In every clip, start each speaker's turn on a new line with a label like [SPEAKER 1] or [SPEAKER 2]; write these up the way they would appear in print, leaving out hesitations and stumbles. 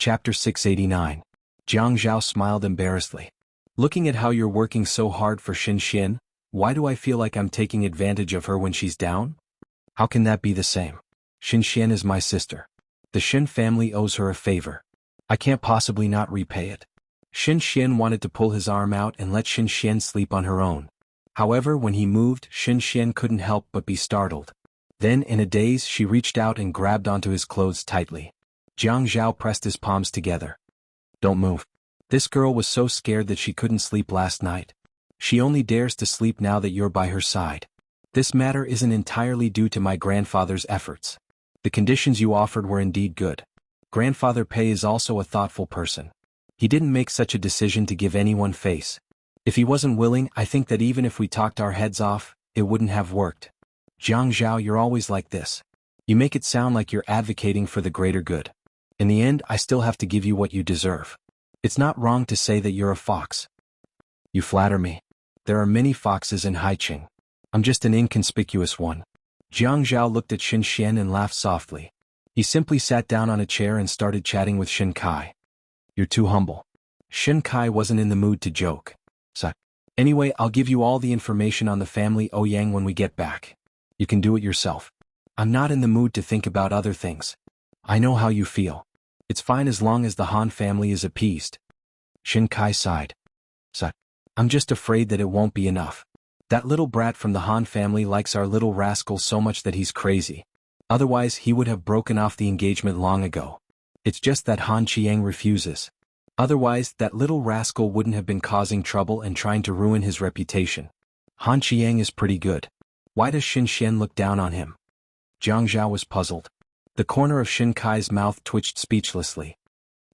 [SPEAKER 1] Chapter 689. Jiang Zhao smiled embarrassedly. Looking at how you're working so hard for Xin Xian, why do I feel like I'm taking advantage of her when she's down? How can that be the same? Xin Xian is my sister. The Xin family owes her a favor. I can't possibly not repay it. Xin Xian wanted to pull his arm out and let Xin Xian sleep on her own. However, when he moved, Xin Xian couldn't help but be startled. Then, in a daze, she reached out and grabbed onto his clothes tightly. Jiang Zhao pressed his palms together. Don't move. This girl was so scared that she couldn't sleep last night. She only dares to sleep now that you're by her side. This matter isn't entirely due to my grandfather's efforts. The conditions you offered were indeed good. Grandfather Pei is also a thoughtful person. He didn't make such a decision to give anyone face. If he wasn't willing, I think that even if we talked our heads off, it wouldn't have worked. Jiang Zhao, you're always like this. You make it sound like you're advocating for the greater good. In the end, I still have to give you what you deserve. It's not wrong to say that you're a fox. You flatter me. There are many foxes in Haiqing. I'm just an inconspicuous one. Jiang Zhao looked at Xin Xian and laughed softly. He simply sat down on a chair and started chatting with Xin Kai. You're too humble. Xin Kai wasn't in the mood to joke. So, anyway, I'll give you all the information on the family Ouyang when we get back. You can do it yourself. I'm not in the mood to think about other things. I know how you feel. It's fine as long as the Han family is appeased. Xin Kai sighed. So, I'm just afraid that it won't be enough. That little brat from the Han family likes our little rascal so much that he's crazy. Otherwise he would have broken off the engagement long ago. It's just that Han Qiang refuses. Otherwise, that little rascal wouldn't have been causing trouble and trying to ruin his reputation. Han Qiang is pretty good. Why does Xin Xian look down on him? Jiang Zhao was puzzled. The corner of Xin Kai's mouth twitched speechlessly.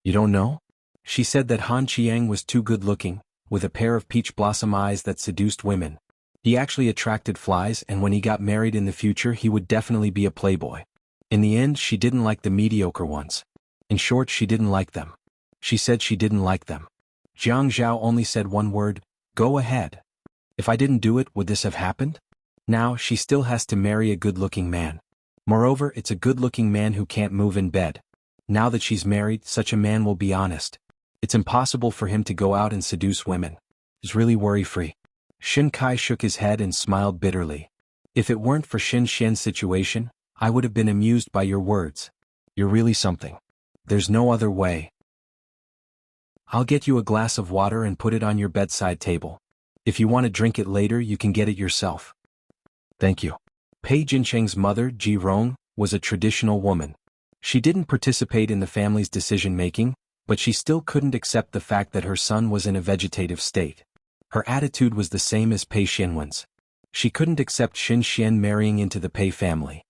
[SPEAKER 1] You don't know? She said that Han Qiang was too good-looking, with a pair of peach blossom eyes that seduced women. He actually attracted flies, and when he got married in the future he would definitely be a playboy. In the end, she didn't like the mediocre ones. In short, she didn't like them. She said she didn't like them. Jiang Zhao only said one word, go ahead. If I didn't do it, would this have happened? Now, she still has to marry a good-looking man. Moreover, it's a good-looking man who can't move in bed. Now that she's married, such a man will be honest. It's impossible for him to go out and seduce women. He's really worry-free. Xin Kai shook his head and smiled bitterly. If it weren't for Xin Xian's situation, I would have been amused by your words. You're really something. There's no other way. I'll get you a glass of water and put it on your bedside table. If you want to drink it later, you can get it yourself. Thank you. Pei Jincheng's mother, Ji Rong, was a traditional woman. She didn't participate in the family's decision-making, but she still couldn't accept the fact that her son was in a vegetative state. Her attitude was the same as Pei Xianwen's. She couldn't accept Xin Xian marrying into the Pei family.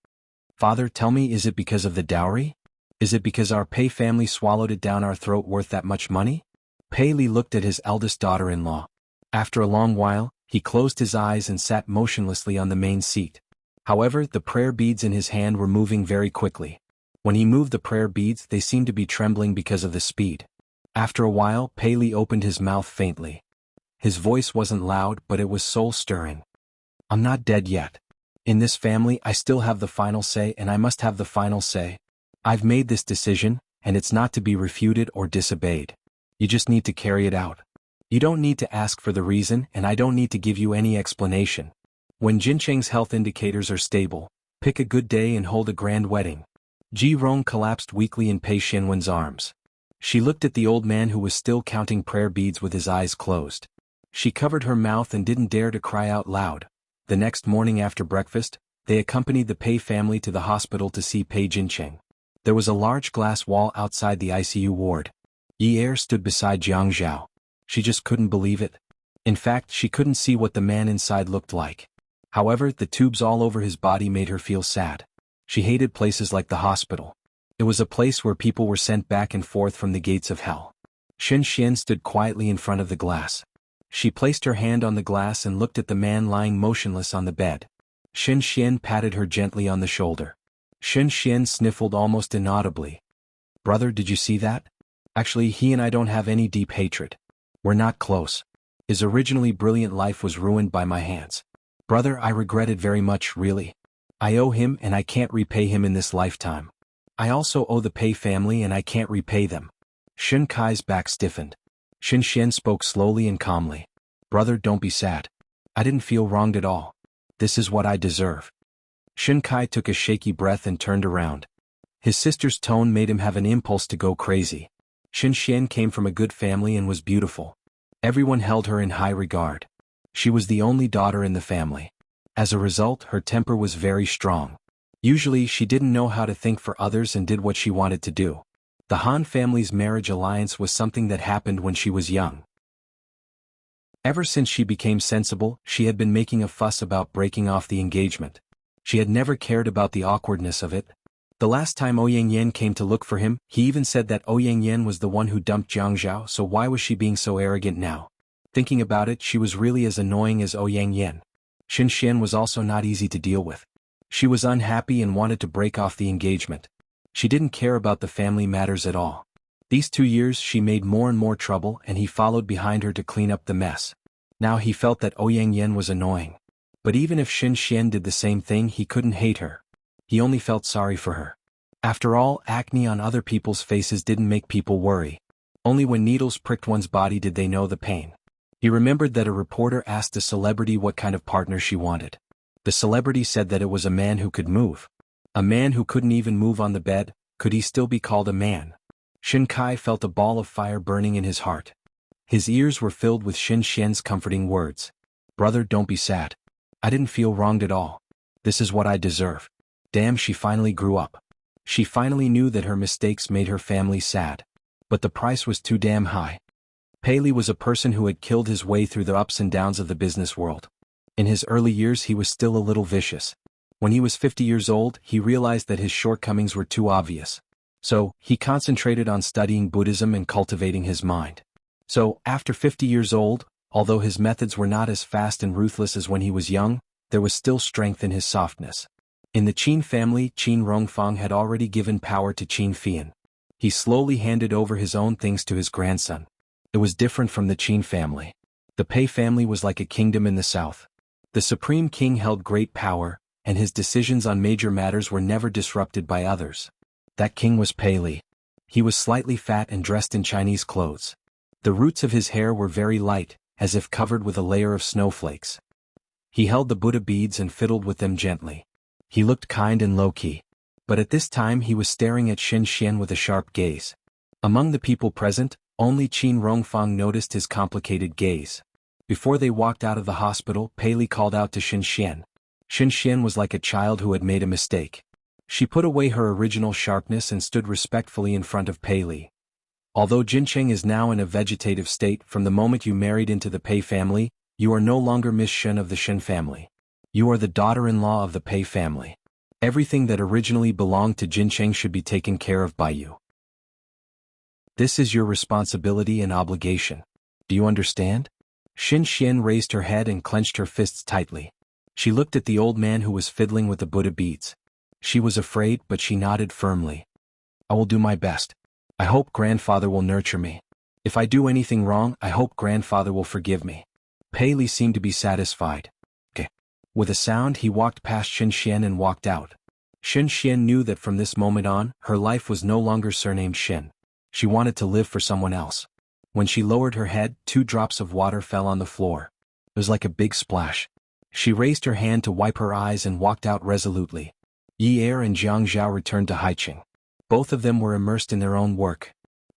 [SPEAKER 1] Father, tell me, is it because of the dowry? Is it because our Pei family swallowed it down our throat worth that much money? Pei Li looked at his eldest daughter-in-law. After a long while, he closed his eyes and sat motionlessly on the main seat. However, the prayer beads in his hand were moving very quickly. When he moved the prayer beads, they seemed to be trembling because of the speed. After a while, Pei Li opened his mouth faintly. His voice wasn't loud, but it was soul-stirring. I'm not dead yet. In this family, I still have the final say, and I must have the final say. I've made this decision, and it's not to be refuted or disobeyed. You just need to carry it out. You don't need to ask for the reason, and I don't need to give you any explanation. When Jincheng's health indicators are stable, pick a good day and hold a grand wedding. Ji Rong collapsed weakly in Pei Xianwen's arms. She looked at the old man who was still counting prayer beads with his eyes closed. She covered her mouth and didn't dare to cry out loud. The next morning after breakfast, they accompanied the Pei family to the hospital to see Pei Jincheng. There was a large glass wall outside the ICU ward. Yi Er stood beside Jiang Zhao. She just couldn't believe it. In fact, she couldn't see what the man inside looked like. However, the tubes all over his body made her feel sad. She hated places like the hospital. It was a place where people were sent back and forth from the gates of hell. Xin Xian stood quietly in front of the glass. She placed her hand on the glass and looked at the man lying motionless on the bed. Xin Xian patted her gently on the shoulder. Xin Xian sniffled almost inaudibly. Brother, did you see that? Actually, he and I don't have any deep hatred. We're not close. His originally brilliant life was ruined by my hands. Brother, I regret it very much, really. I owe him and I can't repay him in this lifetime. I also owe the Pei family and I can't repay them. Shen Kai's back stiffened. Shen Xian spoke slowly and calmly. Brother, don't be sad. I didn't feel wronged at all. This is what I deserve. Shen Kai took a shaky breath and turned around. His sister's tone made him have an impulse to go crazy. Shen Xian came from a good family and was beautiful. Everyone held her in high regard. She was the only daughter in the family. As a result, her temper was very strong. Usually, she didn't know how to think for others and did what she wanted to do. The Han family's marriage alliance was something that happened when she was young. Ever since she became sensible, she had been making a fuss about breaking off the engagement. She had never cared about the awkwardness of it. The last time Ouyang Yan came to look for him, he even said that Ouyang Yan was the one who dumped Jiang Zhao, so why was she being so arrogant now? Thinking about it, she was really as annoying as Ouyang Yan. Shen Xian was also not easy to deal with. She was unhappy and wanted to break off the engagement. She didn't care about the family matters at all. These 2 years she made more and more trouble and he followed behind her to clean up the mess. Now he felt that Ouyang Yan was annoying. But even if Shen Xian did the same thing, he couldn't hate her. He only felt sorry for her. After all, acne on other people's faces didn't make people worry. Only when needles pricked one's body did they know the pain. He remembered that a reporter asked a celebrity what kind of partner she wanted. The celebrity said that it was a man who could move. A man who couldn't even move on the bed, could he still be called a man? Shen Kai felt a ball of fire burning in his heart. His ears were filled with Shen Xian's comforting words. Brother, don't be sad. I didn't feel wronged at all. This is what I deserve. Damn, she finally grew up. She finally knew that her mistakes made her family sad. But the price was too damn high. Paley was a person who had killed his way through the ups and downs of the business world. In his early years he was still a little vicious. When he was 50 years old, he realized that his shortcomings were too obvious. So, he concentrated on studying Buddhism and cultivating his mind. So, after 50 years old, although his methods were not as fast and ruthless as when he was young, there was still strength in his softness. In the Qin family, Qin Rongfang had already given power to Qin Fian. He slowly handed over his own things to his grandson. It was different from the Qin family. The Pei family was like a kingdom in the south. The supreme king held great power, and his decisions on major matters were never disrupted by others. That king was Pei Li. He was slightly fat and dressed in Chinese clothes. The roots of his hair were very light, as if covered with a layer of snowflakes. He held the Buddha beads and fiddled with them gently. He looked kind and low-key. But at this time he was staring at Shen Xian with a sharp gaze. Among the people present, only Qin Rongfang noticed his complicated gaze. Before they walked out of the hospital, Pei Li called out to Shen Xian. Shen Xian was like a child who had made a mistake. She put away her original sharpness and stood respectfully in front of Pei Li. Although Jincheng is now in a vegetative state from the moment you married into the Pei family, you are no longer Miss Shen of the Shen family. You are the daughter-in-law of the Pei family. Everything that originally belonged to Jincheng should be taken care of by you. This is your responsibility and obligation. Do you understand? Shen Xian raised her head and clenched her fists tightly. She looked at the old man who was fiddling with the Buddha beads. She was afraid, but she nodded firmly. I will do my best. I hope grandfather will nurture me. If I do anything wrong, I hope grandfather will forgive me. Pei Li seemed to be satisfied. With a sound, he walked past Shen Xian and walked out. Shen Xian knew that from this moment on, her life was no longer surnamed Shen. She wanted to live for someone else. When she lowered her head, 2 drops of water fell on the floor. It was like a big splash. She raised her hand to wipe her eyes and walked out resolutely. Yi Er and Jiang Zhao returned to Haiqing. Both of them were immersed in their own work.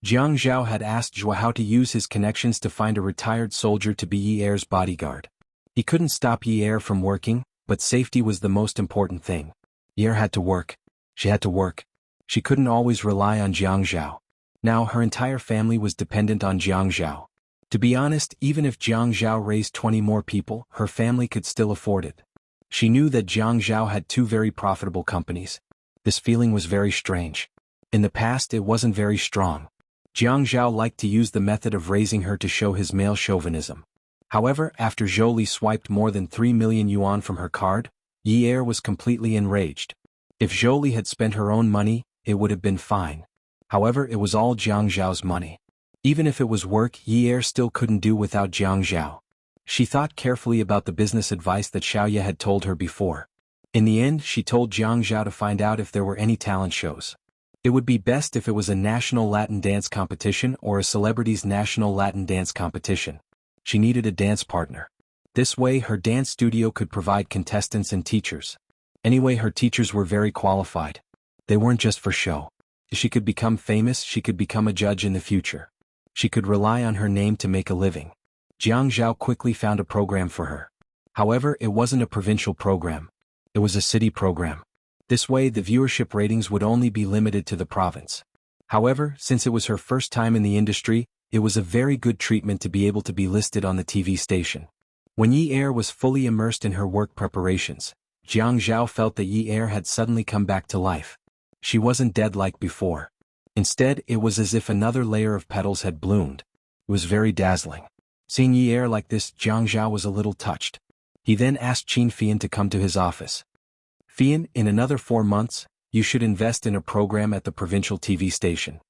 [SPEAKER 1] Jiang Zhao had asked Zhua how to use his connections to find a retired soldier to be Yi Er's bodyguard. He couldn't stop Yi Er from working, but safety was the most important thing. Yi Er had to work. She had to work. She couldn't always rely on Jiang Zhao. Now her entire family was dependent on Jiang Zhao. To be honest, even if Jiang Zhao raised 20 more people, her family could still afford it. She knew that Jiang Zhao had 2 very profitable companies. This feeling was very strange. In the past it wasn't very strong. Jiang Zhao liked to use the method of raising her to show his male chauvinism. However, after Zhou Li swiped more than 3 million yuan from her card, Yi Er was completely enraged. If Zhou Li had spent her own money, it would have been fine. However, it was all Jiang Zhao's money. Even if it was work, Yi Er still couldn't do without Jiang Zhao. She thought carefully about the business advice that Xiaoye had told her before. In the end, she told Jiang Zhao to find out if there were any talent shows. It would be best if it was a national Latin dance competition or a celebrity's national Latin dance competition. She needed a dance partner. This way her dance studio could provide contestants and teachers. Anyway, her teachers were very qualified. They weren't just for show. If she could become famous, she could become a judge in the future. She could rely on her name to make a living. Jiang Zhao quickly found a program for her. However, it wasn't a provincial program. It was a city program. This way the viewership ratings would only be limited to the province. However, since it was her first time in the industry, it was a very good treatment to be able to be listed on the TV station. When Yi Er was fully immersed in her work preparations, Jiang Zhao felt that Yi Er had suddenly come back to life. She wasn't dead like before. Instead, it was as if another layer of petals had bloomed. It was very dazzling. Seeing Yi Er like this, Jiang Zhao was a little touched. He then asked Qin Fian to come to his office. Fian, in another 4 months, you should invest in a program at the provincial TV station.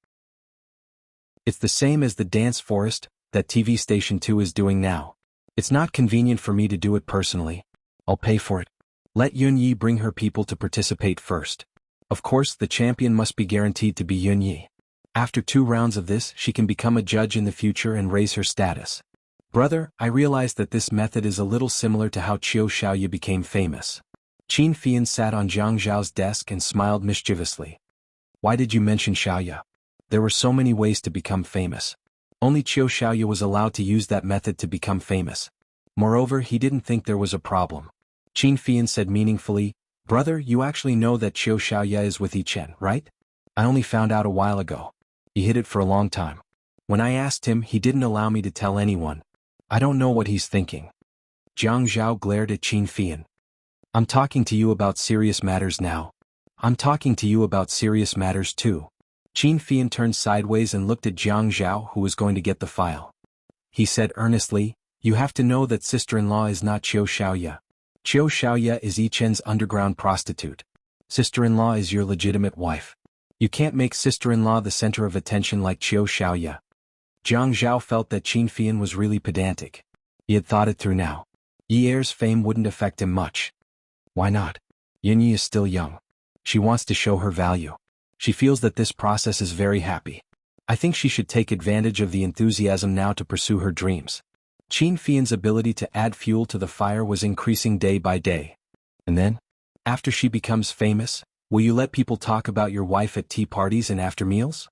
[SPEAKER 1] It's the same as the Dance Forest that TV station 2 is doing now. It's not convenient for me to do it personally. I'll pay for it. Let Yun Yi bring her people to participate first. Of course, the champion must be guaranteed to be Yun Yi. After 2 rounds of this, she can become a judge in the future and raise her status. Brother, I realize that this method is a little similar to how Qiu Xiaoye became famous. Qin Fian sat on Jiang Zhao's desk and smiled mischievously. Why did you mention Xiaoye? There were so many ways to become famous. Only Qiu Xiaoye was allowed to use that method to become famous. Moreover, he didn't think there was a problem. Qin Fian said meaningfully, Brother, you actually know that Qiu Xiaoye is with Yi Chen, right? I only found out a while ago. He hid it for a long time. When I asked him, he didn't allow me to tell anyone. I don't know what he's thinking. Jiang Zhao glared at Qin Fian. I'm talking to you about serious matters now. I'm talking to you about serious matters too. Qin Fian turned sideways and looked at Jiang Zhao, who was going to get the file. He said earnestly, You have to know that sister-in-law is not Qiu Xiaoye. Qiu Xiaoye is Yi Chen's underground prostitute. Sister-in-law is your legitimate wife. You can't make sister-in-law the center of attention like Qiu Xiaoye. Jiang Zhao felt that Qin Fian was really pedantic. He had thought it through now. Yi Er's fame wouldn't affect him much. Why not? Yin Yi is still young. She wants to show her value. She feels that this process is very happy. I think she should take advantage of the enthusiasm now to pursue her dreams. Qin Fian's ability to add fuel to the fire was increasing day by day. And then? After she becomes famous, will you let people talk about your wife at tea parties and after meals?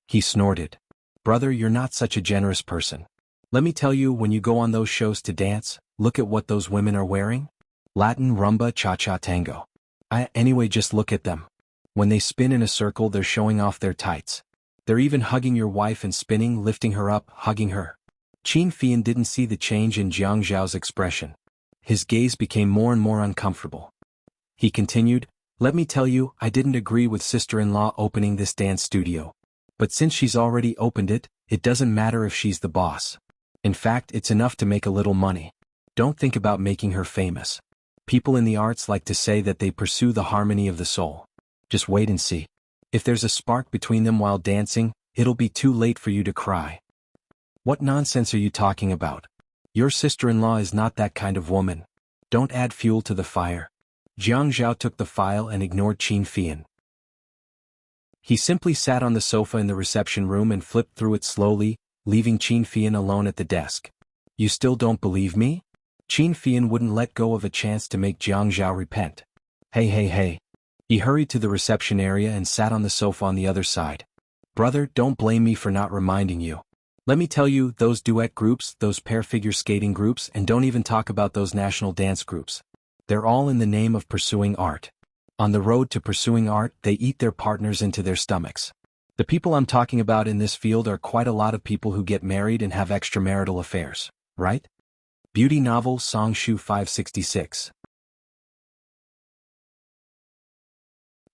[SPEAKER 1] He snorted. Brother, you're not such a generous person. Let me tell you, when you go on those shows to dance, look at what those women are wearing. Latin, rumba, cha-cha, tango. Anyway, just look at them. When they spin in a circle, they're showing off their tights. They're even hugging your wife and spinning, lifting her up, hugging her. Qin Fian didn't see the change in Jiang Zhao's expression. His gaze became more and more uncomfortable. He continued, Let me tell you, I didn't agree with sister-in-law opening this dance studio. But since she's already opened it, it doesn't matter if she's the boss. In fact, it's enough to make a little money. Don't think about making her famous. People in the arts like to say that they pursue the harmony of the soul. Just wait and see. If there's a spark between them while dancing, it'll be too late for you to cry. What nonsense are you talking about? Your sister-in-law is not that kind of woman. Don't add fuel to the fire. Jiang Zhao took the file and ignored Qin Fian. He simply sat on the sofa in the reception room and flipped through it slowly, leaving Qin Fian alone at the desk. You still don't believe me? Qin Fian wouldn't let go of a chance to make Jiang Zhao repent. Hey. He hurried to the reception area and sat on the sofa on the other side. Brother, don't blame me for not reminding you. Let me tell you, those duet groups, those pair figure skating groups, and don't even talk about those national dance groups. They're all in the name of pursuing art. On the road to pursuing art, they eat their partners into their stomachs. The people I'm talking about in this field are quite a lot of people who get married and have extramarital affairs, right? Beauty novel Song Shu 566.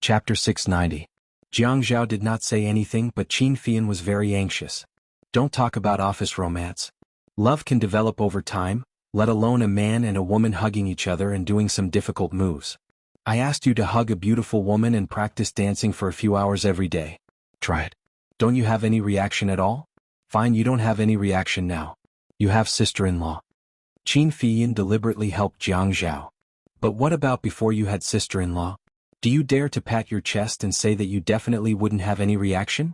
[SPEAKER 1] Chapter 690. Jiang Zhao did not say anything, but Qin Fian was very anxious. Don't talk about office romance. Love can develop over time, let alone a man and a woman hugging each other and doing some difficult moves. I asked you to hug a beautiful woman and practice dancing for a few hours every day. Try it. Don't you have any reaction at all? Fine, you don't have any reaction now. You have sister-in-law. Qin Fian deliberately helped Jiang Zhao. But what about before you had sister-in-law? Do you dare to pat your chest and say that you definitely wouldn't have any reaction?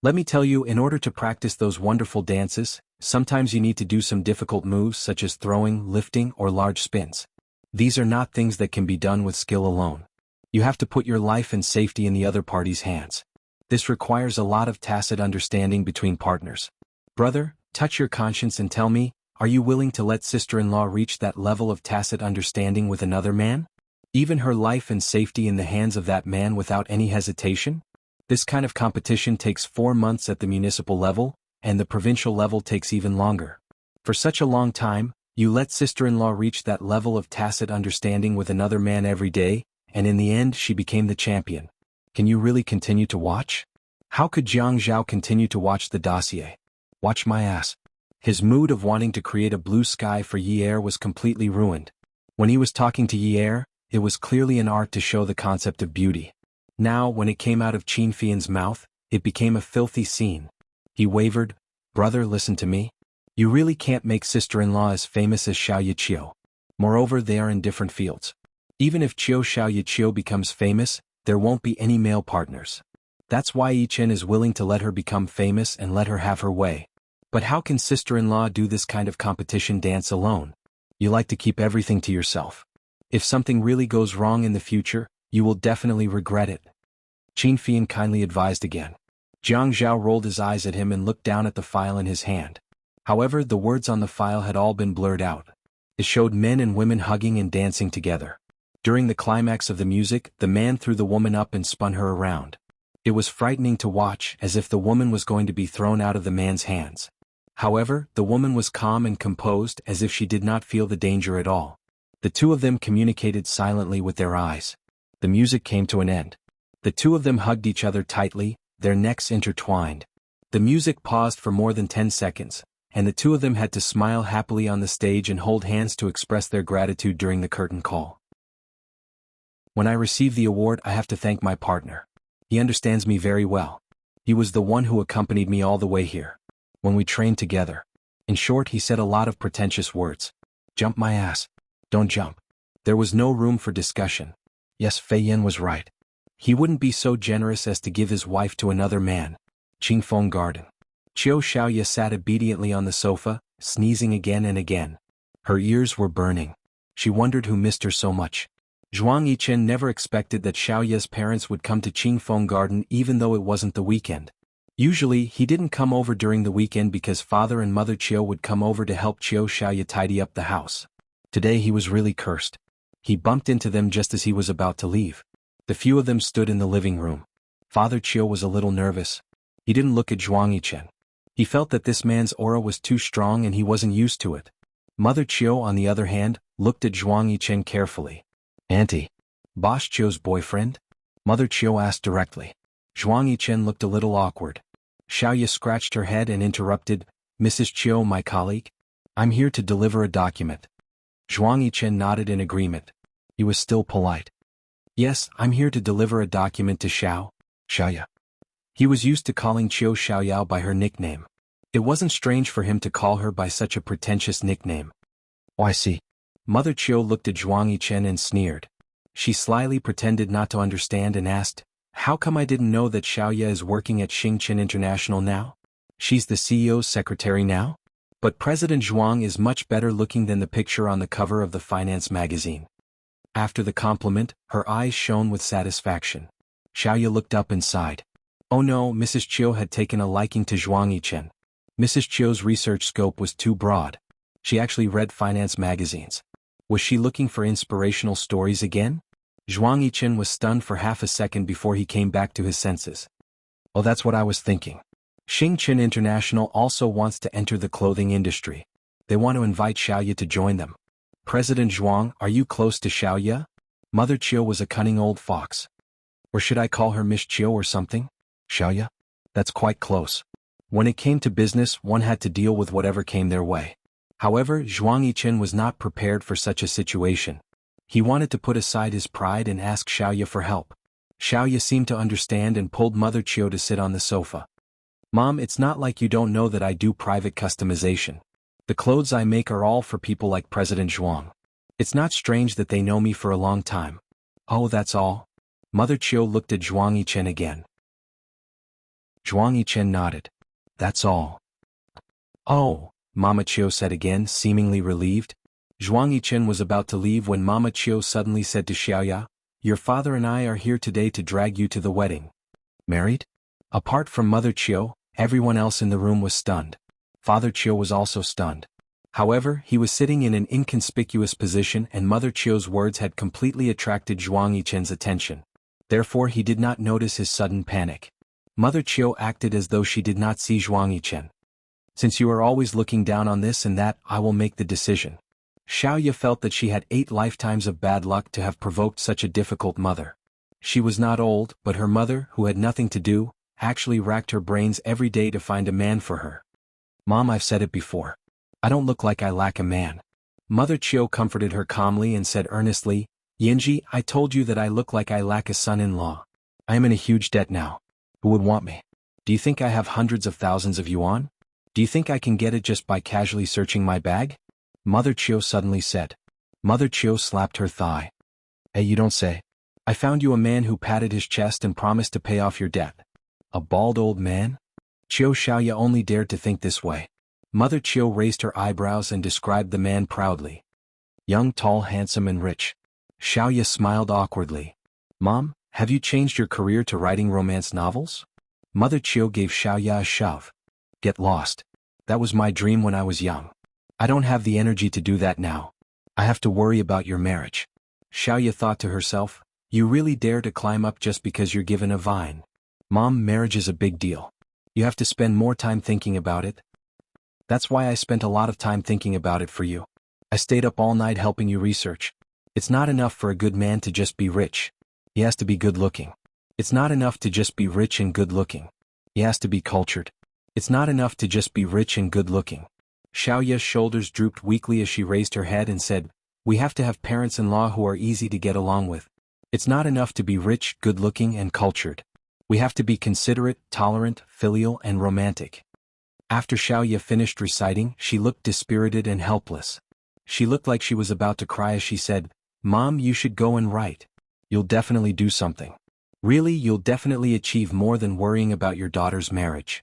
[SPEAKER 1] Let me tell you, in order to practice those wonderful dances, sometimes you need to do some difficult moves such as throwing, lifting, or large spins. These are not things that can be done with skill alone. You have to put your life and safety in the other party's hands. This requires a lot of tacit understanding between partners. Brother, touch your conscience and tell me, are you willing to let sister-in-law reach that level of tacit understanding with another man? Even her life and safety in the hands of that man without any hesitation? This kind of competition takes 4 months at the municipal level, and the provincial level takes even longer. For such a long time, you let sister-in-law reach that level of tacit understanding with another man every day, and in the end she became the champion. Can you really continue to watch? How could Jiang Zhao continue to watch the dossier? Watch my ass. His mood of wanting to create a blue sky for Yi Er was completely ruined. When he was talking to Yi Er, it was clearly an art to show the concept of beauty. Now, when it came out of Qin Fian's mouth, it became a filthy scene. He wavered. Brother, listen to me. You really can't make sister-in-law as famous as Xiao Yiqiu. Moreover, they are in different fields. Even if Xiao Yiqiu becomes famous, there won't be any male partners. That's why Yi Chen is willing to let her become famous and let her have her way. But how can sister-in-law do this kind of competition dance alone? You like to keep everything to yourself. If something really goes wrong in the future, you will definitely regret it. Qin Fian kindly advised again. Jiang Zhao rolled his eyes at him and looked down at the file in his hand. However, the words on the file had all been blurred out. It showed men and women hugging and dancing together. During the climax of the music, the man threw the woman up and spun her around. It was frightening to watch, as if the woman was going to be thrown out of the man's hands. However, the woman was calm and composed, as if she did not feel the danger at all. The two of them communicated silently with their eyes. The music came to an end. The two of them hugged each other tightly, their necks intertwined. The music paused for more than 10 seconds, and the two of them had to smile happily on the stage and hold hands to express their gratitude during the curtain call. When I receive the award, I have to thank my partner. He understands me very well. He was the one who accompanied me all the way here. When we trained together. In short, he said a lot of pretentious words. Jump my ass. Don't jump. There was no room for discussion. Yes, Fei Yan was right. He wouldn't be so generous as to give his wife to another man. Qingfeng Garden. Qiu Xiaoye sat obediently on the sofa, sneezing again and again. Her ears were burning. She wondered who missed her so much. Zhuang Yichen never expected that Xiaoye's parents would come to Qingfeng Garden even though it wasn't the weekend. Usually, he didn't come over during the weekend because father and mother Qiu would come over to help Qiu Xiaoye tidy up the house. Today he was really cursed. He bumped into them just as he was about to leave. The few of them stood in the living room. Father Qiu was a little nervous. He didn't look at Zhuang Yichen. He felt that this man's aura was too strong and he wasn't used to it. Mother Qiu, on the other hand, looked at Zhuang Yichen carefully. Auntie. Boss Qiu's boyfriend? Mother Qiu asked directly. Zhuang Yichen looked a little awkward. Xiaoye scratched her head and interrupted, Mrs. Qiu, my colleague? I'm here to deliver a document. Zhuang Yichen nodded in agreement. He was still polite. Yes, I'm here to deliver a document to Xiaoye. He was used to calling Qiu Xiaoyao by her nickname. It wasn't strange for him to call her by such a pretentious nickname. Oh, I see. Mother Qiu looked at Zhuang Yichen and sneered. She slyly pretended not to understand and asked, how come I didn't know that Xiaoye is working at Xingchen International now? She's the CEO's secretary now? But President Zhuang is much better looking than the picture on the cover of the finance magazine. After the compliment, her eyes shone with satisfaction. Xiaoye looked up and sighed. Oh no, Mrs. Qiu had taken a liking to Zhuang Yichen. Mrs. Qiu's research scope was too broad. She actually read finance magazines. Was she looking for inspirational stories again? Zhuang Yichen was stunned for half a second before he came back to his senses. Oh, that's what I was thinking. Xingchen International also wants to enter the clothing industry. They want to invite Xiaoye to join them. President Zhuang, are you close to Xiaoye? Mother Qiu was a cunning old fox. Or should I call her Miss Qiu or something? Xiaoye? That's quite close. When it came to business, one had to deal with whatever came their way. However, Zhuang Yichen was not prepared for such a situation. He wanted to put aside his pride and ask Xiaoye for help. Xiaoye seemed to understand and pulled Mother Qiu to sit on the sofa. Mom, it's not like you don't know that I do private customization. The clothes I make are all for people like President Zhuang. It's not strange that they know me for a long time. Oh, that's all? Mother Chiu looked at Zhuang Yichen again. Zhuang Yichen nodded. That's all. Oh, Mama Chiu said again, seemingly relieved. Zhuang Yichen was about to leave when Mama Chiu suddenly said to Xiaoya, your father and I are here today to drag you to the wedding. Married? Apart from Mother Chiu, everyone else in the room was stunned. Father Chiu was also stunned. However, he was sitting in an inconspicuous position and Mother Chiu's words had completely attracted Zhuang Yichen's attention. Therefore he did not notice his sudden panic. Mother Chiu acted as though she did not see Zhuang Yichen. Since you are always looking down on this and that, I will make the decision. Xiaoya felt that she had 8 lifetimes of bad luck to have provoked such a difficult mother. She was not old, but her mother, who had nothing to do, actually racked her brains every day to find a man for her. Mom, I've said it before. I don't look like I lack a man. Mother Chiu comforted her calmly and said earnestly, Yinji, I told you that I look like I lack a son-in-law. I am in a huge debt now. Who would want me? Do you think I have hundreds of thousands of yuan? Do you think I can get it just by casually searching my bag? Mother Chiu suddenly said. Mother Chiu slapped her thigh. Hey, you don't say. I found you a man who patted his chest and promised to pay off your debt. A bald old man? Chiu Xiaoya only dared to think this way. Mother Chiu raised her eyebrows and described the man proudly. Young, tall, handsome and rich. Xiaoya smiled awkwardly. Mom, have you changed your career to writing romance novels? Mother Chiu gave Xiaoya a shove. Get lost. That was my dream when I was young. I don't have the energy to do that now. I have to worry about your marriage. Xiaoya thought to herself, you really dare to climb up just because you're given a vine. Mom, marriage is a big deal. You have to spend more time thinking about it. That's why I spent a lot of time thinking about it for you. I stayed up all night helping you research. It's not enough for a good man to just be rich. He has to be good looking. It's not enough to just be rich and good looking. He has to be cultured. It's not enough to just be rich and good looking. Xiaoya's shoulders drooped weakly as she raised her head and said, we have to have parents-in-law who are easy to get along with. It's not enough to be rich, good looking and cultured. We have to be considerate, tolerant, filial and romantic. After Xiaoya finished reciting, she looked dispirited and helpless. She looked like she was about to cry as she said, Mom, you should go and write. You'll definitely do something. Really, you'll definitely achieve more than worrying about your daughter's marriage.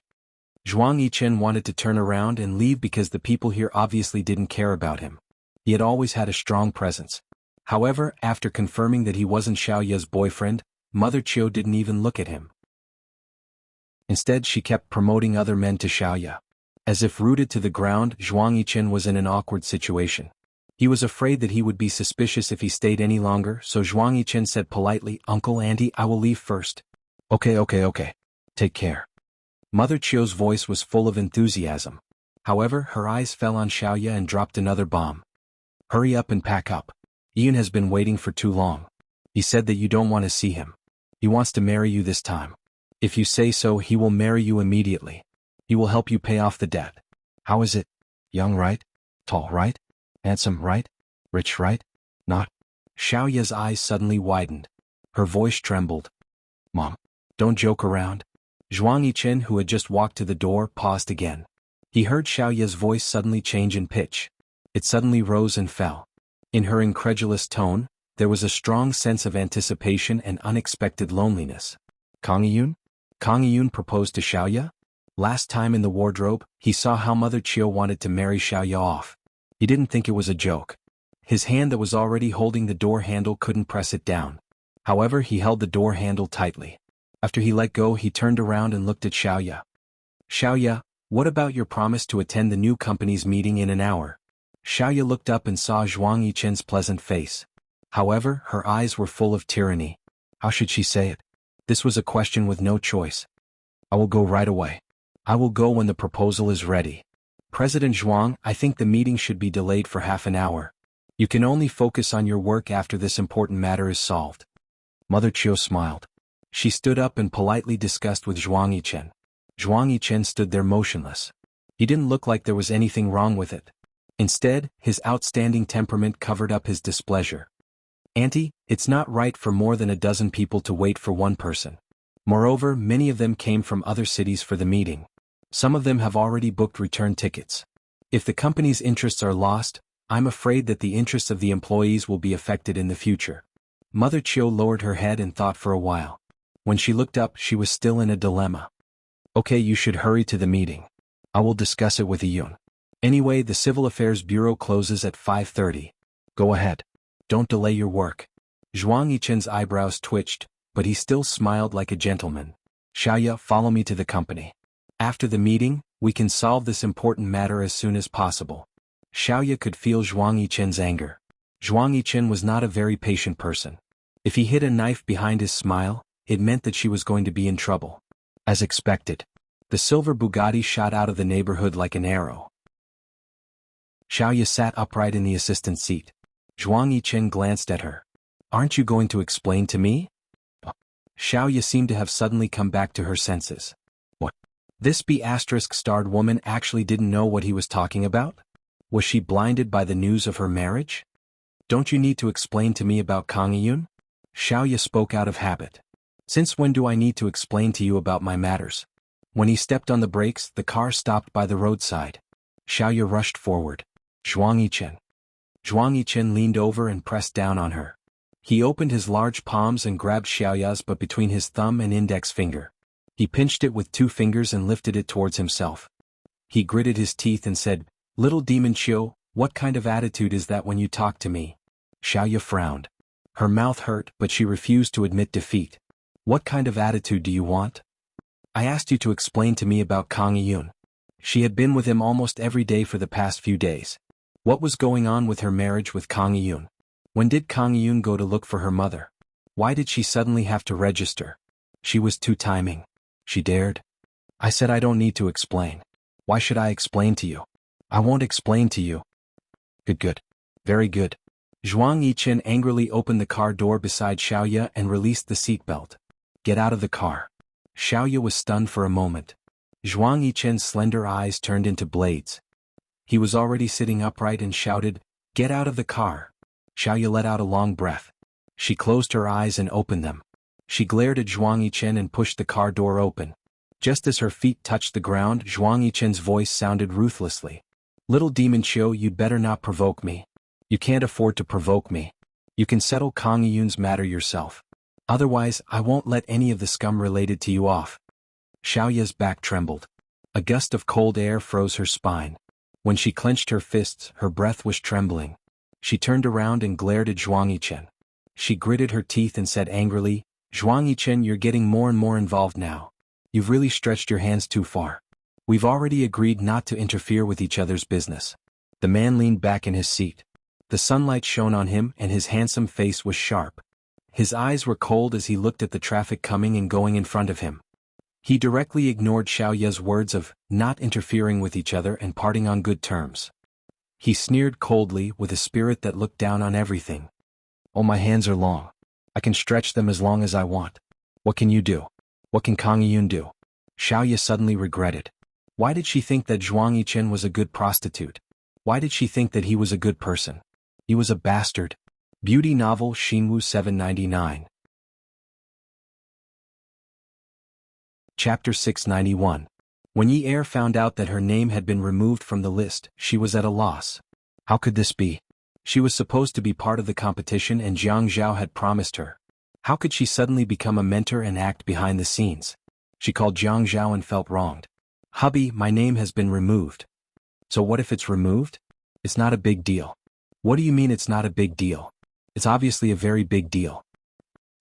[SPEAKER 1] Zhuang Yichen wanted to turn around and leave because the people here obviously didn't care about him. He had always had a strong presence. However, after confirming that he wasn't Xiaoya's boyfriend, Mother Chiu didn't even look at him. Instead, she kept promoting other men to Xiaoya. As if rooted to the ground, Zhuang Yichen was in an awkward situation. He was afraid that he would be suspicious if he stayed any longer, so Zhuang Yichen said politely, Uncle Auntie, I will leave first. Okay. Take care. Mother Chiu's voice was full of enthusiasm. However, her eyes fell on Xiaoya and dropped another bomb. Hurry up and pack up. Ian has been waiting for too long. He said that you don't want to see him. He wants to marry you this time. If you say so, he will marry you immediately. He will help you pay off the debt. How is it? Young, right? Tall, right? Handsome, right? Rich, right? Not? Xiaoya's eyes suddenly widened. Her voice trembled. Mom, don't joke around. Zhuang Yichen, who had just walked to the door, paused again. He heard Xiaoya's voice suddenly change in pitch. It suddenly rose and fell. In her incredulous tone, there was a strong sense of anticipation and unexpected loneliness. Kang Yiyun? Kang Yiyun proposed to Xiaoya? Last time in the wardrobe, he saw how Mother Chiu wanted to marry Xiaoya off. He didn't think it was a joke. His hand that was already holding the door handle couldn't press it down. However, he held the door handle tightly. After he let go, he turned around and looked at Xiaoya. Xiaoya, what about your promise to attend the new company's meeting in an hour? Xiaoya looked up and saw Zhuang Yichen's pleasant face. However, her eyes were full of tyranny. How should she say it? This was a question with no choice. I will go right away. I will go when the proposal is ready. President Zhuang, I think the meeting should be delayed for half an hour. You can only focus on your work after this important matter is solved. Mother Chiu smiled. She stood up and politely discussed with Zhuang Yichen. Zhuang Yichen stood there motionless. He didn't look like there was anything wrong with it. Instead, his outstanding temperament covered up his displeasure. Auntie, it's not right for more than a dozen people to wait for one person. Moreover, many of them came from other cities for the meeting. Some of them have already booked return tickets. If the company's interests are lost, I'm afraid that the interests of the employees will be affected in the future. Mother Chiu lowered her head and thought for a while. When she looked up, she was still in a dilemma. Okay, you should hurry to the meeting. I will discuss it with Yun. Anyway, the Civil Affairs Bureau closes at 5:30. Go ahead. Don't delay your work. Zhuang Yichen's eyebrows twitched, but he still smiled like a gentleman. Xiaoya, follow me to the company. After the meeting, we can solve this important matter as soon as possible. Xiaoya could feel Zhuang Yichen's anger. Zhuang Yichen was not a very patient person. If he hid a knife behind his smile, it meant that she was going to be in trouble. As expected, the silver Bugatti shot out of the neighborhood like an arrow. Xiaoya sat upright in the assistant seat. Zhuang Yichen glanced at her. Aren't you going to explain to me? Xiaoya seemed to have suddenly come back to her senses. What? This B***-starred woman actually didn't know what he was talking about? Was she blinded by the news of her marriage? Don't you need to explain to me about Kang Yun? Xiaoya spoke out of habit. Since when do I need to explain to you about my matters? When he stepped on the brakes, the car stopped by the roadside. Xiaoya rushed forward. Zhuang Yichen. Zhuang Yichen leaned over and pressed down on her. He opened his large palms and grabbed Xiaoya's butt between his thumb and index finger. He pinched it with 2 fingers and lifted it towards himself. He gritted his teeth and said, "Little demon Chiu, what kind of attitude is that when you talk to me?" Xiaoya frowned. Her mouth hurt, but she refused to admit defeat. What kind of attitude do you want? I asked you to explain to me about Kang Yun. She had been with him almost every day for the past few days. What was going on with her marriage with Kang Yun? When did Kang Yun go to look for her mother? Why did she suddenly have to register? She was too timing. She dared. I said I don't need to explain. Why should I explain to you? I won't explain to you. Good. Very good. Zhuang Yichen angrily opened the car door beside Xiaoya and released the seatbelt. Get out of the car. Xiaoya was stunned for a moment. Zhuang Yichen's slender eyes turned into blades. He was already sitting upright and shouted, "Get out of the car." Xiaoya let out a long breath. She closed her eyes and opened them. She glared at Zhuang Yichen and pushed the car door open. Just as her feet touched the ground, Zhuang Yichen's voice sounded ruthlessly. "Little demon Chiu, you'd better not provoke me. You can't afford to provoke me. You can settle Kang Yun's matter yourself. Otherwise, I won't let any of the scum related to you off." Xiaoya's back trembled. A gust of cold air froze her spine. When she clenched her fists, her breath was trembling. She turned around and glared at Zhuang Yichen. She gritted her teeth and said angrily, "Zhuang Yichen, you're getting more and more involved now. You've really stretched your hands too far. We've already agreed not to interfere with each other's business." The man leaned back in his seat. The sunlight shone on him and his handsome face was sharp. His eyes were cold as he looked at the traffic coming and going in front of him. He directly ignored Xiaoya's words of not interfering with each other and parting on good terms. He sneered coldly with a spirit that looked down on everything. "Oh, my hands are long. I can stretch them as long as I want. What can you do? What can Kang Yun do?" Xiaoya suddenly regretted. Why did she think that Zhuang Yichen was a good prostitute? Why did she think that he was a good person? He was a bastard. Beauty novel Xinwu 799. Chapter 691. When Yi Er found out that her name had been removed from the list, she was at a loss. How could this be? She was supposed to be part of the competition and Jiang Zhao had promised her. How could she suddenly become a mentor and act behind the scenes? She called Jiang Zhao and felt wronged. "Hubby, my name has been removed." "So what if it's removed? It's not a big deal." "What do you mean it's not a big deal? It's obviously a very big deal."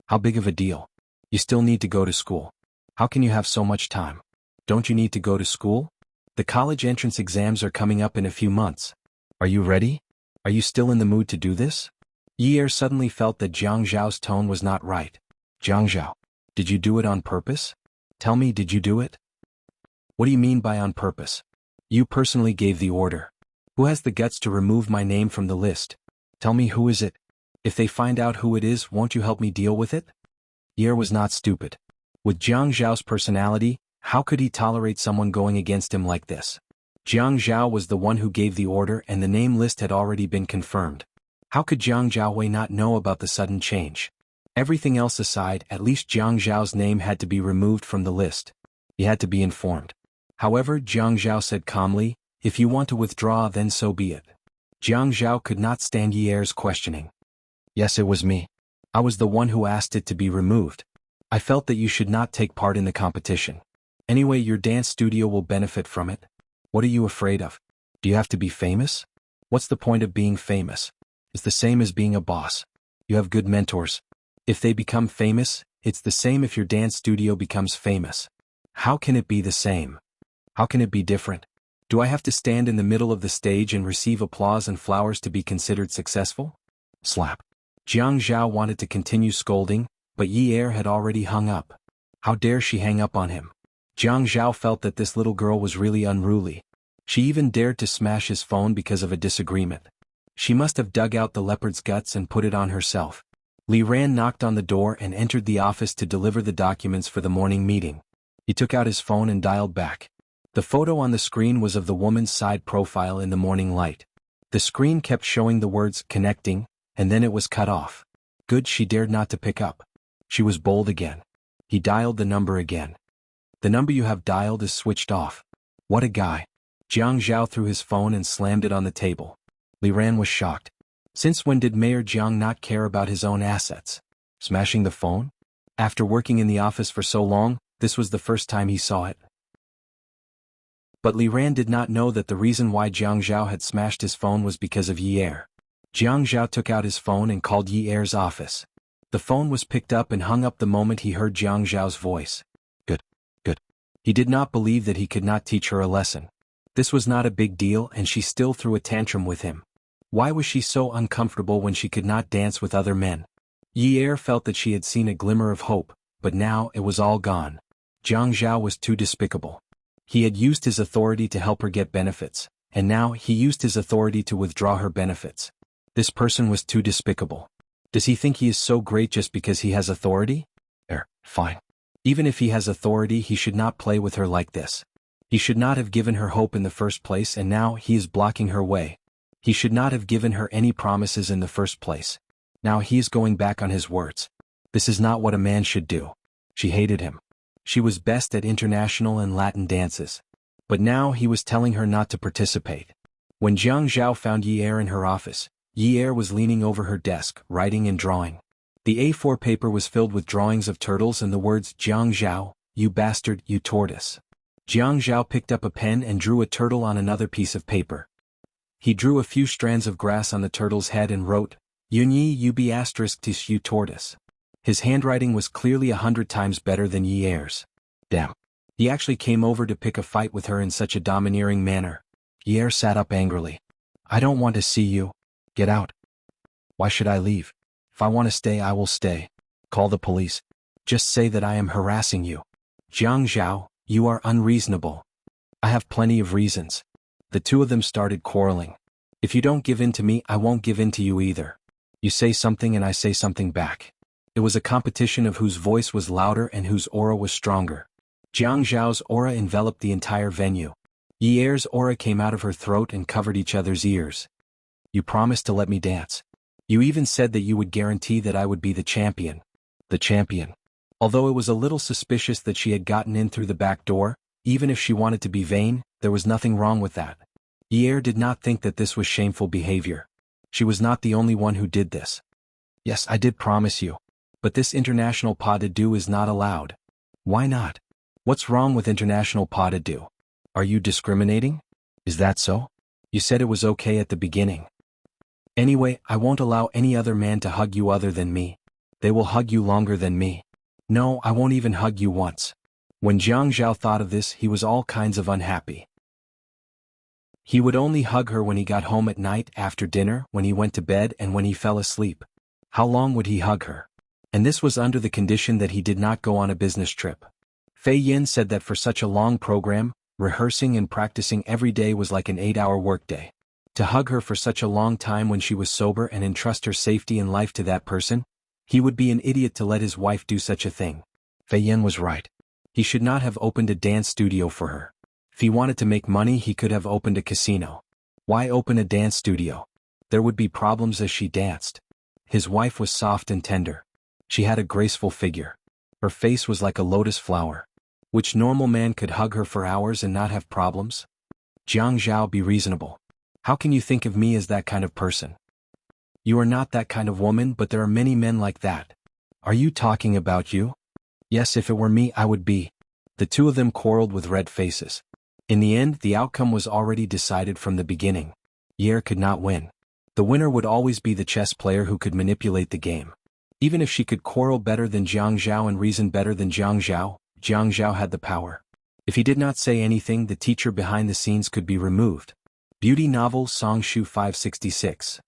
[SPEAKER 1] "How big of a deal? You still need to go to school. How can you have so much time? Don't you need to go to school? The college entrance exams are coming up in a few months. Are you ready? Are you still in the mood to do this?" Yi Er suddenly felt that Jiang Zhao's tone was not right. "Jiang Zhao, did you do it on purpose? Tell me, did you do it?" "What do you mean by on purpose? You personally gave the order. Who has the guts to remove my name from the list? Tell me, who is it? If they find out who it is, won't you help me deal with it?" Yi Er was not stupid. With Jiang Zhao's personality, how could he tolerate someone going against him like this? Jiang Zhao was the one who gave the order and the name list had already been confirmed. How could Jiang Zhaowei not know about the sudden change? Everything else aside, at least Jiang Zhao's name had to be removed from the list. He had to be informed. However, Jiang Zhao said calmly, "If you want to withdraw, then so be it." Jiang Zhao could not stand Yi Er's questioning. "Yes, it was me. I was the one who asked it to be removed. I felt that you should not take part in the competition. Anyway, your dance studio will benefit from it. What are you afraid of? Do you have to be famous? What's the point of being famous? It's the same as being a boss. You have good mentors. If they become famous, it's the same if your dance studio becomes famous. How can it be the same? How can it be different? Do I have to stand in the middle of the stage and receive applause and flowers to be considered successful? Slap. Jiang Zhao wanted to continue scolding, but Yi Er had already hung up. How dare she hang up on him? Jiang Zhao felt that this little girl was really unruly. She even dared to smash his phone because of a disagreement. She must have dug out the leopard's guts and put it on herself. Li Ran knocked on the door and entered the office to deliver the documents for the morning meeting. He took out his phone and dialed back. The photo on the screen was of the woman's side profile in the morning light. The screen kept showing the words connecting, and then it was cut off. Good, she dared not to pick up. She was bold again. He dialed the number again. The number you have dialed is switched off. What a guy. Jiang Zhao threw his phone and slammed it on the table. Li Ran was shocked. Since when did Mayor Jiang not care about his own assets? Smashing the phone? After working in the office for so long, this was the first time he saw it. But Li Ran did not know that the reason why Jiang Zhao had smashed his phone was because of Yi Er. Jiang Zhao took out his phone and called Yi Er's office. The phone was picked up and hung up the moment he heard Jiang Zhao's voice. Good. He did not believe that he could not teach her a lesson. This was not a big deal and she still threw a tantrum with him. Why was she so uncomfortable when she could not dance with other men? Yi Er felt that she had seen a glimmer of hope, but now it was all gone. Jiang Zhao was too despicable. He had used his authority to help her get benefits, and now he used his authority to withdraw her benefits. This person was too despicable. Does he think he is so great just because he has authority? Fine. Even if he has authority, he should not play with her like this. He should not have given her hope in the first place and now he is blocking her way. He should not have given her any promises in the first place. Now he is going back on his words. This is not what a man should do. She hated him. She was best at international and Latin dances. But now he was telling her not to participate. When Jiang Zhao found Yi Er in her office, Yi Er was leaning over her desk, writing and drawing. The A4 paper was filled with drawings of turtles and the words Jiang Zhao, you bastard, you tortoise. Jiang Zhao picked up a pen and drew a turtle on another piece of paper. He drew a few strands of grass on the turtle's head and wrote, Yunyi you be asterisk tis you tortoise. His handwriting was clearly 100 times better than Yi Er's. Damn. He actually came over to pick a fight with her in such a domineering manner. Yi Er sat up angrily. I don't want to see you. Get out. Why should I leave? If I want to stay, I will stay. Call the police. Just say that I am harassing you. Jiang Zhao, you are unreasonable. I have plenty of reasons. The two of them started quarreling. If you don't give in to me, I won't give in to you either. You say something and I say something back. It was a competition of whose voice was louder and whose aura was stronger. Jiang Zhao's aura enveloped the entire venue. Yi Er's aura came out of her throat and covered each other's ears. You promised to let me dance. You even said that you would guarantee that I would be the champion. The champion. Although it was a little suspicious that she had gotten in through the back door, even if she wanted to be vain, there was nothing wrong with that. Yi Er did not think that this was shameful behavior. She was not the only one who did this. Yes, I did promise you. But this international pas de deux is not allowed. Why not? What's wrong with international pas de deux? Are you discriminating? Is that so? You said it was okay at the beginning. Anyway, I won't allow any other man to hug you other than me. They will hug you longer than me. No, I won't even hug you once. When Jiang Zhao thought of this, he was all kinds of unhappy. He would only hug her when he got home at night, after dinner, when he went to bed and when he fell asleep. How long would he hug her? And this was under the condition that he did not go on a business trip. Fei Yin said that for such a long program, rehearsing and practicing every day was like an 8-hour workday. To hug her for such a long time when she was sober and entrust her safety and life to that person, he would be an idiot to let his wife do such a thing. Fei Yin was right. He should not have opened a dance studio for her. If he wanted to make money, he could have opened a casino. Why open a dance studio? There would be problems as she danced. His wife was soft and tender. She had a graceful figure. Her face was like a lotus flower. Which normal man could hug her for hours and not have problems? Jiang Zhao, be reasonable. How can you think of me as that kind of person? You are not that kind of woman, but there are many men like that. Are you talking about you? Yes, if it were me, I would be. The two of them quarreled with red faces. In the end, the outcome was already decided from the beginning. Ye could not win. The winner would always be the chess player who could manipulate the game. Even if she could quarrel better than Jiang Zhao and reason better than Jiang Zhao had the power. If he did not say anything, the teacher behind the scenes could be removed. Beauty novel Song Shu 566.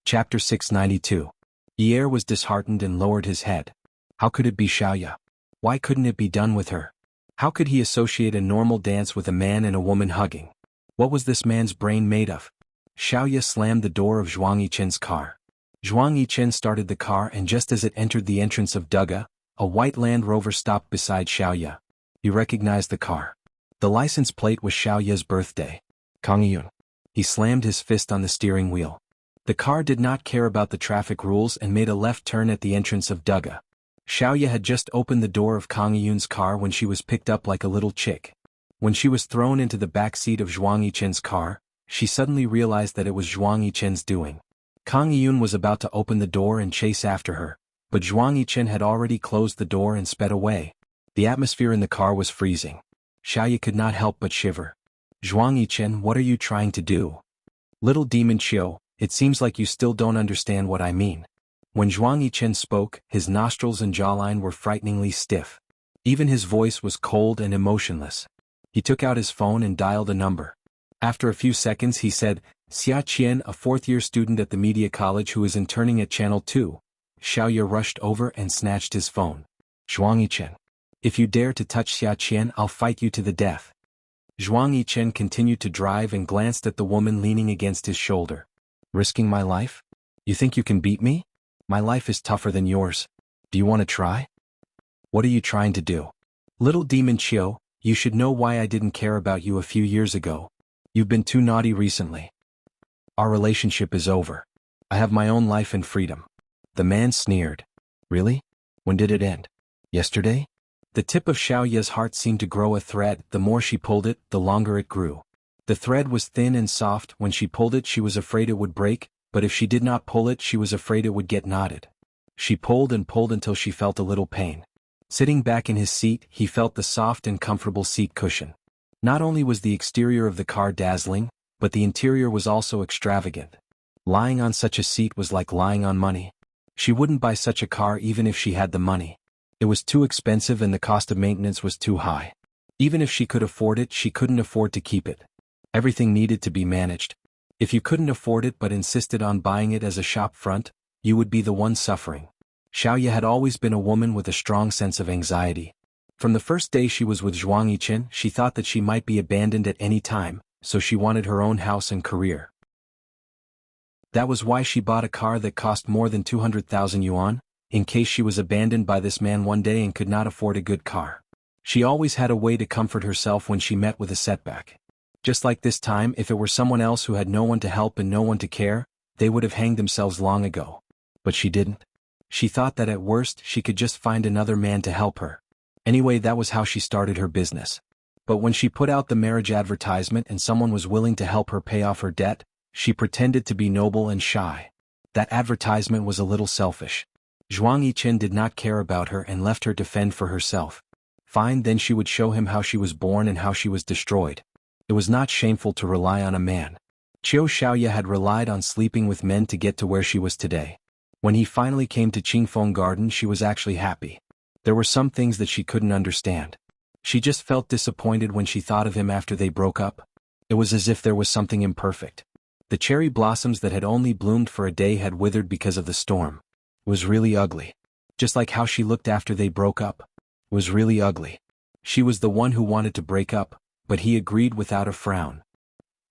[SPEAKER 1] Chapter 692. Ye was disheartened and lowered his head. How could it be Xiaoya? Why couldn't it be done with her? How could he associate a normal dance with a man and a woman hugging? What was this man's brain made of? Xiaoya slammed the door of Zhuang Yichen's car. Zhuang Yichen started the car, and just as it entered the entrance of Duga, a white Land Rover stopped beside Xiaoya. He recognized the car. The license plate was Xiaoya's birthday. Kang Yun. He slammed his fist on the steering wheel. The car did not care about the traffic rules and made a left turn at the entrance of Duga. Xiaoya had just opened the door of Kang Yun's car when she was picked up like a little chick. When she was thrown into the back seat of Zhuang Yichen's car, she suddenly realized that it was Zhuang Yichen's doing. Kang Yun was about to open the door and chase after her, but Zhuang Yichen had already closed the door and sped away. The atmosphere in the car was freezing. Xiaoya could not help but shiver. Zhuang Yichen, what are you trying to do? Little demon Qiu, it seems like you still don't understand what I mean. When Zhuang Yichen spoke, his nostrils and jawline were frighteningly stiff. Even his voice was cold and emotionless. He took out his phone and dialed a number. After a few seconds he said, Xia Qian, a fourth-year student at the media college who is interning at Channel 2. Xiaoya rushed over and snatched his phone. Zhuang Yichen. If you dare to touch Xia Qian, I'll fight you to the death. Zhuang Yichen continued to drive and glanced at the woman leaning against his shoulder. Risking my life? You think you can beat me? My life is tougher than yours. Do you want to try? What are you trying to do? Little demon Qiu, you should know why I didn't care about you a few years ago. You've been too naughty recently. Our relationship is over. I have my own life and freedom. The man sneered. Really? When did it end? Yesterday? The tip of Xiaoya's heart seemed to grow a thread. The more she pulled it, the longer it grew. The thread was thin and soft. When she pulled it, she was afraid it would break, but if she did not pull it, she was afraid it would get knotted. She pulled and pulled until she felt a little pain. Sitting back in his seat, he felt the soft and comfortable seat cushion. Not only was the exterior of the car dazzling, but the interior was also extravagant. Lying on such a seat was like lying on money. She wouldn't buy such a car even if she had the money. It was too expensive and the cost of maintenance was too high. Even if she could afford it, she couldn't afford to keep it. Everything needed to be managed. If you couldn't afford it but insisted on buying it as a shop front, you would be the one suffering. Xiaoya had always been a woman with a strong sense of anxiety. From the first day she was with Zhuang Yichen, she thought that she might be abandoned at any time, so she wanted her own house and career. That was why she bought a car that cost more than 200,000 yuan, in case she was abandoned by this man one day and could not afford a good car. She always had a way to comfort herself when she met with a setback. Just like this time, if it were someone else who had no one to help and no one to care, they would have hanged themselves long ago. But she didn't. She thought that at worst she could just find another man to help her. Anyway, that was how she started her business. But when she put out the marriage advertisement and someone was willing to help her pay off her debt, she pretended to be noble and shy. That advertisement was a little selfish. Zhuang Yichen did not care about her and left her to fend for herself. Fine, then she would show him how she was born and how she was destroyed. It was not shameful to rely on a man. Qiu Xiaoya had relied on sleeping with men to get to where she was today. When he finally came to Qingfeng Garden, she was actually happy. There were some things that she couldn't understand. She just felt disappointed when she thought of him after they broke up. It was as if there was something imperfect. The cherry blossoms that had only bloomed for a day had withered because of the storm. It was really ugly. Just like how she looked after they broke up. It was really ugly. She was the one who wanted to break up, but he agreed without a frown.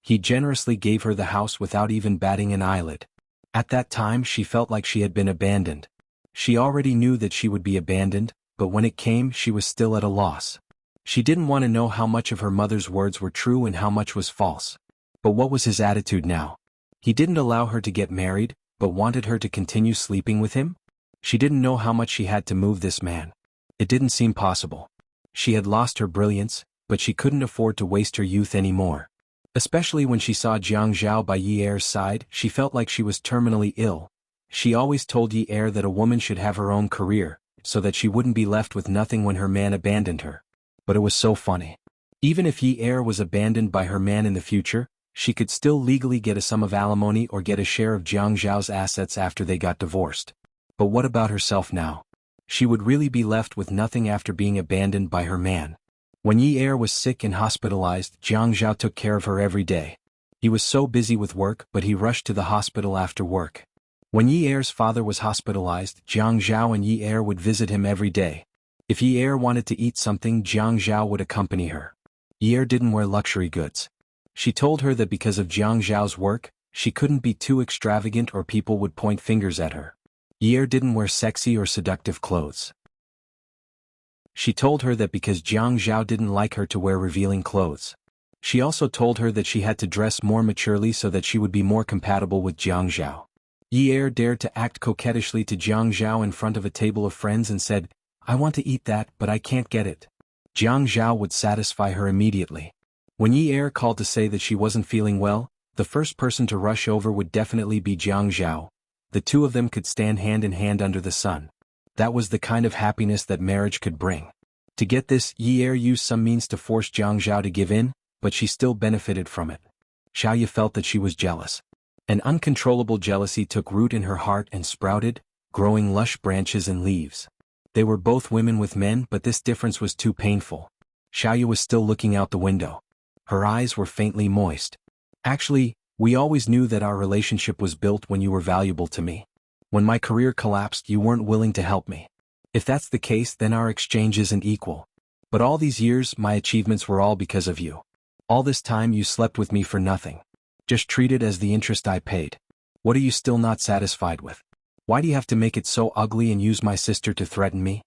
[SPEAKER 1] He generously gave her the house without even batting an eyelid. At that time she felt like she had been abandoned. She already knew that she would be abandoned, but when it came she was still at a loss. She didn't want to know how much of her mother's words were true and how much was false. But what was his attitude now? He didn't allow her to get married, but wanted her to continue sleeping with him? She didn't know how much she had to move this man. It didn't seem possible. She had lost her brilliance, but she couldn't afford to waste her youth anymore. Especially when she saw Jiang Zhao by Yi Er's side, she felt like she was terminally ill. She always told Yi Er that a woman should have her own career, so that she wouldn't be left with nothing when her man abandoned her. But it was so funny. Even if Yi Er was abandoned by her man in the future, she could still legally get a sum of alimony or get a share of Jiang Zhao's assets after they got divorced. But what about herself now? She would really be left with nothing after being abandoned by her man. When Yi Er was sick and hospitalized, Jiang Zhao took care of her every day. He was so busy with work, but he rushed to the hospital after work. When Yi Er's father was hospitalized, Jiang Zhao and Yi Er would visit him every day. If Yi Er wanted to eat something, Jiang Zhao would accompany her. Yi Er didn't wear luxury goods. She told her that because of Jiang Zhao's work, she couldn't be too extravagant or people would point fingers at her. Yi Er didn't wear sexy or seductive clothes. She told her that because Jiang Zhao didn't like her to wear revealing clothes. She also told her that she had to dress more maturely so that she would be more compatible with Jiang Zhao. Yi Er dared to act coquettishly to Jiang Zhao in front of a table of friends and said, "I want to eat that, but I can't get it." Jiang Zhao would satisfy her immediately. When Yi Er called to say that she wasn't feeling well, the first person to rush over would definitely be Jiang Zhao. The two of them could stand hand in hand under the sun. That was the kind of happiness that marriage could bring. To get this, Yi Er used some means to force Jiang Zhao to give in, but she still benefited from it. Xiaoye felt that she was jealous. An uncontrollable jealousy took root in her heart and sprouted, growing lush branches and leaves. They were both women with men, but this difference was too painful. Xiaoye was still looking out the window. Her eyes were faintly moist. "Actually, we always knew that our relationship was built when you were valuable to me. When my career collapsed, you weren't willing to help me. If that's the case, then our exchange isn't equal. But all these years, my achievements were all because of you. All this time you slept with me for nothing. Just treat it as the interest I paid. What are you still not satisfied with? Why do you have to make it so ugly and use my sister to threaten me?"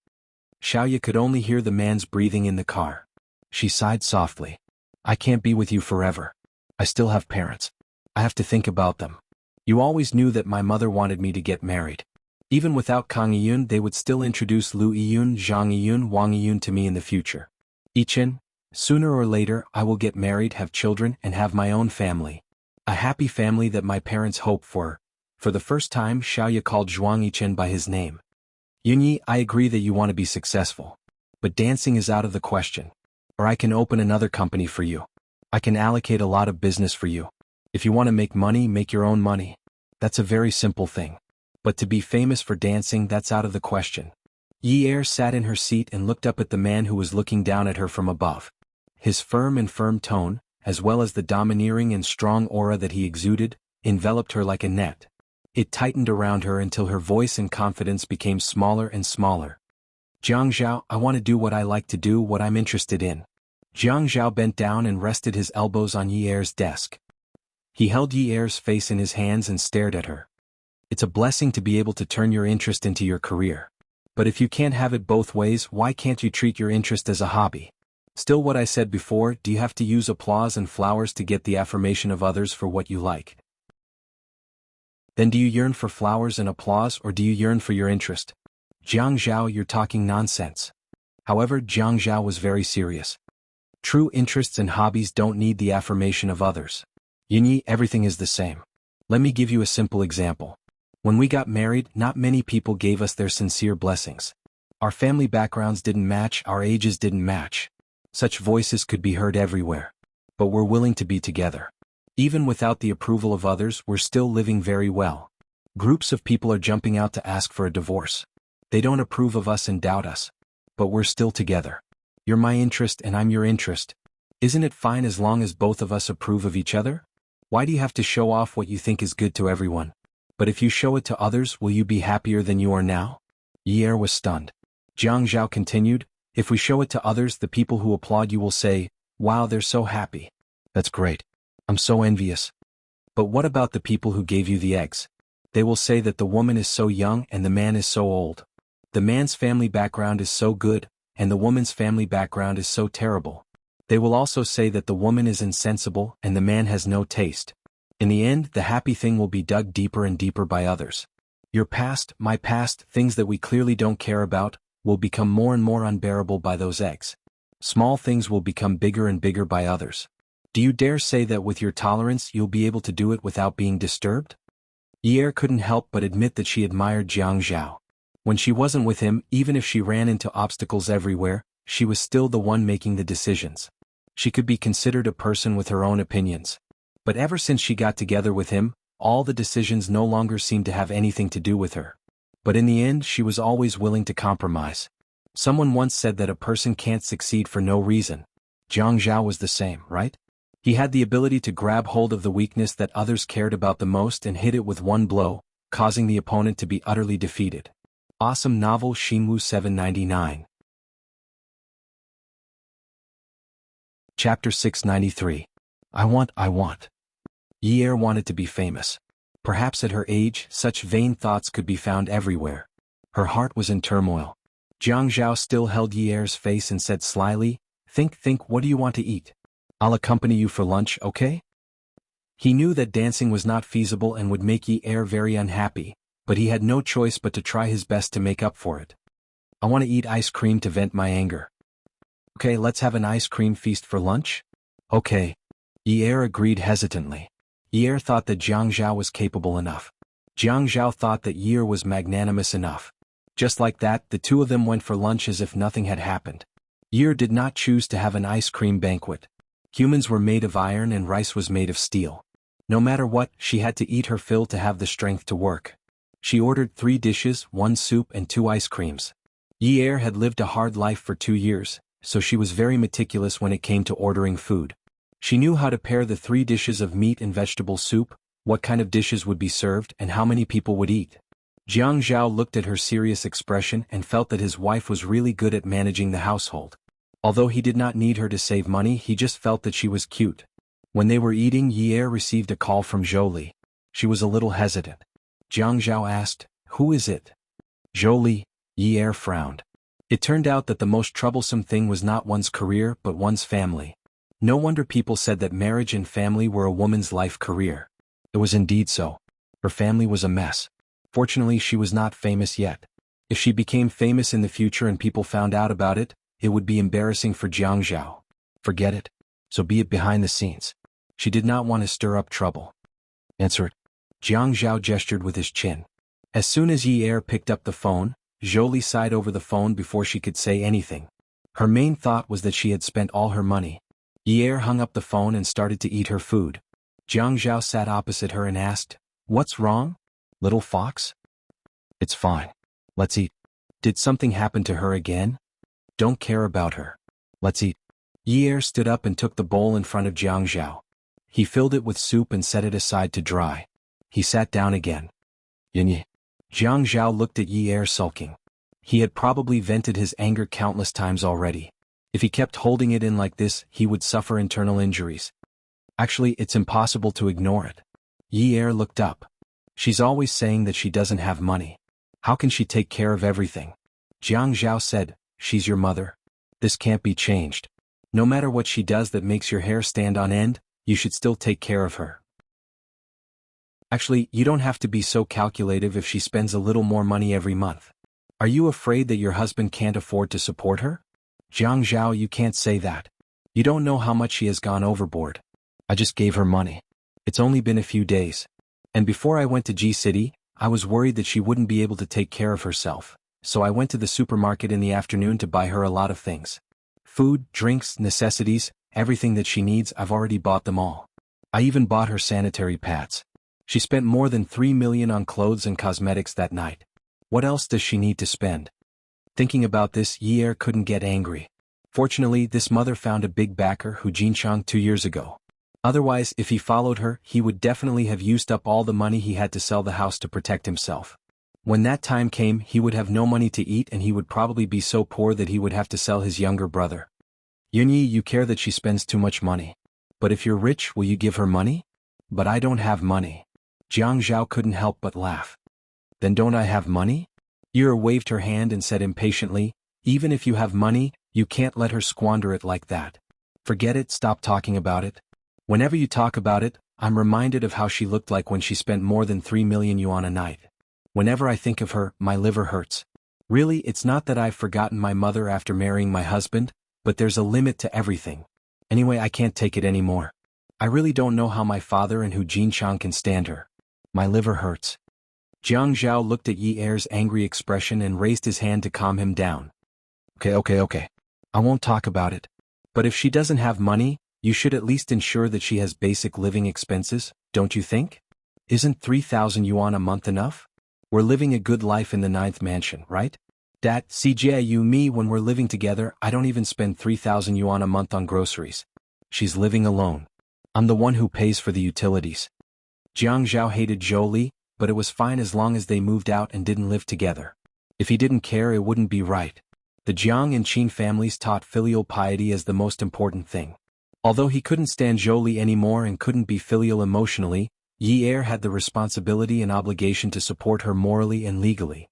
[SPEAKER 1] Xiaoye could only hear the man's breathing in the car. She sighed softly. "I can't be with you forever. I still have parents. I have to think about them. You always knew that my mother wanted me to get married. Even without Kang Yiyun, they would still introduce Lu Yiyun, Zhang Yiyun, Wang Yiyun to me in the future. Yichen, sooner or later I will get married, have children, and have my own family. A happy family that my parents hope for." For the first time, Xiaoye called Zhuang Yichen by his name. "Yunyi, I agree that you want to be successful. But dancing is out of the question. Or I can open another company for you. I can allocate a lot of business for you. If you want to make money, make your own money. That's a very simple thing. But to be famous for dancing, that's out of the question." Yi Er sat in her seat and looked up at the man who was looking down at her from above. His firm tone, as well as the domineering and strong aura that he exuded, enveloped her like a net. It tightened around her until her voice and confidence became smaller and smaller. "Jiang Zhao, I want to do what I like to do, what I'm interested in." Jiang Zhao bent down and rested his elbows on Yi Er's desk. He held Yi Er's face in his hands and stared at her. "It's a blessing to be able to turn your interest into your career. But if you can't have it both ways, why can't you treat your interest as a hobby? Still what I said before, do you have to use applause and flowers to get the affirmation of others for what you like? Then do you yearn for flowers and applause, or do you yearn for your interest?" "Jiang Zhao, you're talking nonsense." However, Jiang Zhao was very serious. True interests and hobbies don't need the affirmation of others. Yunyi, everything is the same. Let me give you a simple example. When we got married, not many people gave us their sincere blessings. Our family backgrounds didn't match, our ages didn't match. Such voices could be heard everywhere. But we're willing to be together. Even without the approval of others, we're still living very well. Groups of people are jumping out to ask for a divorce. They don't approve of us and doubt us. But we're still together. You're my interest and I'm your interest. Isn't it fine as long as both of us approve of each other? Why do you have to show off what you think is good to everyone? But if you show it to others, will you be happier than you are now?" Yi Er was stunned. Jiang Zhao continued, "If we show it to others, the people who applaud you will say, 'Wow, they're so happy. That's great. I'm so envious.' But what about the people who gave you the eggs? They will say that the woman is so young and the man is so old. The man's family background is so good, and the woman's family background is so terrible. They will also say that the woman is insensible and the man has no taste. In the end, the happy thing will be dug deeper and deeper by others. Your past, my past, things that we clearly don't care about, will become more and more unbearable by those eggs. Small things will become bigger and bigger by others. Do you dare say that with your tolerance you'll be able to do it without being disturbed? Ye couldn't help but admit that she admired Jiang Zhao. When she wasn't with him, even if she ran into obstacles everywhere, she was still the one making the decisions. She could be considered a person with her own opinions. But ever since she got together with him, all the decisions no longer seemed to have anything to do with her. But in the end, she was always willing to compromise. Someone once said that a person can't succeed for no reason. Jiang Zhao was the same, right? He had the ability to grab hold of the weakness that others cared about the most and hit it with one blow, causing the opponent to be utterly defeated. Awesome novel Shinwu 799. Chapter 693. I want. Ye wanted to be famous. Perhaps at her age, such vain thoughts could be found everywhere. Her heart was in turmoil. Jiang Zhao still held Ye's face and said slyly, Think, what do you want to eat? I'll accompany you for lunch, okay? He knew that dancing was not feasible and would make Ye very unhappy, but he had no choice but to try his best to make up for it. I want to eat ice cream to vent my anger. Okay, let's have an ice cream feast for lunch? Okay. Ye agreed hesitantly. Ye thought that Jiang Zhao was capable enough. Jiang Zhao thought that Ye was magnanimous enough. Just like that, the two of them went for lunch as if nothing had happened. Ye did not choose to have an ice cream banquet. Humans were made of iron and rice was made of steel. No matter what, she had to eat her fill to have the strength to work. She ordered 3 dishes, 1 soup and 2 ice creams. Ye had lived a hard life for 2 years, so she was very meticulous when it came to ordering food. She knew how to pair the 3 dishes of meat and vegetable soup, what kind of dishes would be served and how many people would eat. Jiang Zhao looked at her serious expression and felt that his wife was really good at managing the household. Although he did not need her to save money, he just felt that she was cute. When they were eating, Ye received a call from Zhou. She was a little hesitant. Jiang Zhao asked, "Who is it?" Zhou. Ye frowned. It turned out that the most troublesome thing was not one's career but one's family. No wonder people said that marriage and family were a woman's life career. It was indeed so. Her family was a mess. Fortunately, she was not famous yet. If she became famous in the future and people found out about it, it would be embarrassing for Jiang Zhao. Forget it. So be it behind the scenes. She did not want to stir up trouble. Answer it. Jiang Zhao gestured with his chin. As soon as Ye picked up the phone, Zhou sighed over the phone before she could say anything. Her main thought was that she had spent all her money. Ye hung up the phone and started to eat her food. Jiang Zhao sat opposite her and asked, "What's wrong, little fox?" "It's fine. Let's eat." "Did something happen to her again?" "Don't care about her. Let's eat." Ye stood up and took the bowl in front of Jiang Zhao. He filled it with soup and set it aside to dry. He sat down again. "Yin." Jiang Zhao looked at Ye sulking. He had probably vented his anger countless times already. If he kept holding it in like this, he would suffer internal injuries. Actually, it's impossible to ignore it. Ye looked up. She's always saying that she doesn't have money. How can she take care of everything? Jiang Zhao said, "She's your mother. This can't be changed. No matter what she does that makes your hair stand on end, you should still take care of her. Actually, you don't have to be so calculative if she spends a little more money every month. Are you afraid that your husband can't afford to support her?" "Jiang Zhao, you can't say that. You don't know how much she has gone overboard. I just gave her money. It's only been a few days. And before I went to G-City, I was worried that she wouldn't be able to take care of herself, so I went to the supermarket in the afternoon to buy her a lot of things. Food, drinks, necessities, everything that she needs, I've already bought them all. I even bought her sanitary pads. She spent more than 3 million on clothes and cosmetics that night. What else does she need to spend?" Thinking about this, Ye couldn't get angry. Fortunately, this mother found a big backer who Jinchang 2 years ago. Otherwise, if he followed her, he would definitely have used up all the money he had to sell the house to protect himself. When that time came, he would have no money to eat and he would probably be so poor that he would have to sell his younger brother. "Yunyi, you care that she spends too much money. But if you're rich, will you give her money?" "But I don't have money." Jiang Zhao couldn't help but laugh. "Then don't I have money?" Ye waved her hand and said impatiently, "Even if you have money, you can't let her squander it like that. Forget it, stop talking about it. Whenever you talk about it, I'm reminded of how she looked like when she spent more than 3 million yuan a night. Whenever I think of her, my liver hurts. Really, it's not that I've forgotten my mother after marrying my husband, but there's a limit to everything. Anyway, I can't take it anymore. I really don't know how my father and Hu Jinchang can stand her. My liver hurts. Jiang Zhao looked at Yi Er's angry expression and raised his hand to calm him down. Okay. I won't talk about it. But if she doesn't have money, you should at least ensure that she has basic living expenses, don't you think? Isn't 3,000 yuan a month enough? We're living a good life in the 9th mansion, right? Dad, CJ, me, when we're living together, I don't even spend 3,000 yuan a month on groceries. She's living alone. I'm the one who pays for the utilities. Jiang Zhao hated Zhou Li, but it was fine as long as they moved out and didn't live together. If he didn't care, it wouldn't be right. The Jiang and Qin families taught filial piety as the most important thing. Although he couldn't stand Zhou Li anymore and couldn't be filial emotionally, Yi Er had the responsibility and obligation to support her morally and legally.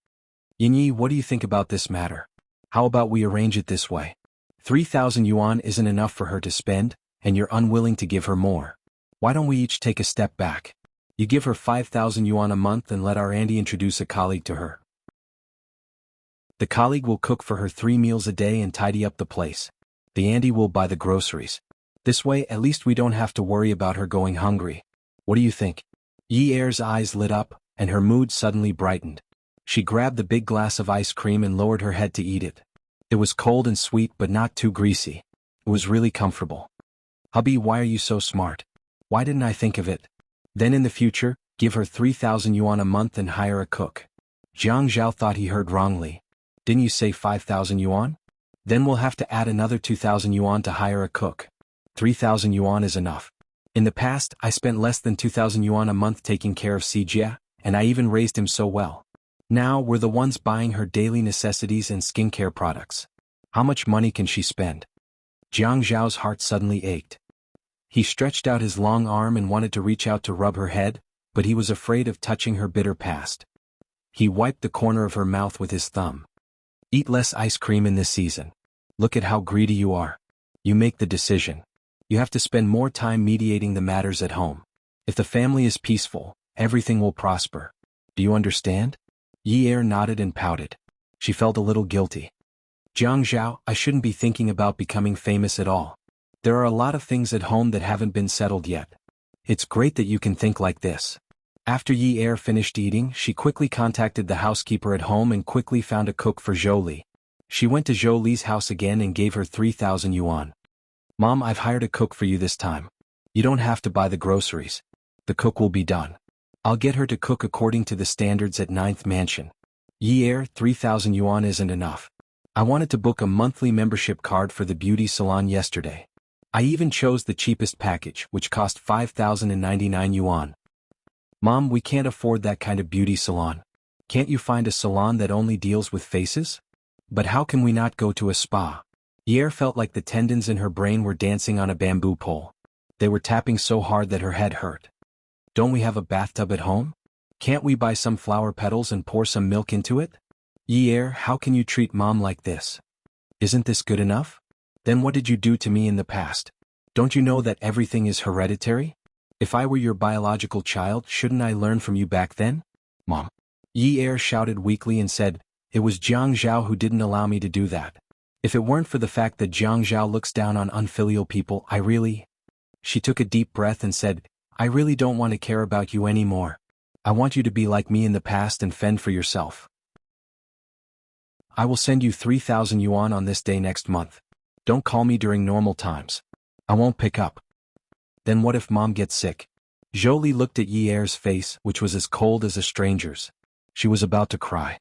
[SPEAKER 1] Yin Yi, what do you think about this matter? How about we arrange it this way? 3,000 yuan isn't enough for her to spend, and you're unwilling to give her more. Why don't we each take a step back? You give her 5,000 yuan a month and let our Andy introduce a colleague to her. The colleague will cook for her 3 meals a day and tidy up the place. The Andy will buy the groceries. This way, at least we don't have to worry about her going hungry. What do you think? Yi Er's eyes lit up, and her mood suddenly brightened. She grabbed the big glass of ice cream and lowered her head to eat it. It was cold and sweet but not too greasy. It was really comfortable. Hubby, why are you so smart? Why didn't I think of it? Then in the future, give her 3,000 yuan a month and hire a cook. Jiang Zhao thought he heard wrongly. Didn't you say 5,000 yuan? Then we'll have to add another 2,000 yuan to hire a cook. 3,000 yuan is enough. In the past, I spent less than 2,000 yuan a month taking care of Xijia, and I even raised him so well. Now we're the ones buying her daily necessities and skincare products. How much money can she spend? Jiang Zhao's heart suddenly ached. He stretched out his long arm and wanted to reach out to rub her head, but he was afraid of touching her bitter past. He wiped the corner of her mouth with his thumb. Eat less ice cream in this season. Look at how greedy you are. You make the decision. You have to spend more time mediating the matters at home. If the family is peaceful, everything will prosper. Do you understand? Yi Er nodded and pouted. She felt a little guilty. Jiang Zhao, I shouldn't be thinking about becoming famous at all. There are a lot of things at home that haven't been settled yet. It's great that you can think like this. After Yi Er finished eating, she quickly contacted the housekeeper at home and quickly found a cook for Zhou Li. She went to Zhou Li's house again and gave her 3,000 yuan. Mom, I've hired a cook for you this time. You don't have to buy the groceries. The cook will be done. I'll get her to cook according to the standards at 9th Mansion. Yi Er, 3,000 yuan isn't enough. I wanted to book a monthly membership card for the beauty salon yesterday. I even chose the cheapest package, which cost 5,099 yuan. Mom, we can't afford that kind of beauty salon. Can't you find a salon that only deals with faces? But how can we not go to a spa? Yi Er felt like the tendons in her brain were dancing on a bamboo pole. They were tapping so hard that her head hurt. Don't we have a bathtub at home? Can't we buy some flower petals and pour some milk into it? Yi Er, how can you treat Mom like this? Isn't this good enough? Then what did you do to me in the past? Don't you know that everything is hereditary? If I were your biological child, shouldn't I learn from you back then? Mom. Yi Er shouted weakly and said, it was Jiang Zhao who didn't allow me to do that. If it weren't for the fact that Jiang Zhao looks down on unfilial people, She took a deep breath and said, I really don't want to care about you anymore. I want you to be like me in the past and fend for yourself. I will send you 3,000 yuan on this day next month. Don't call me during normal times. I won't pick up. Then what if Mom gets sick? Zhou Li looked at Yi Er's face, which was as cold as a stranger's. She was about to cry.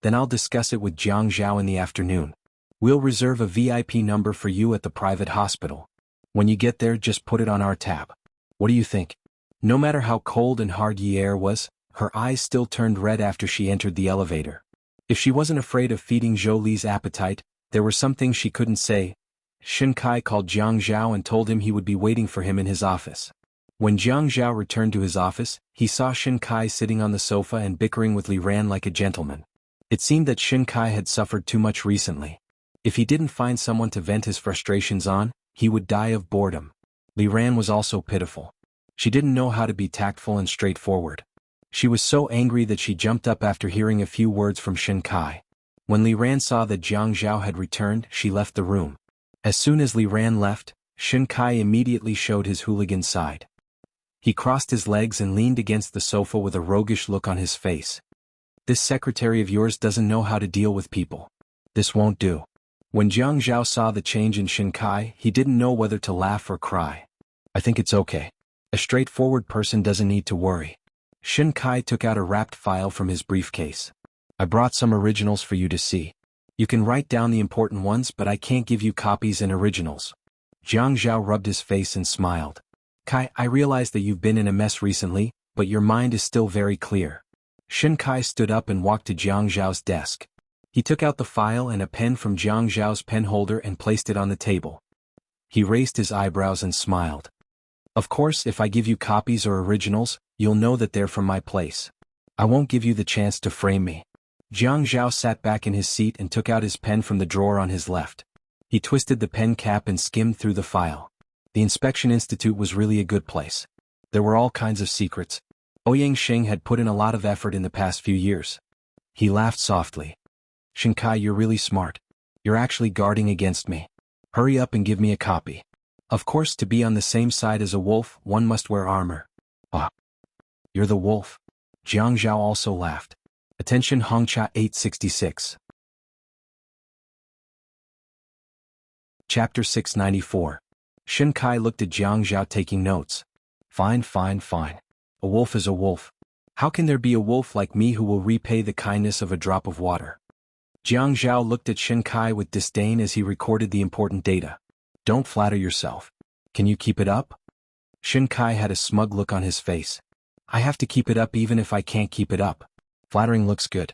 [SPEAKER 1] Then I'll discuss it with Jiang Zhao in the afternoon. We'll reserve a VIP number for you at the private hospital. When you get there, just put it on our tab. What do you think? No matter how cold and hard Yi Er was, her eyes still turned red after she entered the elevator. If she wasn't afraid of feeding Zhou Li's appetite, there were some things she couldn't say. Shen Kai called Jiang Zhao and told him he would be waiting for him in his office. When Jiang Zhao returned to his office, he saw Shen Kai sitting on the sofa and bickering with Li Ran like a gentleman. It seemed that Shen Kai had suffered too much recently. If he didn't find someone to vent his frustrations on, he would die of boredom. Li Ran was also pitiful. She didn't know how to be tactful and straightforward. She was so angry that she jumped up after hearing a few words from Shen Kai. When Li Ran saw that Jiang Zhao had returned, she left the room. As soon as Li Ran left, Shin Kai immediately showed his hooligan side. He crossed his legs and leaned against the sofa with a roguish look on his face. This secretary of yours doesn't know how to deal with people. This won't do. When Jiang Zhao saw the change in Shin Kai, he didn't know whether to laugh or cry. I think it's okay. A straightforward person doesn't need to worry. Shin Kai took out a wrapped file from his briefcase. I brought some originals for you to see. You can write down the important ones, but I can't give you copies and originals. Jiang Zhao rubbed his face and smiled. Kai, I realize that you've been in a mess recently, but your mind is still very clear. Shin Kai stood up and walked to Jiang Zhao's desk. He took out the file and a pen from Jiang Zhao's pen holder and placed it on the table. He raised his eyebrows and smiled. Of course, if I give you copies or originals, you'll know that they're from my place. I won't give you the chance to frame me. Jiang Zhao sat back in his seat and took out his pen from the drawer on his left. He twisted the pen cap and skimmed through the file. The Inspection Institute was really a good place. There were all kinds of secrets. Ouyang Xing had put in a lot of effort in the past few years. He laughed softly. Shin Kai, you're really smart. You're actually guarding against me. Hurry up and give me a copy. Of course, to be on the same side as a wolf, one must wear armor. Ah. You're the wolf. Jiang Zhao also laughed. Attention Hongcha 866. Chapter 694. Shin Kai looked at Jiang Zhao taking notes. Fine. A wolf is a wolf. How can there be a wolf like me who will repay the kindness of a drop of water? Jiang Zhao looked at Shin Kai with disdain as he recorded the important data. Don't flatter yourself. Can you keep it up? Shin Kai had a smug look on his face. I have to keep it up even if I can't keep it up. Flattering looks good.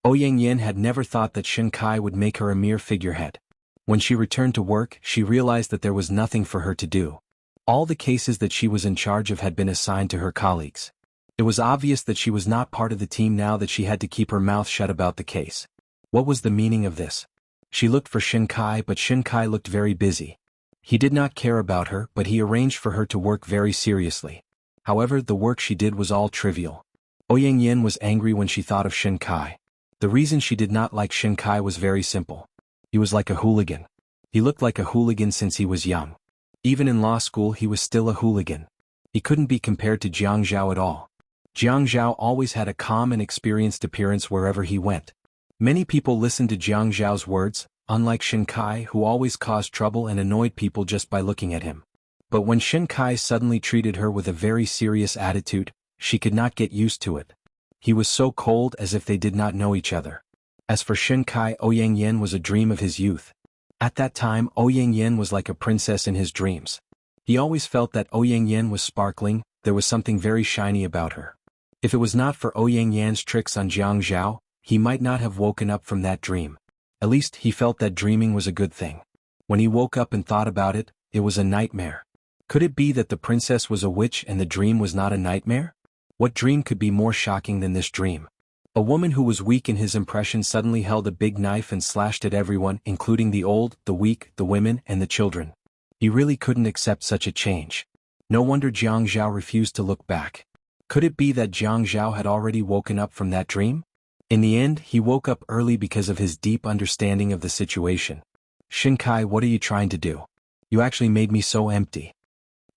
[SPEAKER 1] Ouyang Yin had never thought that Shin Kai would make her a mere figurehead. When she returned to work, she realized that there was nothing for her to do. All the cases that she was in charge of had been assigned to her colleagues. It was obvious that she was not part of the team now that she had to keep her mouth shut about the case. What was the meaning of this? She looked for Shin Kai, but Shin Kai looked very busy. He did not care about her, but he arranged for her to work very seriously. However, the work she did was all trivial. Ouyang Yin was angry when she thought of Shin Kai. The reason she did not like Shin Kai was very simple. He was like a hooligan. He looked like a hooligan since he was young. Even in law school he was still a hooligan. He couldn't be compared to Jiang Zhao at all. Jiang Zhao always had a calm and experienced appearance wherever he went. Many people listened to Jiang Zhao's words, unlike Shin Kai, who always caused trouble and annoyed people just by looking at him. But when Shin Kai suddenly treated her with a very serious attitude, she could not get used to it. He was so cold, as if they did not know each other. As for Shin Kai, Ouyang Yin was a dream of his youth. At that time, Ouyang Yin was like a princess in his dreams. He always felt that Ouyang Yin was sparkling, there was something very shiny about her. If it was not for Ouyang Yan's tricks on Jiang Zhao, he might not have woken up from that dream. At least he felt that dreaming was a good thing. When he woke up and thought about it, it was a nightmare. Could it be that the princess was a witch and the dream was not a nightmare? What dream could be more shocking than this dream? A woman who was weak in his impression suddenly held a big knife and slashed at everyone, including the old, the weak, the women, and the children. He really couldn't accept such a change. No wonder Jiang Zhao refused to look back. Could it be that Jiang Zhao had already woken up from that dream? In the end, he woke up early because of his deep understanding of the situation. Shin Kai, what are you trying to do? You actually made me so empty.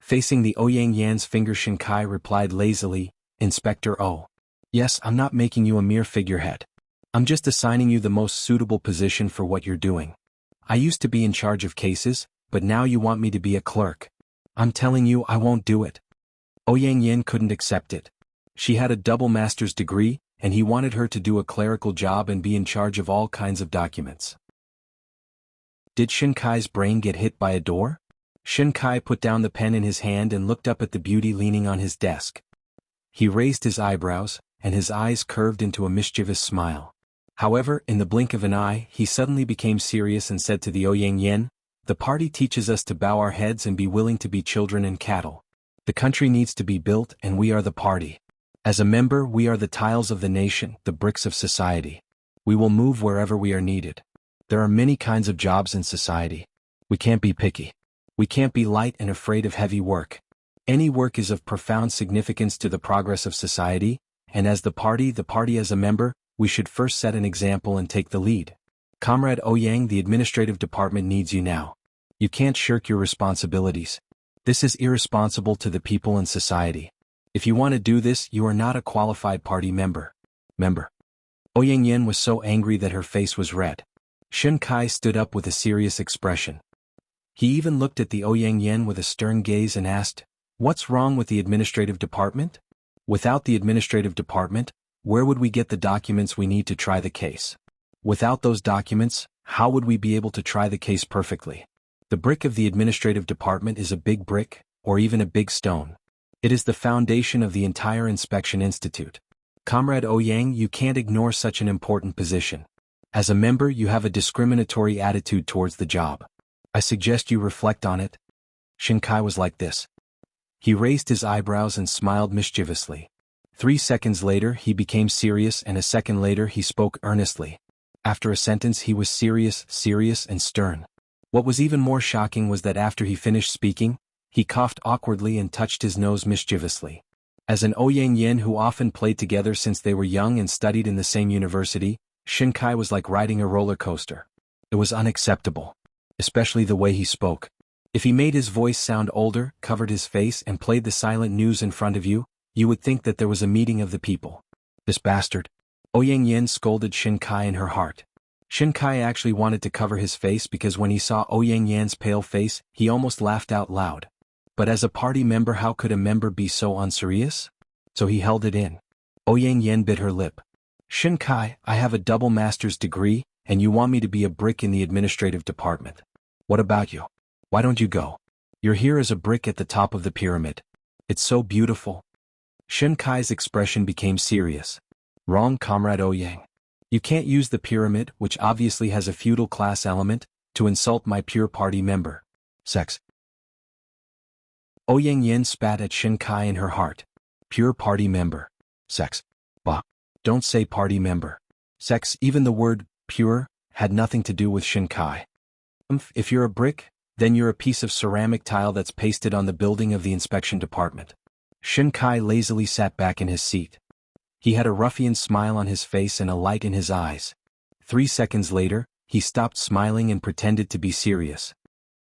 [SPEAKER 1] Facing the Ouyang Yan's finger, Shin Kai replied lazily, Inspector O. Yes, I'm not making you a mere figurehead. I'm just assigning you the most suitable position for what you're doing. I used to be in charge of cases, but now you want me to be a clerk. I'm telling you I won't do it. Ouyang Yin couldn't accept it. She had a double master's degree, and he wanted her to do a clerical job and be in charge of all kinds of documents. Did Shin Kai's brain get hit by a door? Shin Kai put down the pen in his hand and looked up at the beauty leaning on his desk. He raised his eyebrows, and his eyes curved into a mischievous smile. However, in the blink of an eye, he suddenly became serious and said to the Ouyang Yin, the party teaches us to bow our heads and be willing to be children and cattle. The country needs to be built, and we are the party. As a member, we are the tiles of the nation, the bricks of society. We will move wherever we are needed. There are many kinds of jobs in society. We can't be picky. We can't be light and afraid of heavy work. Any work is of profound significance to the progress of society, and as the party as a member, we should first set an example and take the lead. Comrade Ouyang, the administrative department needs you now. You can't shirk your responsibilities. This is irresponsible to the people and society. If you want to do this, you are not a qualified party member. Ouyang Yin was so angry that her face was red. Shen Kai stood up with a serious expression. He even looked at the Ouyang Yin with a stern gaze and asked, "What's wrong with the administrative department? Without the administrative department, where would we get the documents we need to try the case? Without those documents, how would we be able to try the case perfectly? The brick of the administrative department is a big brick, or even a big stone. It is the foundation of the entire inspection institute. Comrade Ouyang, you can't ignore such an important position. As a member, you have a discriminatory attitude towards the job. I suggest you reflect on it." Shen Kai was like this. He raised his eyebrows and smiled mischievously. 3 seconds later he became serious, and a second later he spoke earnestly. After a sentence he was serious and stern. What was even more shocking was that after he finished speaking, he coughed awkwardly and touched his nose mischievously. As an Ouyang Yin who often played together since they were young and studied in the same university, Shen Kai was like riding a roller coaster. It was unacceptable. Especially the way he spoke. If he made his voice sound older, covered his face and played the silent news in front of you, you would think that there was a meeting of the people. This bastard. Ouyang Yin scolded Shen Kai in her heart. Shen Kai actually wanted to cover his face because when he saw Ouyang Yan's pale face, he almost laughed out loud. But as a party member, how could a member be so unserious? So he held it in. Ouyang Yin bit her lip. "Shen Kai, I have a double master's degree, and you want me to be a brick in the administrative department. What about you? Why don't you go? You're here as a brick at the top of the pyramid. It's so beautiful." Shen Kai's expression became serious. "Wrong, Comrade Ouyang. You can't use the pyramid, which obviously has a feudal class element, to insult my pure party member. Sex." Ouyang Yin spat at Shen Kai in her heart. "Pure party member. Sex. Bah. Don't say party member. Sex." Even the word pure had nothing to do with Shen Kai. If you're a brick, then you're a piece of ceramic tile that's pasted on the building of the inspection department." Shen Kai lazily sat back in his seat. He had a ruffian smile on his face and a light in his eyes. 3 seconds later, he stopped smiling and pretended to be serious.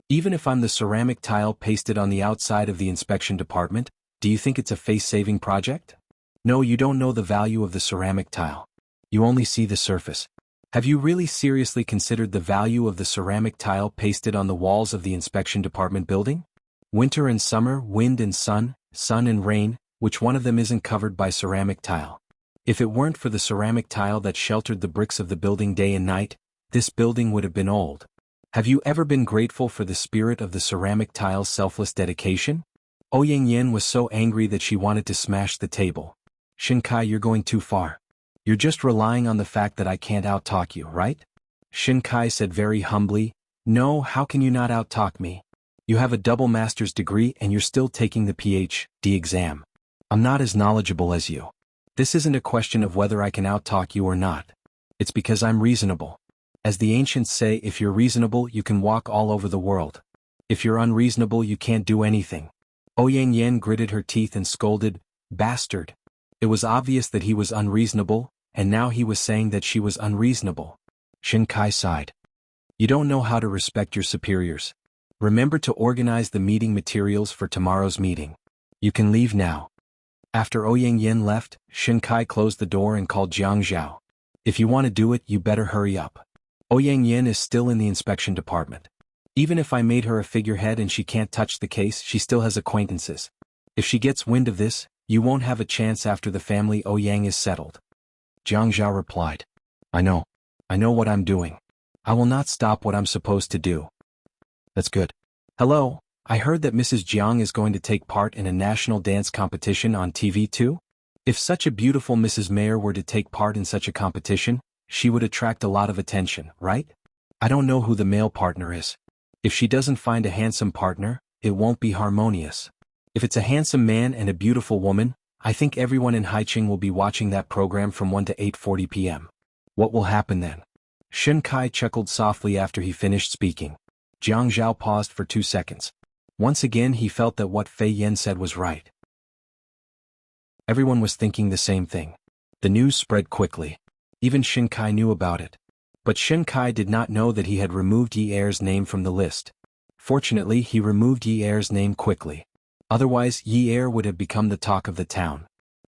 [SPEAKER 1] "Even if I'm the ceramic tile pasted on the outside of the inspection department, do you think it's a face-saving project? No, you don't know the value of the ceramic tile. You only see the surface. Have you really seriously considered the value of the ceramic tile pasted on the walls of the inspection department building? Winter and summer, wind and sun and rain, which one of them isn't covered by ceramic tile? If it weren't for the ceramic tile that sheltered the bricks of the building day and night, this building would have been old. Have you ever been grateful for the spirit of the ceramic tile's selfless dedication?" Ouyang Yin was so angry that she wanted to smash the table. "Shen Kai, you're going too far. You're just relying on the fact that I can't out-talk you, right?" Shen Kai said very humbly, "No, how can you not out-talk me? You have a double master's degree and you're still taking the PhD exam. I'm not as knowledgeable as you. This isn't a question of whether I can out-talk you or not. It's because I'm reasonable. As the ancients say, if you're reasonable, you can walk all over the world. If you're unreasonable, you can't do anything." Ouyang Yin gritted her teeth and scolded, "Bastard." It was obvious that he was unreasonable, and now he was saying that she was unreasonable. Shen Kai sighed. "You don't know how to respect your superiors. Remember to organize the meeting materials for tomorrow's meeting. You can leave now." After Ouyang Yin left, Shen Kai closed the door and called Jiang Zhao. "If you want to do it, you better hurry up. Ouyang Yin is still in the inspection department. Even if I made her a figurehead and she can't touch the case, she still has acquaintances. If she gets wind of this, you won't have a chance after the family Ouyang is settled." Jiang Zhao replied, I know what I'm doing. I will not stop what I'm supposed to do." "That's good. Hello, I heard that Mrs. Jiang is going to take part in a national dance competition on TV too? If such a beautiful Mrs. Mayor were to take part in such a competition, she would attract a lot of attention, right? I don't know who the male partner is. If she doesn't find a handsome partner, it won't be harmonious. If it's a handsome man and a beautiful woman, I think everyone in Haicheng will be watching that program from 1 to 8:40 p.m. What will happen then?" Shen Kai chuckled softly after he finished speaking. Jiang Zhao paused for 2 seconds. Once again he felt that what Fei Yan said was right. Everyone was thinking the same thing. The news spread quickly. Even Shen Kai knew about it. But Shen Kai did not know that he had removed Yi Er's name from the list. Fortunately, he removed Yi Er's name quickly. Otherwise, Yi Er would have become the talk of the town.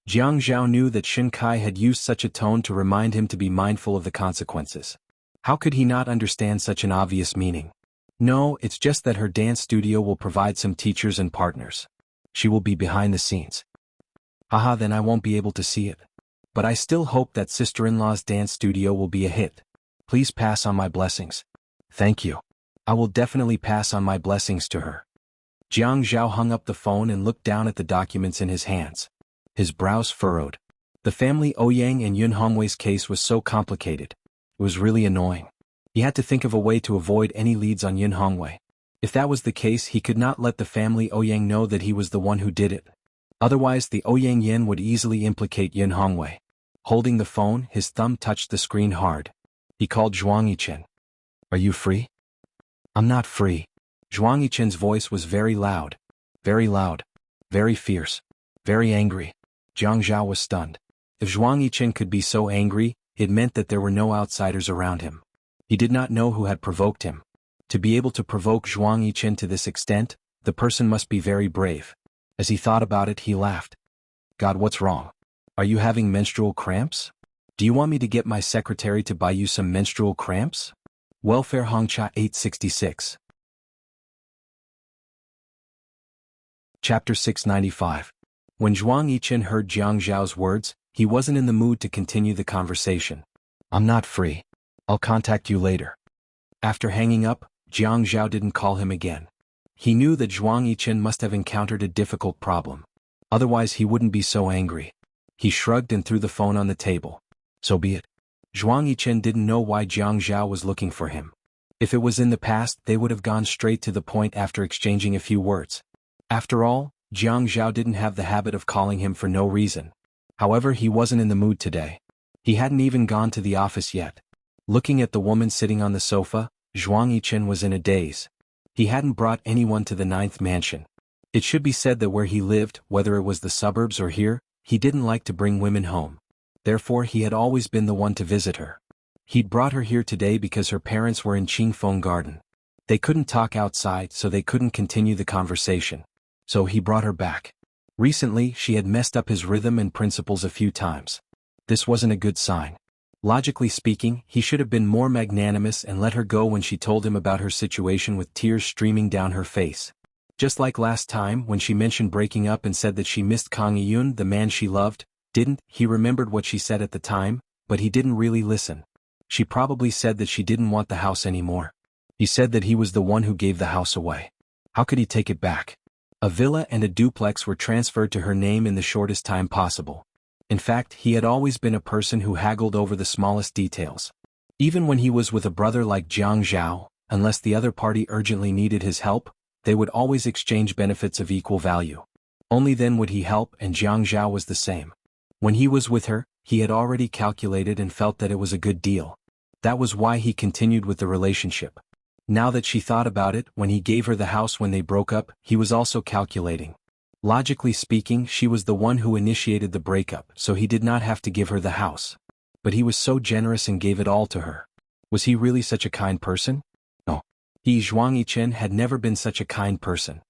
[SPEAKER 1] Jiang Zhao knew that Shin Kai had used such a tone to remind him to be mindful of the consequences. How could he not understand such an obvious meaning? No, it's just that her dance studio will provide some teachers and partners. She will be behind the scenes. Haha, then I won't be able to see it. But I still hope that sister-in-law's dance studio will be a hit. Please pass on my blessings. Thank you. I will definitely pass on my blessings to her. Jiang Zhao hung up the phone and looked down at the documents in his hands. His brows furrowed. The family Ouyang and Yun Hongwei's case was so complicated. It was really annoying. He had to think of a way to avoid any leads on Yun Hongwei. If that was the case, he could not let the family Ouyang know that he was the one who did it. Otherwise, the Ouyang Yin would easily implicate Yun Hongwei. Holding the phone, his thumb touched the screen hard. He called Zhuang Yichen. Are you free? I'm not free. Zhuang Yichen's voice was very loud, very fierce, very angry. Jiang Zhao was stunned. If Zhuang Yichen could be so angry, it meant that there were no outsiders around him. He did not know who had provoked him. To be able to provoke Zhuang Yichen to this extent, the person must be very brave. As he thought about it, he laughed. God, what's wrong? Are you having menstrual cramps? Do you want me to get my secretary to buy you some menstrual cramps? Welfare Hongcha 866. Chapter 695. When Zhuang Yichen heard Jiang Zhao's words, he wasn't in the mood to continue the conversation. I'm not free. I'll contact you later. After hanging up, Jiang Zhao didn't call him again. He knew that Zhuang Yichen must have encountered a difficult problem. Otherwise he wouldn't be so angry. He shrugged and threw the phone on the table. So be it. Zhuang Yichen didn't know why Jiang Zhao was looking for him. If it was in the past, they would have gone straight to the point after exchanging a few words. After all, Jiang Zhao didn't have the habit of calling him for no reason. However, he wasn't in the mood today. He hadn't even gone to the office yet. Looking at the woman sitting on the sofa, Zhuang Yichen was in a daze. He hadn't brought anyone to the 9th mansion. It should be said that where he lived, whether it was the suburbs or here, he didn't like to bring women home. Therefore he had always been the one to visit her. He'd brought her here today because her parents were in Qingfeng Garden. They couldn't talk outside, so they couldn't continue the conversation. So he brought her back. Recently, she had messed up his rhythm and principles a few times. This wasn't a good sign. Logically speaking, he should have been more magnanimous and let her go when she told him about her situation with tears streaming down her face. Just like last time when she mentioned breaking up and said that she missed Kang Yun, the man she loved, he remembered what she said at the time, but he didn't really listen. She probably said that she didn't want the house anymore. He said that he was the one who gave the house away. How could he take it back? A villa and a duplex were transferred to her name in the shortest time possible. In fact, he had always been a person who haggled over the smallest details. Even when he was with a brother like Jiang Zhao, unless the other party urgently needed his help, they would always exchange benefits of equal value. Only then would he help, and Jiang Zhao was the same. When he was with her, he had already calculated and felt that it was a good deal. That was why he continued with the relationship. Now that she thought about it, when he gave her the house when they broke up, he was also calculating. Logically speaking, she was the one who initiated the breakup, so he did not have to give her the house. But he was so generous and gave it all to her. Was he really such a kind person? No. He, Zhuang Yichen, had never been such a kind person.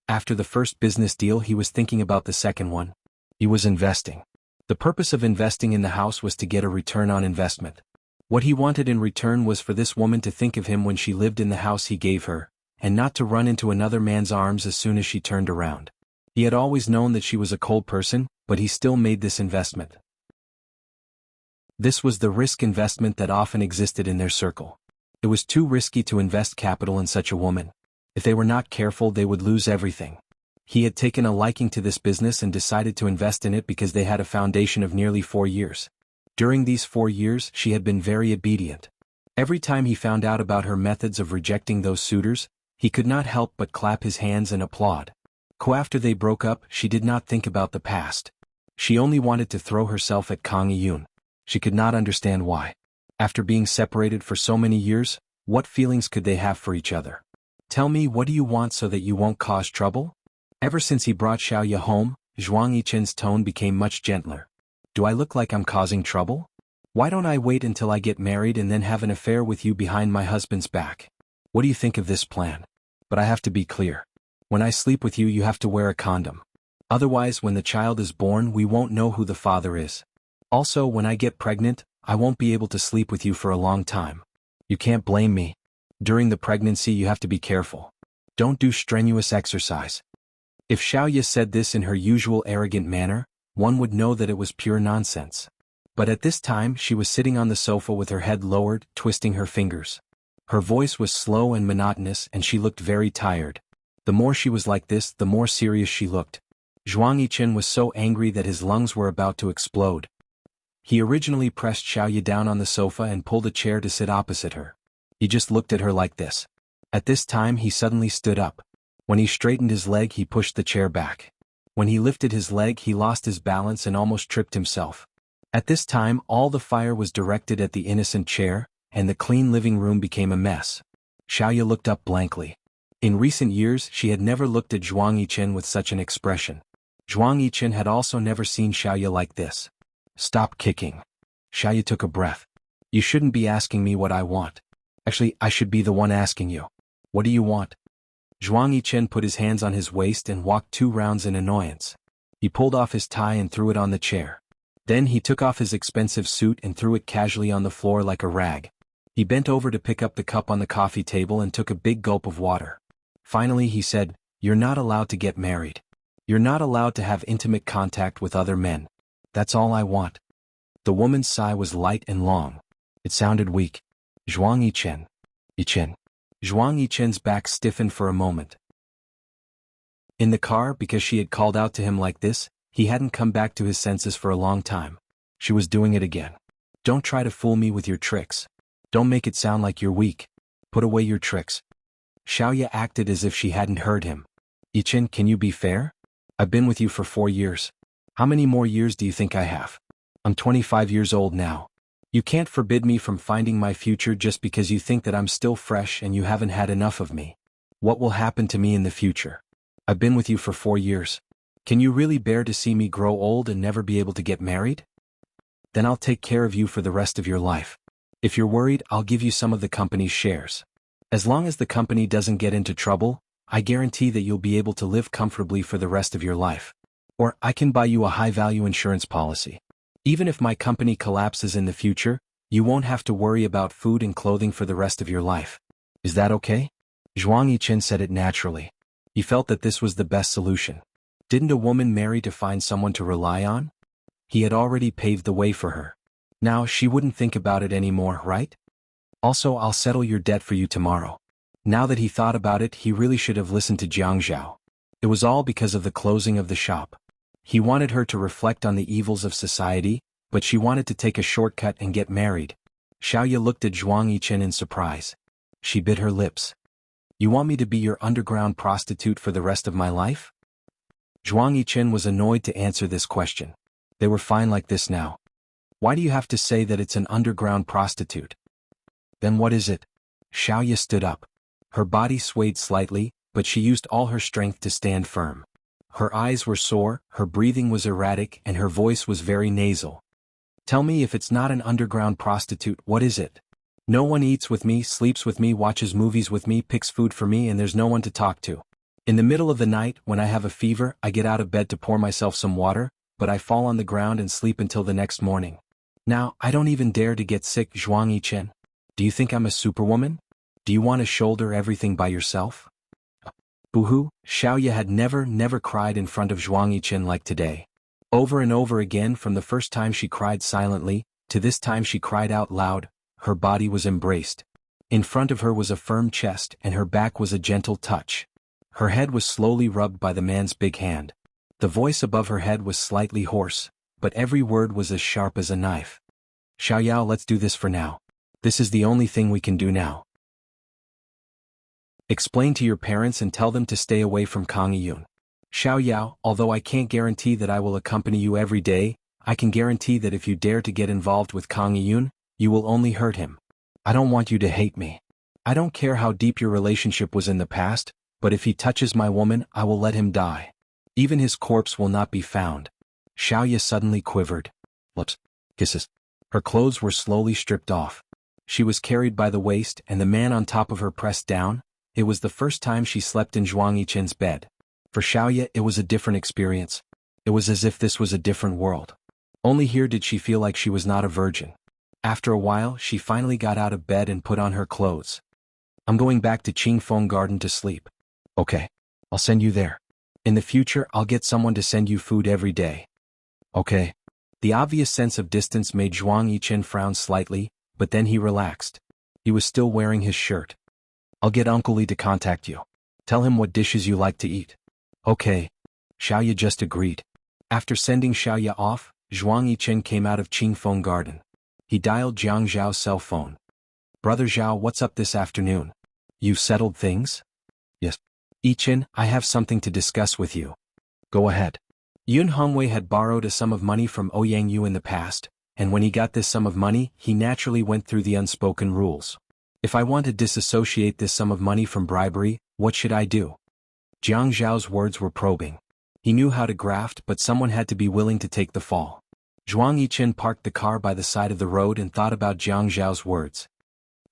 [SPEAKER 1] After the first business deal, he was thinking about the second one. He was investing. The purpose of investing in the house was to get a return on investment. What he wanted in return was for this woman to think of him when she lived in the house he gave her, and not to run into another man's arms as soon as she turned around. He had always known that she was a cold person, but he still made this investment. This was the risk investment that often existed in their circle. It was too risky to invest capital in such a woman. If they were not careful, they would lose everything. He had taken a liking to this business and decided to invest in it because they had a foundation of nearly 4 years. During these 4 years, she had been very obedient. Every time he found out about her methods of rejecting those suitors, he could not help but clap his hands and applaud. After they broke up, she did not think about the past. She only wanted to throw herself at Kang Yun. She could not understand why. After being separated for so many years, what feelings could they have for each other? Tell me, what do you want so that you won't cause trouble? Ever since he brought Xiaoya home, Zhuang Yichen's tone became much gentler. Do I look like I'm causing trouble? Why don't I wait until I get married and then have an affair with you behind my husband's back? What do you think of this plan? But I have to be clear. When I sleep with you, you have to wear a condom. Otherwise, when the child is born, we won't know who the father is. Also, when I get pregnant, I won't be able to sleep with you for a long time. You can't blame me. During the pregnancy, you have to be careful. Don't do strenuous exercise. If Xiaoya said this in her usual arrogant manner, one would know that it was pure nonsense. But at this time, she was sitting on the sofa with her head lowered, twisting her fingers. Her voice was slow and monotonous, and she looked very tired. The more she was like this, the more serious she looked. Zhuang Yichen was so angry that his lungs were about to explode. He originally pressed Xiaoya down on the sofa and pulled a chair to sit opposite her. He just looked at her like this. At this time, he suddenly stood up. When he straightened his leg, he pushed the chair back. When he lifted his leg, he lost his balance and almost tripped himself. At this time, all the fire was directed at the innocent chair, and the clean living room became a mess. Xiaoya looked up blankly. In recent years, she had never looked at Zhuang Yichen with such an expression. Zhuang Yichen had also never seen Xiaoya like this. Stop kicking. Xiaoya took a breath. You shouldn't be asking me what I want. Actually, I should be the one asking you. What do you want? Zhuang Yichen put his hands on his waist and walked 2 rounds in annoyance. He pulled off his tie and threw it on the chair. Then he took off his expensive suit and threw it casually on the floor like a rag. He bent over to pick up the cup on the coffee table and took a big gulp of water. Finally he said, You're not allowed to get married. You're not allowed to have intimate contact with other men. That's all I want. The woman's sigh was light and long. It sounded weak. Zhuang Yichen. Yichen. Zhuang Yichen's back stiffened for a moment. In the car, because she had called out to him like this, he hadn't come back to his senses for a long time. She was doing it again. Don't try to fool me with your tricks. Don't make it sound like you're weak. Put away your tricks. Xiaoya acted as if she hadn't heard him. Yichen, can you be fair? I've been with you for 4 years. How many more years do you think I have? I'm 25 years old now. You can't forbid me from finding my future just because you think that I'm still fresh and you haven't had enough of me. What will happen to me in the future? I've been with you for 4 years. Can you really bear to see me grow old and never be able to get married? Then I'll take care of you for the rest of your life. If you're worried, I'll give you some of the company's shares. As long as the company doesn't get into trouble, I guarantee that you'll be able to live comfortably for the rest of your life. Or I can buy you a high-value insurance policy. Even if my company collapses in the future, you won't have to worry about food and clothing for the rest of your life. Is that okay? Zhuang Yichen said it naturally. He felt that this was the best solution. Didn't a woman marry to find someone to rely on? He had already paved the way for her. Now she wouldn't think about it anymore, right? Also, I'll settle your debt for you tomorrow. Now that he thought about it, he really should have listened to Jiang Zhao. It was all because of the closing of the shop. He wanted her to reflect on the evils of society, but she wanted to take a shortcut and get married. Xiaoya looked at Zhuang Yichen in surprise. She bit her lips. You want me to be your underground prostitute for the rest of my life? Zhuang Yichen was annoyed to answer this question. They were fine like this now. Why do you have to say that it's an underground prostitute? Then what is it? Xiaoya stood up. Her body swayed slightly, but she used all her strength to stand firm. Her eyes were sore, her breathing was erratic, and her voice was very nasal. Tell me, if it's not an underground prostitute, what is it? No one eats with me, sleeps with me, watches movies with me, picks food for me, and there's no one to talk to. In the middle of the night, when I have a fever, I get out of bed to pour myself some water, but I fall on the ground and sleep until the next morning. Now, I don't even dare to get sick. Zhuang Yichen. Do you think I'm a superwoman? Do you want to shoulder everything by yourself? Boo-hoo, Xiaoya had never cried in front of Zhuang Yichen like today. Over and over again, from the first time she cried silently, to this time she cried out loud. Her body was embraced. In front of her was a firm chest, and her back was a gentle touch. Her head was slowly rubbed by the man's big hand. The voice above her head was slightly hoarse, but every word was as sharp as a knife. Xiaoyao, let's do this for now. This is the only thing we can do now. Explain to your parents and tell them to stay away from Kang Yiyun. Xiaoyao, although I can't guarantee that I will accompany you every day, I can guarantee that if you dare to get involved with Kang Yiyun, you will only hurt him. I don't want you to hate me. I don't care how deep your relationship was in the past, but if he touches my woman, I will let him die. Even his corpse will not be found. Xiaoya suddenly quivered. Lips. Kisses. Her clothes were slowly stripped off. She was carried by the waist, and the man on top of her pressed down, It was the first time she slept in Zhuang Yichen's bed. For Xiaoya, it was a different experience. It was as if this was a different world. Only here did she feel like she was not a virgin. After a while, she finally got out of bed and put on her clothes. I'm going back to Qingfeng Garden to sleep. Okay. I'll send you there. In the future, I'll get someone to send you food every day. Okay. The obvious sense of distance made Zhuang Yichen frown slightly, but then he relaxed. He was still wearing his shirt. I'll get Uncle Li to contact you. Tell him what dishes you like to eat. Okay. Xiaoya just agreed. After sending Xiaoya off, Zhuang Yichen came out of Qingfeng Garden. He dialed Jiang Zhao's cell phone. Brother Zhao, what's up this afternoon? You've settled things? Yes. Yichen, I have something to discuss with you. Go ahead. Yun Hongwei had borrowed a sum of money from Ouyang Yu in the past, and when he got this sum of money, he naturally went through the unspoken rules. If I want to disassociate this sum of money from bribery, what should I do? Jiang Zhao's words were probing. He knew how to graft, but someone had to be willing to take the fall. Zhuang Yichen parked the car by the side of the road and thought about Jiang Zhao's words.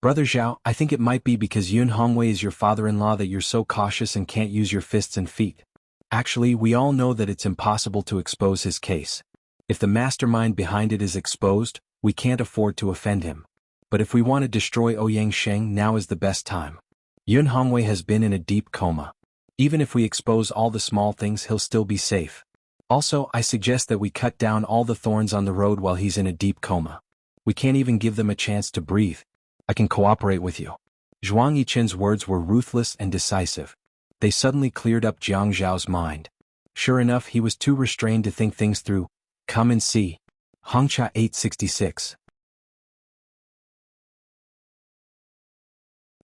[SPEAKER 1] Brother Zhao, I think it might be because Yun Hongwei is your father-in-law that you're so cautious and can't use your fists and feet. Actually, we all know that it's impossible to expose his case. If the mastermind behind it is exposed, we can't afford to offend him. But if we want to destroy Ouyang Sheng, now is the best time. Yun Hongwei has been in a deep coma. Even if we expose all the small things, he'll still be safe. Also, I suggest that we cut down all the thorns on the road while he's in a deep coma. We can't even give them a chance to breathe. I can cooperate with you. Zhuang Yichen's words were ruthless and decisive. They suddenly cleared up Jiang Zhao's mind. Sure enough, he was too restrained to think things through. Come and see. Hongcha 866.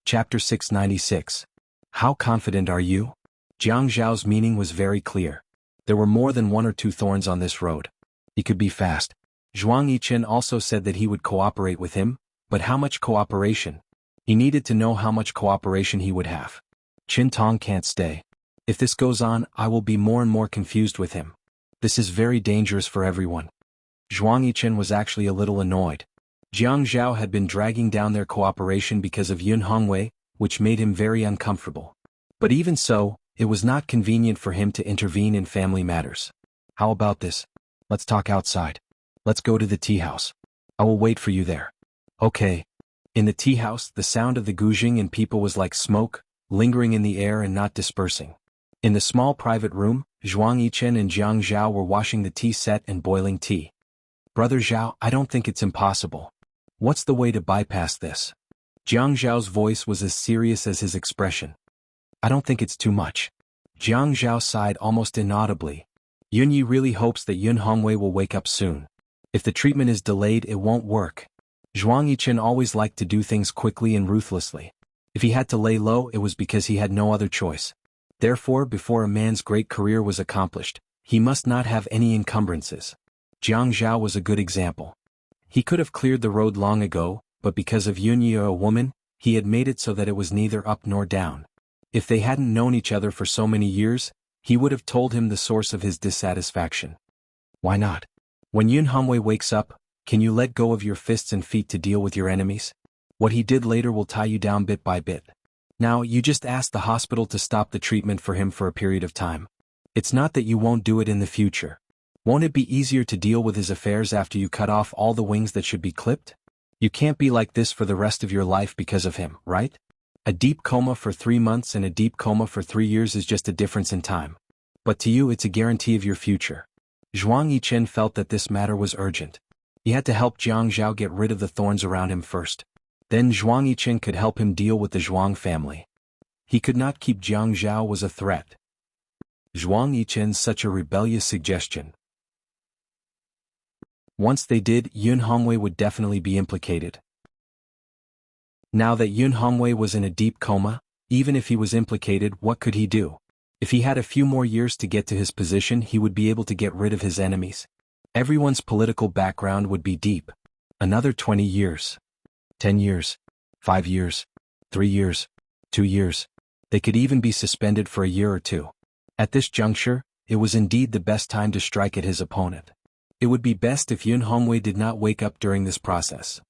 [SPEAKER 1] Chapter 696. How confident are you? Jiang Zhao's meaning was very clear. There were more than one or two thorns on this road. He could be fast. Zhuang Yichen also said that he would cooperate with him, but how much cooperation? He needed to know how much cooperation he would have. Qin Tong can't stay. If this goes on, I will be more and more confused with him. This is very dangerous for everyone. Zhuang Yichen was actually a little annoyed. Jiang Zhao had been dragging down their cooperation because of Yun Hongwei, which made him very uncomfortable. But even so, it was not convenient for him to intervene in family matters. How about this? Let's talk outside. Let's go to the tea house. I will wait for you there. Okay. In the tea house, the sound of the guzhing and people was like smoke, lingering in the air and not dispersing. In the small private room, Zhuang Yichen and Jiang Zhao were washing the tea set and boiling tea. Brother Zhao, I don't think it's impossible. What's the way to bypass this? Jiang Zhao's voice was as serious as his expression. I don't think it's too much. Jiang Zhao sighed almost inaudibly. Yun Yi really hopes that Yun Hongwei will wake up soon. If the treatment is delayed, it won't work. Zhuang Yichen always liked to do things quickly and ruthlessly. If he had to lay low, it was because he had no other choice. Therefore, before a man's great career was accomplished, he must not have any encumbrances. Jiang Zhao was a good example. He could have cleared the road long ago, but because of Yun Yi, a woman, he had made it so that it was neither up nor down. If they hadn't known each other for so many years, he would have told him the source of his dissatisfaction. Why not? When Yun Hongwei wakes up, can you let go of your fists and feet to deal with your enemies? What he did later will tie you down bit by bit. Now, you just ask the hospital to stop the treatment for him for a period of time. It's not that you won't do it in the future. Won't it be easier to deal with his affairs after you cut off all the wings that should be clipped? You can't be like this for the rest of your life because of him, right? A deep coma for 3 months and a deep coma for 3 years is just a difference in time. But to you it's a guarantee of your future. Zhuang Yichen felt that this matter was urgent. He had to help Jiang Zhao get rid of the thorns around him first. Then Zhuang Yichen could help him deal with the Zhuang family. He could not keep Jiang Zhao was a threat. Zhuang Yichen's such a rebellious suggestion. Once they did, Yun Hongwei would definitely be implicated. Now that Yun Hongwei was in a deep coma, even if he was implicated, what could he do? If he had a few more years to get to his position, he would be able to get rid of his enemies. Everyone's political background would be deep. Another 20 years. 10 years. 5 years. 3 years. 2 years. They could even be suspended for a year or two. At this juncture, it was indeed the best time to strike at his opponent. It would be best if Yun Hongwei did not wake up during this process.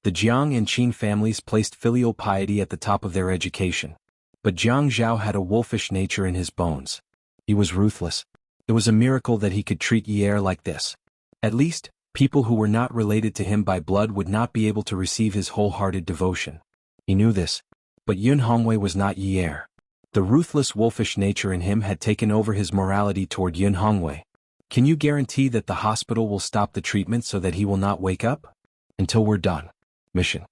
[SPEAKER 1] The Jiang and Qin families placed filial piety at the top of their education. But Jiang Zhao had a wolfish nature in his bones. He was ruthless. It was a miracle that he could treat Yi like this. At least, people who were not related to him by blood would not be able to receive his wholehearted devotion. He knew this. But Yun Hongwei was not Yi. The ruthless wolfish nature in him had taken over his morality toward Yun Hongwei. Can you guarantee that the hospital will stop the treatment so that he will not wake up? Until we're done. Mission.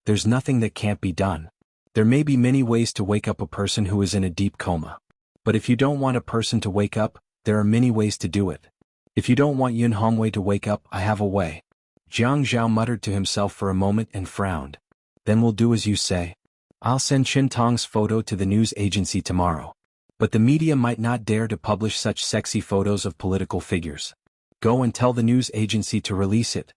[SPEAKER 1] There's nothing that can't be done. There may be many ways to wake up a person who is in a deep coma. But if you don't want a person to wake up, there are many ways to do it. If you don't want Yun Hongwei to wake up, I have a way. Jiang Zhao muttered to himself for a moment and frowned. Then we'll do as you say. I'll send Qin Tong's photo to the news agency tomorrow. But the media might not dare to publish such sexy photos of political figures. Go and tell the news agency to release it.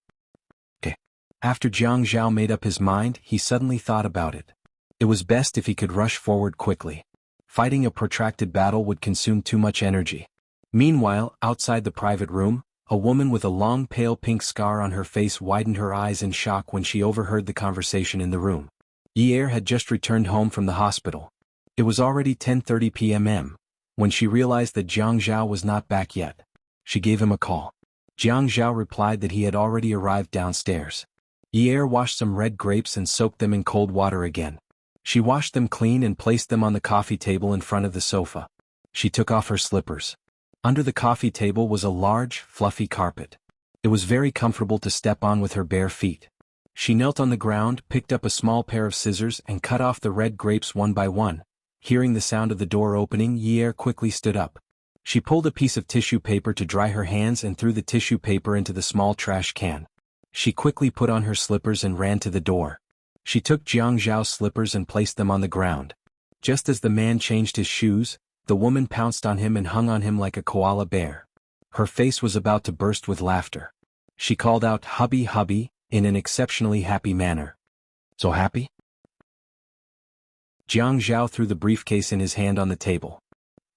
[SPEAKER 1] Okay. After Jiang Zhao made up his mind, he suddenly thought about it. It was best if he could rush forward quickly. Fighting a protracted battle would consume too much energy. Meanwhile, outside the private room, a woman with a long pale pink scar on her face widened her eyes in shock when she overheard the conversation in the room. Yi had just returned home from the hospital. It was already 10:30 p.m. when she realized that Jiang Zhao was not back yet. She gave him a call. Jiang Zhao replied that he had already arrived downstairs. Yi washed some red grapes and soaked them in cold water again. She washed them clean and placed them on the coffee table in front of the sofa. She took off her slippers. Under the coffee table was a large, fluffy carpet. It was very comfortable to step on with her bare feet. She knelt on the ground, picked up a small pair of scissors and cut off the red grapes one by one. Hearing the sound of the door opening, Yi quickly stood up. She pulled a piece of tissue paper to dry her hands and threw the tissue paper into the small trash can. She quickly put on her slippers and ran to the door. She took Jiang Zhao's slippers and placed them on the ground. Just as the man changed his shoes, the woman pounced on him and hung on him like a koala bear. Her face was about to burst with laughter. She called out, "Hubby, hubby," in an exceptionally happy manner. So happy? Jiang Zhao threw the briefcase in his hand on the table.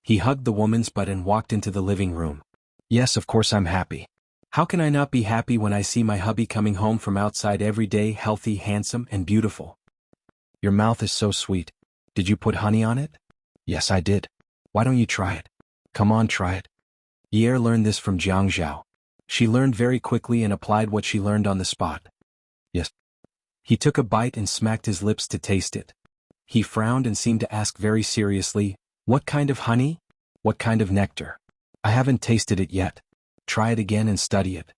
[SPEAKER 1] He hugged the woman's butt and walked into the living room. Yes, of course I'm happy. How can I not be happy when I see my hubby coming home from outside every day, healthy, handsome, and beautiful? Your mouth is so sweet. Did you put honey on it? Yes, I did. Why don't you try it? Come on, try it. Yi learned this from Jiang Zhao. She learned very quickly and applied what she learned on the spot. Yes. He took a bite and smacked his lips to taste it. He frowned and seemed to ask very seriously, "What kind of honey? What kind of nectar? I haven't tasted it yet. Try it again and study it.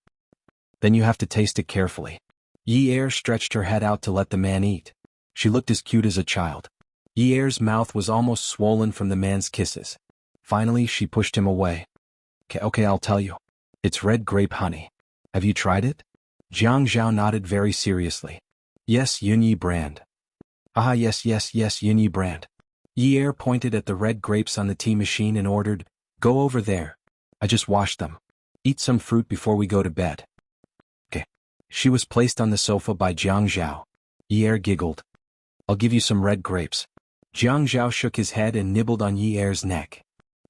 [SPEAKER 1] Then you have to taste it carefully." Yi stretched her head out to let the man eat. She looked as cute as a child. Yi's mouth was almost swollen from the man's kisses. Finally, she pushed him away. Okay, I'll tell you. It's red grape honey. Have you tried it? Jiang Zhao nodded very seriously. Yes, Yunyi brand. Ah, yes, Yunyi brand. Yi pointed at the red grapes on the tea machine and ordered, "Go over there. I just washed them. Eat some fruit before we go to bed." Okay. She was placed on the sofa by Jiang Zhao. Yi giggled. "I'll give you some red grapes." Jiang Zhao shook his head and nibbled on Yi's neck.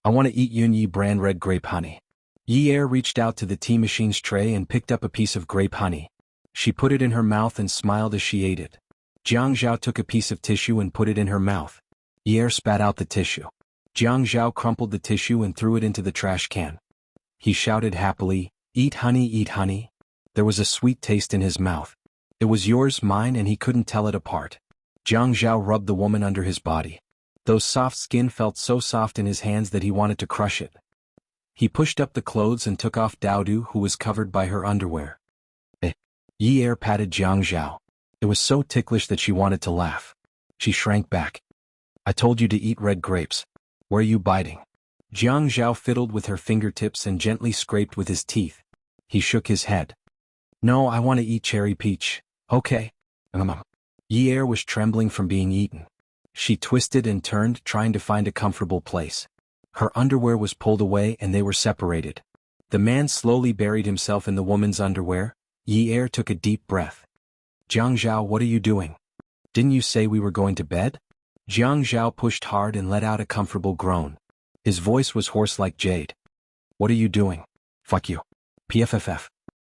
[SPEAKER 1] "I want to eat Yunyi brand red grape honey." Yi reached out to the tea machine's tray and picked up a piece of grape honey. She put it in her mouth and smiled as she ate it. Jiang Zhao took a piece of tissue and put it in her mouth. Yi spat out the tissue. Jiang Zhao crumpled the tissue and threw it into the trash can. He shouted happily, "Eat honey, eat honey." There was a sweet taste in his mouth. It was yours, mine, and he couldn't tell it apart. Jiang Zhao rubbed the woman under his body. Those soft skin felt so soft in his hands that he wanted to crush it. He pushed up the clothes and took off Daodu, who was covered by her underwear. Yi patted Jiang Zhao. It was so ticklish that she wanted to laugh. She shrank back. "I told you to eat red grapes. Where are you biting?" Jiang Zhao fiddled with her fingertips and gently scraped with his teeth. He shook his head. "No, I want to eat cherry peach. Okay." Yi was trembling from being eaten. She twisted and turned, trying to find a comfortable place. Her underwear was pulled away and they were separated. The man slowly buried himself in the woman's underwear. Yi took a deep breath. "Jiang Zhao, what are you doing? Didn't you say we were going to bed?" Jiang Zhao pushed hard and let out a comfortable groan. His voice was hoarse like jade. "What are you doing? Fuck you. PFFF."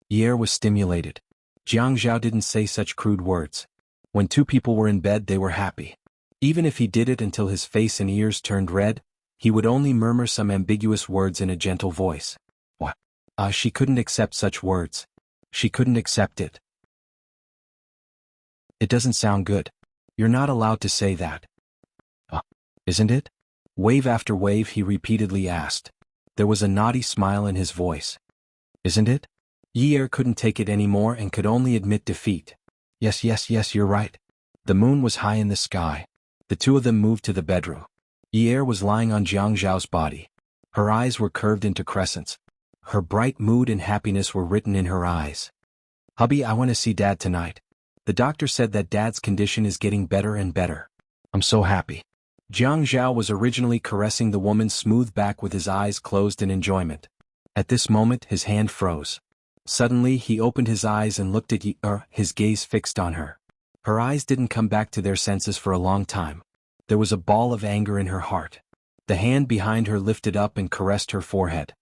[SPEAKER 1] Yi was stimulated. Jiang Zhao didn't say such crude words. When two people were in bed, they were happy. Even if he did it until his face and ears turned red, he would only murmur some ambiguous words in a gentle voice. What? She couldn't accept such words. She couldn't accept it. It doesn't sound good. You're not allowed to say that. Isn't it? Wave after wave he repeatedly asked. There was a naughty smile in his voice. Isn't it? Yi-er couldn't take it anymore and could only admit defeat. Yes, you're right. The moon was high in the sky. The two of them moved to the bedroom. Yi-er was lying on Jiang Zhao's body. Her eyes were curved into crescents. Her bright mood and happiness were written in her eyes. Hubby, I want to see Dad tonight. The doctor said that Dad's condition is getting better and better. I'm so happy. Jiang Zhao was originally caressing the woman's smooth back with his eyes closed in enjoyment. At this moment his hand froze. Suddenly he opened his eyes and looked at Yi-er, his gaze fixed on her. Her eyes didn't come back to their senses for a long time. There was a ball of anger in her heart. The hand behind her lifted up and caressed her forehead.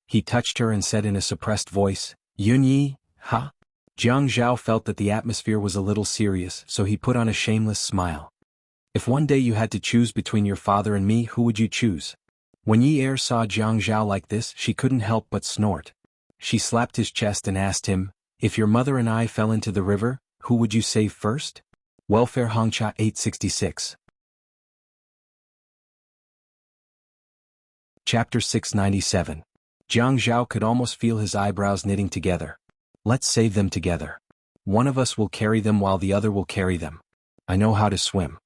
[SPEAKER 1] He touched her and said in a suppressed voice, Yunyi, huh? Jiang Zhao felt that the atmosphere was a little serious, so he put on a shameless smile. If one day you had to choose between your father and me, who would you choose? When Yi-er saw Jiang Zhao like this, she couldn't help but snort. She slapped his chest and asked him, if your mother and I fell into the river, who would you save first? Welfare Hongcha 866. Chapter 697. Jiang Zhao could almost feel his eyebrows knitting together. Let's save them together. One of us will carry them while the other will carry them. I know how to swim.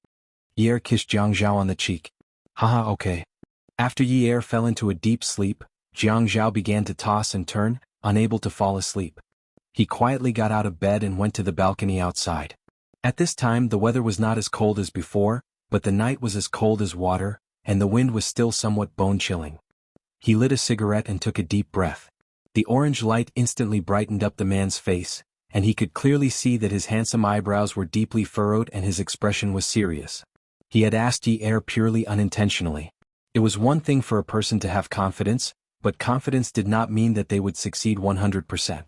[SPEAKER 1] Yi-er kissed Jiang Zhao on the cheek. Haha, okay. After Yi-er fell into a deep sleep, Jiang Zhao began to toss and turn, unable to fall asleep. He quietly got out of bed and went to the balcony outside. At this time the weather was not as cold as before, but the night was as cold as water, and the wind was still somewhat bone-chilling. He lit a cigarette and took a deep breath. The orange light instantly brightened up the man's face, and he could clearly see that his handsome eyebrows were deeply furrowed and his expression was serious. He had asked Yi-er purely unintentionally. It was one thing for a person to have confidence, but confidence did not mean that they would succeed 100%.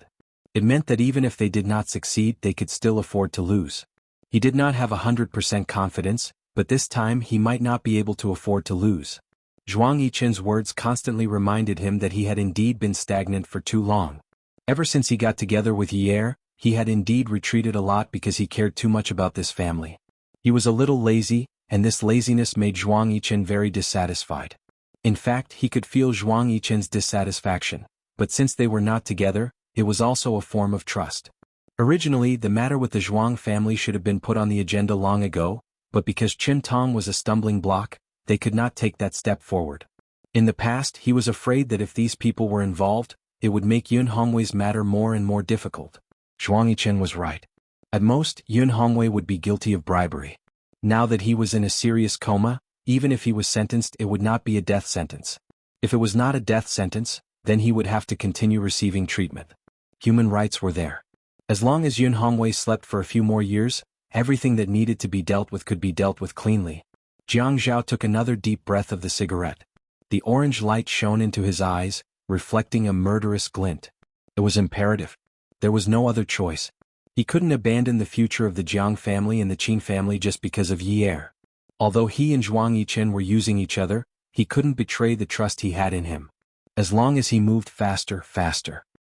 [SPEAKER 1] It meant that even if they did not succeed, they could still afford to lose. He did not have 100% confidence, but this time he might not be able to afford to lose. Zhuang Yichen's words constantly reminded him that he had indeed been stagnant for too long. Ever since he got together with Yi-er, he had indeed retreated a lot because he cared too much about this family. He was a little lazy, and this laziness made Zhuang Yichen very dissatisfied. In fact, he could feel Zhuang Yichen's dissatisfaction, but since they were not together, it was also a form of trust. Originally, the matter with the Zhuang family should have been put on the agenda long ago, but because Qin Tong was a stumbling block, they could not take that step forward. In the past, he was afraid that if these people were involved, it would make Yun Hongwei's matter more and more difficult. Zhuang Yichen was right. At most, Yun Hongwei would be guilty of bribery. Now that he was in a serious coma, even if he was sentenced, it would not be a death sentence. If it was not a death sentence, then he would have to continue receiving treatment. Human rights were there. As long as Yun Hongwei slept for a few more years, everything that needed to be dealt with could be dealt with cleanly. Jiang Zhao took another deep breath of the cigarette. The orange light shone into his eyes, reflecting a murderous glint. It was imperative. There was no other choice. He couldn't abandon the future of the Jiang family and the Qin family just because of Yi-er. Although he and Zhuang Yichen were using each other, he couldn't betray the trust he had in him. As long as he moved faster.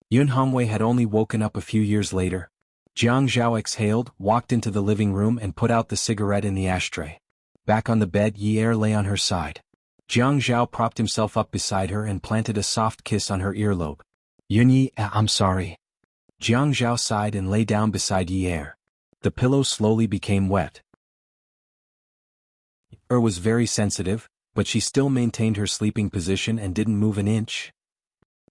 [SPEAKER 1] Yun Hongwei had only woken up a few years later. Jiang Zhao exhaled, walked into the living room and put out the cigarette in the ashtray. Back on the bed, Yi-er lay on her side. Jiang Zhao propped himself up beside her and planted a soft kiss on her earlobe. Yunyi, I'm sorry. Jiang Zhao sighed and lay down beside Yi-er. The pillow slowly became wet. Yi-er was very sensitive, but she still maintained her sleeping position and didn't move an inch.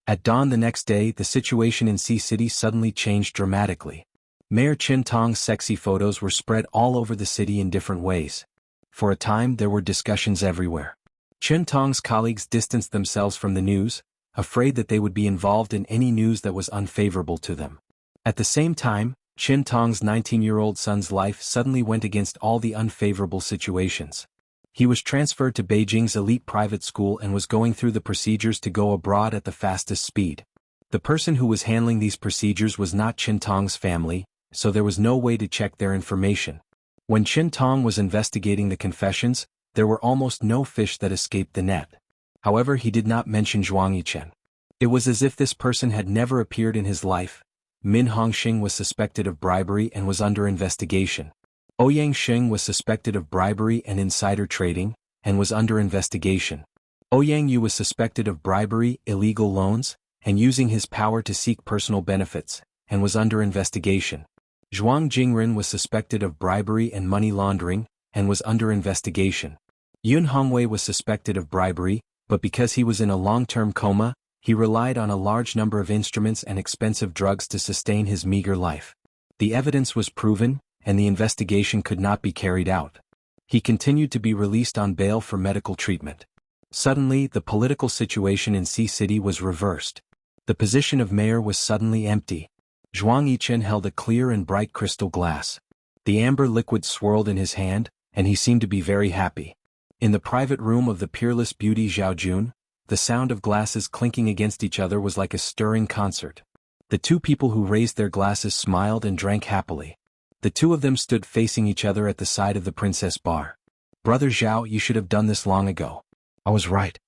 [SPEAKER 1] At dawn the next day, the situation in Sea City suddenly changed dramatically. Mayor Qin Tong's sexy photos were spread all over the city in different ways. For a time there were discussions everywhere. Qin Tong's colleagues distanced themselves from the news, afraid that they would be involved in any news that was unfavorable to them. At the same time, Qin Tong's 19-year-old son's life suddenly went against all the unfavorable situations. He was transferred to Beijing's elite private school and was going through the procedures to go abroad at the fastest speed. The person who was handling these procedures was not Qin Tong's family, so there was no way to check their information. When Qin Tong was investigating the confessions, there were almost no fish that escaped the net. However, he did not mention Zhuang Yichen. It was as if this person had never appeared in his life. Min Hongxing was suspected of bribery and was under investigation. Ouyang Xing was suspected of bribery and insider trading, and was under investigation. Ouyang Yu was suspected of bribery, illegal loans, and using his power to seek personal benefits, and was under investigation. Zhuang Jingren was suspected of bribery and money laundering, and was under investigation. Yun Hongwei was suspected of bribery, but because he was in a long-term coma, he relied on a large number of instruments and expensive drugs to sustain his meager life. The evidence was proven, and the investigation could not be carried out. He continued to be released on bail for medical treatment. Suddenly, the political situation in Sea City was reversed. The position of mayor was suddenly empty. Zhuang Yichen held a clear and bright crystal glass. The amber liquid swirled in his hand, and he seemed to be very happy. In the private room of the peerless beauty Zhao Jun, the sound of glasses clinking against each other was like a stirring concert. The two people who raised their glasses smiled and drank happily. The two of them stood facing each other at the side of the princess bar. "Brother Zhao, you should have done this long ago." "I was right."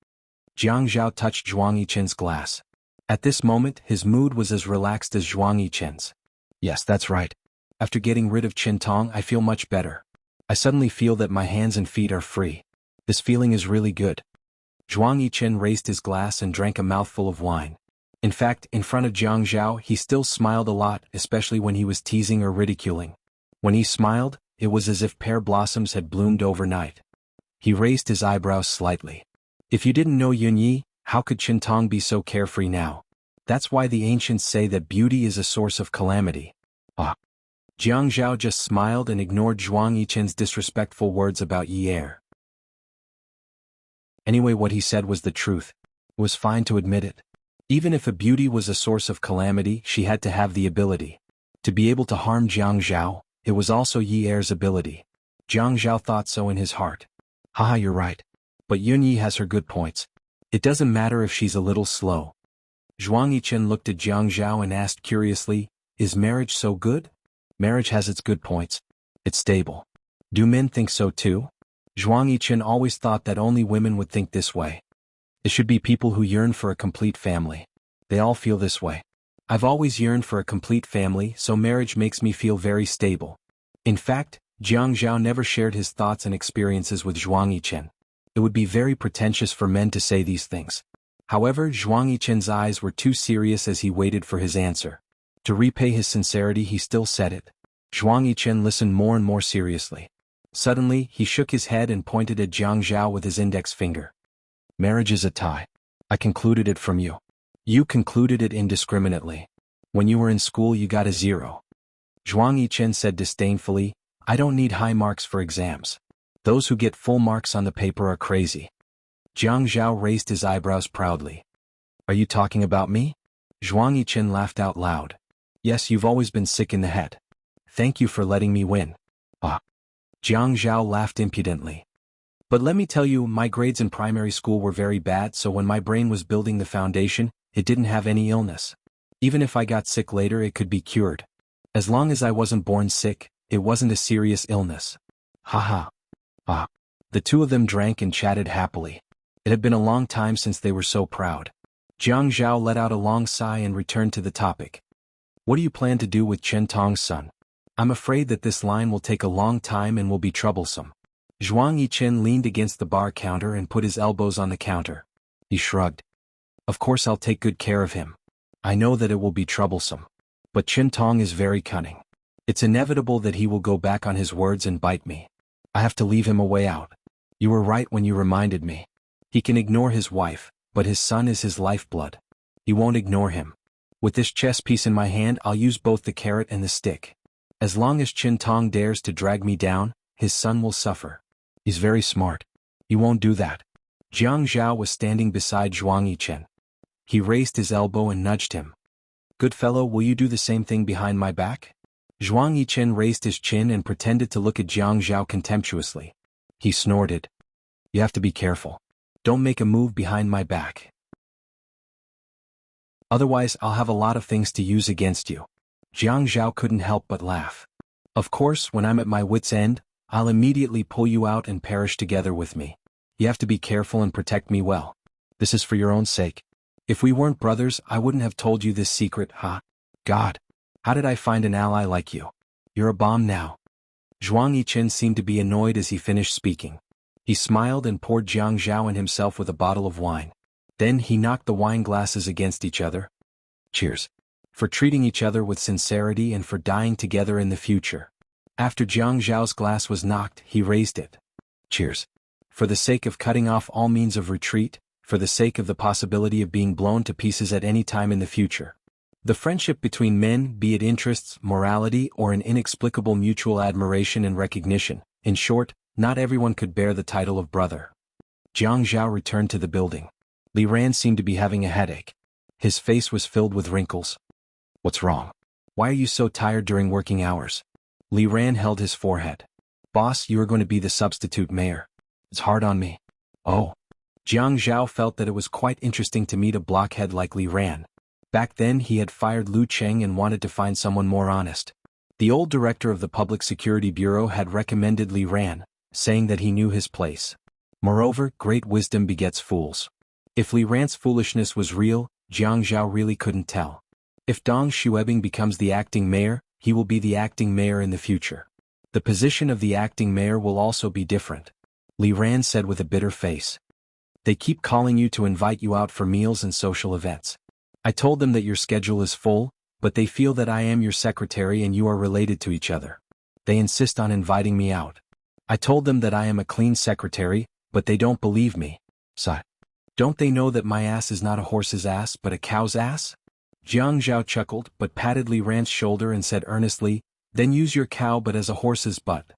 [SPEAKER 1] Jiang Zhao touched Zhuang Yichen's glass. At this moment, his mood was as relaxed as Zhuang Yichen's. "Yes, that's right. After getting rid of Qin Tong, I feel much better. I suddenly feel that my hands and feet are free. This feeling is really good." Zhuang Yichen raised his glass and drank a mouthful of wine. In fact, in front of Jiang Zhao, he still smiled a lot, especially when he was teasing or ridiculing. When he smiled, it was as if pear blossoms had bloomed overnight. He raised his eyebrows slightly. "If you didn't know Yun Yi, how could Qin Tong be so carefree now? That's why the ancients say that beauty is a source of calamity." "Ah." Jiang Zhao just smiled and ignored Zhuang Yichen's disrespectful words about Yi Er. Anyway, what he said was the truth. It was fine to admit it. Even if a beauty was a source of calamity, she had to have the ability to be able to harm Jiang Zhao. It was also Yi Er's ability. Jiang Zhao thought so in his heart. "Haha, you're right. But Yun Yi has her good points. It doesn't matter if she's a little slow." Zhuang Yichen looked at Jiang Zhao and asked curiously, "Is marriage so good?" "Marriage has its good points. It's stable." "Do men think so too?" Zhuang Yichen always thought that only women would think this way. It should be people who yearn for a complete family. They all feel this way. I've always yearned for a complete family, so marriage makes me feel very stable. In fact, Jiang Zhao never shared his thoughts and experiences with Zhuang Yichen. It would be very pretentious for men to say these things. However, Zhuang Yichen's eyes were too serious as he waited for his answer. To repay his sincerity, he still said it. Zhuang Yichen listened more and more seriously. Suddenly, he shook his head and pointed at Jiang Zhao with his index finger. "Marriage is a tie. I concluded it from you. You concluded it indiscriminately. When you were in school, you got a 0. Zhuang Yichen said disdainfully, "I don't need high marks for exams. Those who get full marks on the paper are crazy." Jiang Zhao raised his eyebrows proudly. "Are you talking about me?" Zhuang Yichen laughed out loud. "Yes, you've always been sick in the head. Thank you for letting me win." "Ah." Jiang Zhao laughed impudently. "But let me tell you, my grades in primary school were very bad, so when my brain was building the foundation, it didn't have any illness. Even if I got sick later, it could be cured. As long as I wasn't born sick, it wasn't a serious illness." "Haha." "Ah." The two of them drank and chatted happily. It had been a long time since they were so proud. Jiang Zhao let out a long sigh and returned to the topic. "What do you plan to do with Qin Tong's son? I'm afraid that this line will take a long time and will be troublesome." Zhuang Yichen leaned against the bar counter and put his elbows on the counter. He shrugged. "Of course I'll take good care of him. I know that it will be troublesome. But Qin Tong is very cunning. It's inevitable that he will go back on his words and bite me. I have to leave him a way out. You were right when you reminded me. He can ignore his wife, but his son is his lifeblood. He won't ignore him. With this chess piece in my hand, I'll use both the carrot and the stick. As long as Qin Tong dares to drag me down, his son will suffer. He's very smart. He won't do that." Jiang Zhao was standing beside Zhuang Yichen. He raised his elbow and nudged him. "Good fellow, will you do the same thing behind my back?" Zhuang Yichen raised his chin and pretended to look at Jiang Zhao contemptuously. He snorted. "You have to be careful. Don't make a move behind my back. Otherwise, I'll have a lot of things to use against you." Jiang Zhao couldn't help but laugh. "Of course, when I'm at my wit's end, I'll immediately pull you out and perish together with me. You have to be careful and protect me well. This is for your own sake. If we weren't brothers, I wouldn't have told you this secret, huh? God. How did I find an ally like you? You're a bomb now. Zhuang Yichen seemed to be annoyed as he finished speaking. He smiled and poured Jiang Zhao and himself with a bottle of wine. Then he knocked the wine glasses against each other. Cheers. For treating each other with sincerity and for dying together in the future. After Jiang Zhao's glass was knocked, he raised it. Cheers. For the sake of cutting off all means of retreat, for the sake of the possibility of being blown to pieces at any time in the future. The friendship between men, be it interests, morality, or an inexplicable mutual admiration and recognition, in short, not everyone could bear the title of brother. Jiang Zhao returned to the building. Li Ran seemed to be having a headache. His face was filled with wrinkles. What's wrong? Why are you so tired during working hours? Li Ran held his forehead. Boss, you are going to be the substitute mayor. It's hard on me. Oh. Jiang Zhao felt that it was quite interesting to meet a blockhead like Li Ran. Back then he had fired Lu Cheng and wanted to find someone more honest. The old director of the Public Security Bureau had recommended Li Ran, saying that he knew his place. Moreover, great wisdom begets fools. If Li Ran's foolishness was real, Jiang Zhao really couldn't tell. If Dong Xuebing becomes the acting mayor, he will be the acting mayor in the future. The position of the acting mayor will also be different. Li Ran said with a bitter face. They keep calling you to invite you out for meals and social events. I told them that your schedule is full, but they feel that I am your secretary and you are related to each other. They insist on inviting me out. I told them that I am a clean secretary, but they don't believe me. Sigh. Don't they know that my ass is not a horse's ass but a cow's ass? Jiang Zhao chuckled but patted Li Ran's shoulder and said earnestly, then use your cow but as a horse's butt.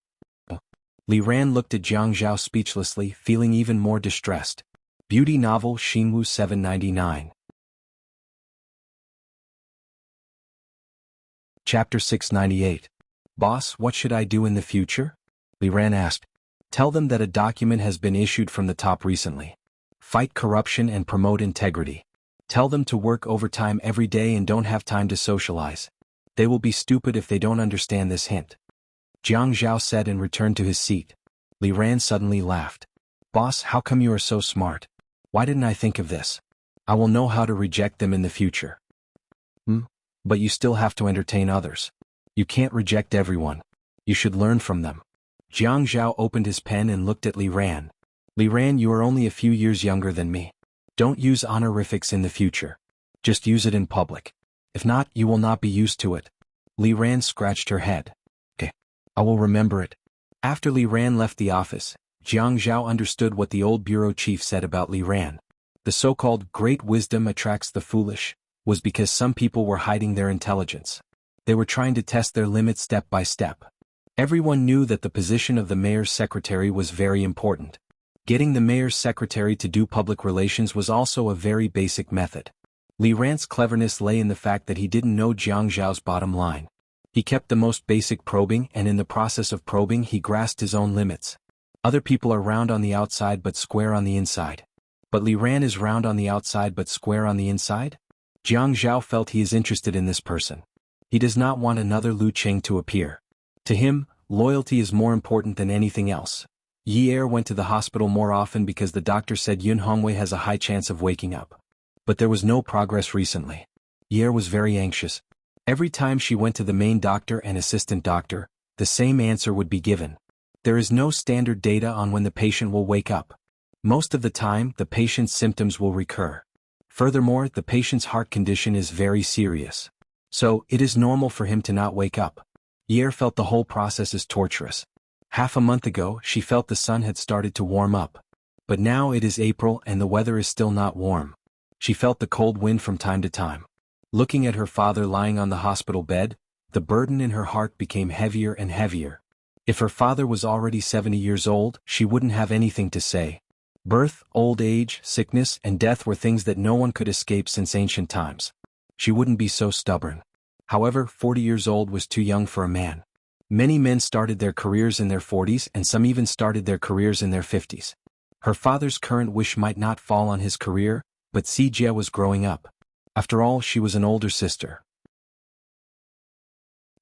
[SPEAKER 1] Li Ran looked at Jiang Zhao speechlessly, feeling even more distressed. Beauty novel Xinwu 799. Chapter 698. Boss, what should I do in the future? Li Ran asked. Tell them that a document has been issued from the top recently. Fight corruption and promote integrity. Tell them to work overtime every day and don't have time to socialize. They will be stupid if they don't understand this hint. Jiang Zhao said and returned to his seat. Li Ran suddenly laughed. Boss, how come you are so smart? Why didn't I think of this? I will know how to reject them in the future. But you still have to entertain others. You can't reject everyone. You should learn from them. Jiang Zhao opened his pen and looked at Li Ran. Li Ran, you are only a few years younger than me. Don't use honorifics in the future. Just use it in public. If not, you will not be used to it. Li Ran scratched her head. Okay. I will remember it. After Li Ran left the office, Jiang Zhao understood what the old bureau chief said about Li Ran. The so-called great wisdom attracts the foolish, was because some people were hiding their intelligence. They were trying to test their limits step by step. Everyone knew that the position of the mayor's secretary was very important. Getting the mayor's secretary to do public relations was also a very basic method. Li Ran's cleverness lay in the fact that he didn't know Jiang Zhao's bottom line. He kept the most basic probing and in the process of probing he grasped his own limits. Other people are round on the outside but square on the inside. But Li Ran is round on the outside but square on the inside? Jiang Zhao felt he is interested in this person. He does not want another Lu Cheng to appear. To him, loyalty is more important than anything else. Yi Er went to the hospital more often because the doctor said Yun Hongwei has a high chance of waking up. But there was no progress recently. Yi Er was very anxious. Every time she went to the main doctor and assistant doctor, the same answer would be given. There is no standard data on when the patient will wake up. Most of the time, the patient's symptoms will recur. Furthermore, the patient's heart condition is very serious. So, it is normal for him to not wake up. Yi Er felt the whole process is torturous. Half a month ago, she felt the sun had started to warm up. But now it is April and the weather is still not warm. She felt the cold wind from time to time. Looking at her father lying on the hospital bed, the burden in her heart became heavier and heavier. If her father was already 70 years old, she wouldn't have anything to say. Birth, old age, sickness, and death were things that no one could escape since ancient times. She wouldn't be so stubborn. However, 40 years old was too young for a man. Many men started their careers in their 40s and some even started their careers in their 50s. Her father's current wish might not fall on his career, but Si Jie was growing up. After all, she was an older sister.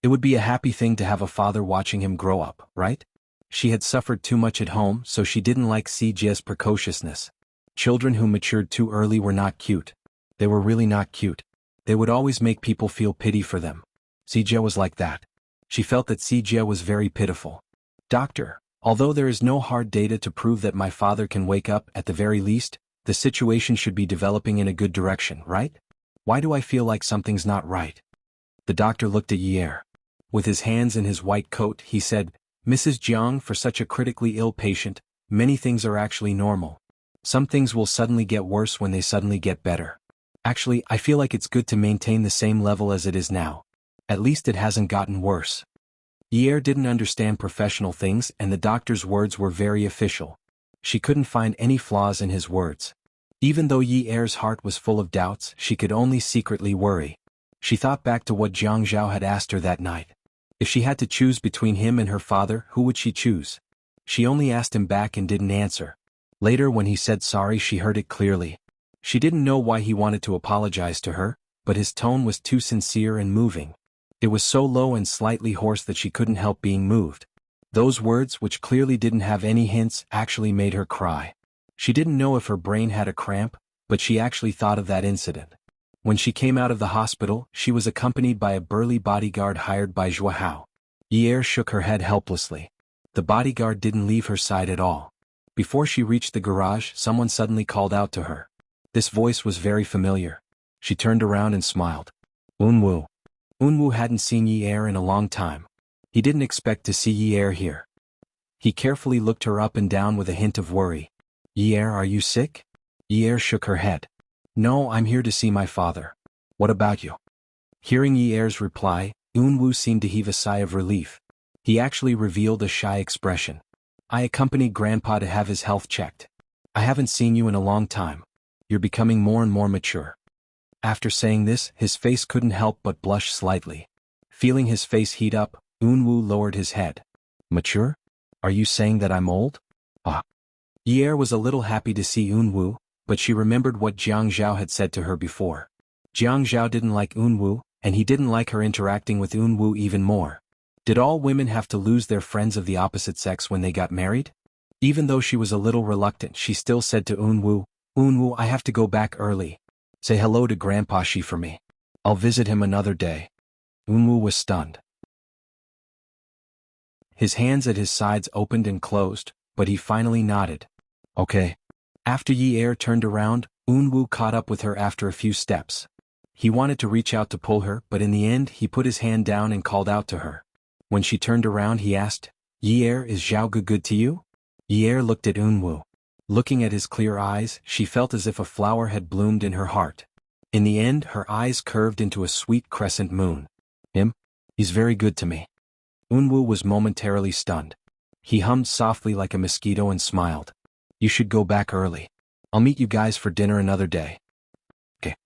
[SPEAKER 1] It would be a happy thing to have a father watching him grow up, right? She had suffered too much at home, so she didn't like Sijie's precociousness. Children who matured too early were not cute. They were really not cute. They would always make people feel pity for them. Sijie was like that. She felt that Sijie was very pitiful. Doctor, although there is no hard data to prove that my father can wake up, at the very least, the situation should be developing in a good direction, right? Why do I feel like something's not right? The doctor looked at Yi'er. With his hands in his white coat, he said, Mrs. Jiang, for such a critically ill patient, many things are actually normal. Some things will suddenly get worse when they suddenly get better. Actually, I feel like it's good to maintain the same level as it is now. At least it hasn't gotten worse. Yi'er didn't understand professional things, and the doctor's words were very official. She couldn't find any flaws in his words. Even though Yi'er's heart was full of doubts, she could only secretly worry. She thought back to what Jiang Zhao had asked her that night. If she had to choose between him and her father, who would she choose? She only asked him back and didn't answer. Later, when he said sorry, she heard it clearly. She didn't know why he wanted to apologize to her, but his tone was too sincere and moving. It was so low and slightly hoarse that she couldn't help being moved. Those words, which clearly didn't have any hints, actually made her cry. She didn't know if her brain had a cramp, but she actually thought of that incident. When she came out of the hospital, she was accompanied by a burly bodyguard hired by Zhua Hao. Yi'er shook her head helplessly. The bodyguard didn't leave her side at all. Before she reached the garage, someone suddenly called out to her. This voice was very familiar. She turned around and smiled. Unwu. Unwu hadn't seen Yi'er in a long time. He didn't expect to see Yi'er here. He carefully looked her up and down with a hint of worry. Yi'er, are you sick? Yi'er shook her head. No, I'm here to see my father. What about you? Hearing Yi'er's reply, Unwu seemed to heave a sigh of relief. He actually revealed a shy expression. I accompanied Grandpa to have his health checked. I haven't seen you in a long time. You're becoming more and more mature. After saying this, his face couldn't help but blush slightly. Feeling his face heat up, Unwu lowered his head. Mature? Are you saying that I'm old? Ah. Yi'er was a little happy to see Unwu, but she remembered what Jiang Zhao had said to her before. Jiang Zhao didn't like Unwu, and he didn't like her interacting with Unwu even more. Did all women have to lose their friends of the opposite sex when they got married? Even though she was a little reluctant, she still said to Unwu, Unwu, I have to go back early. Say hello to Grandpa Shi for me. I'll visit him another day. Unwu was stunned. His hands at his sides opened and closed, but he finally nodded. Okay. After Yi'er turned around, Unwu caught up with her after a few steps. He wanted to reach out to pull her, but in the end he put his hand down and called out to her. When she turned around, he asked, Yi'er, is Zhao good to you? Yi'er looked at Unwu. Looking at his clear eyes, she felt as if a flower had bloomed in her heart. In the end, her eyes curved into a sweet crescent moon. Him? He's very good to me. Unwu was momentarily stunned. He hummed softly like a mosquito and smiled. You should go back early. I'll meet you guys for dinner another day. Okay.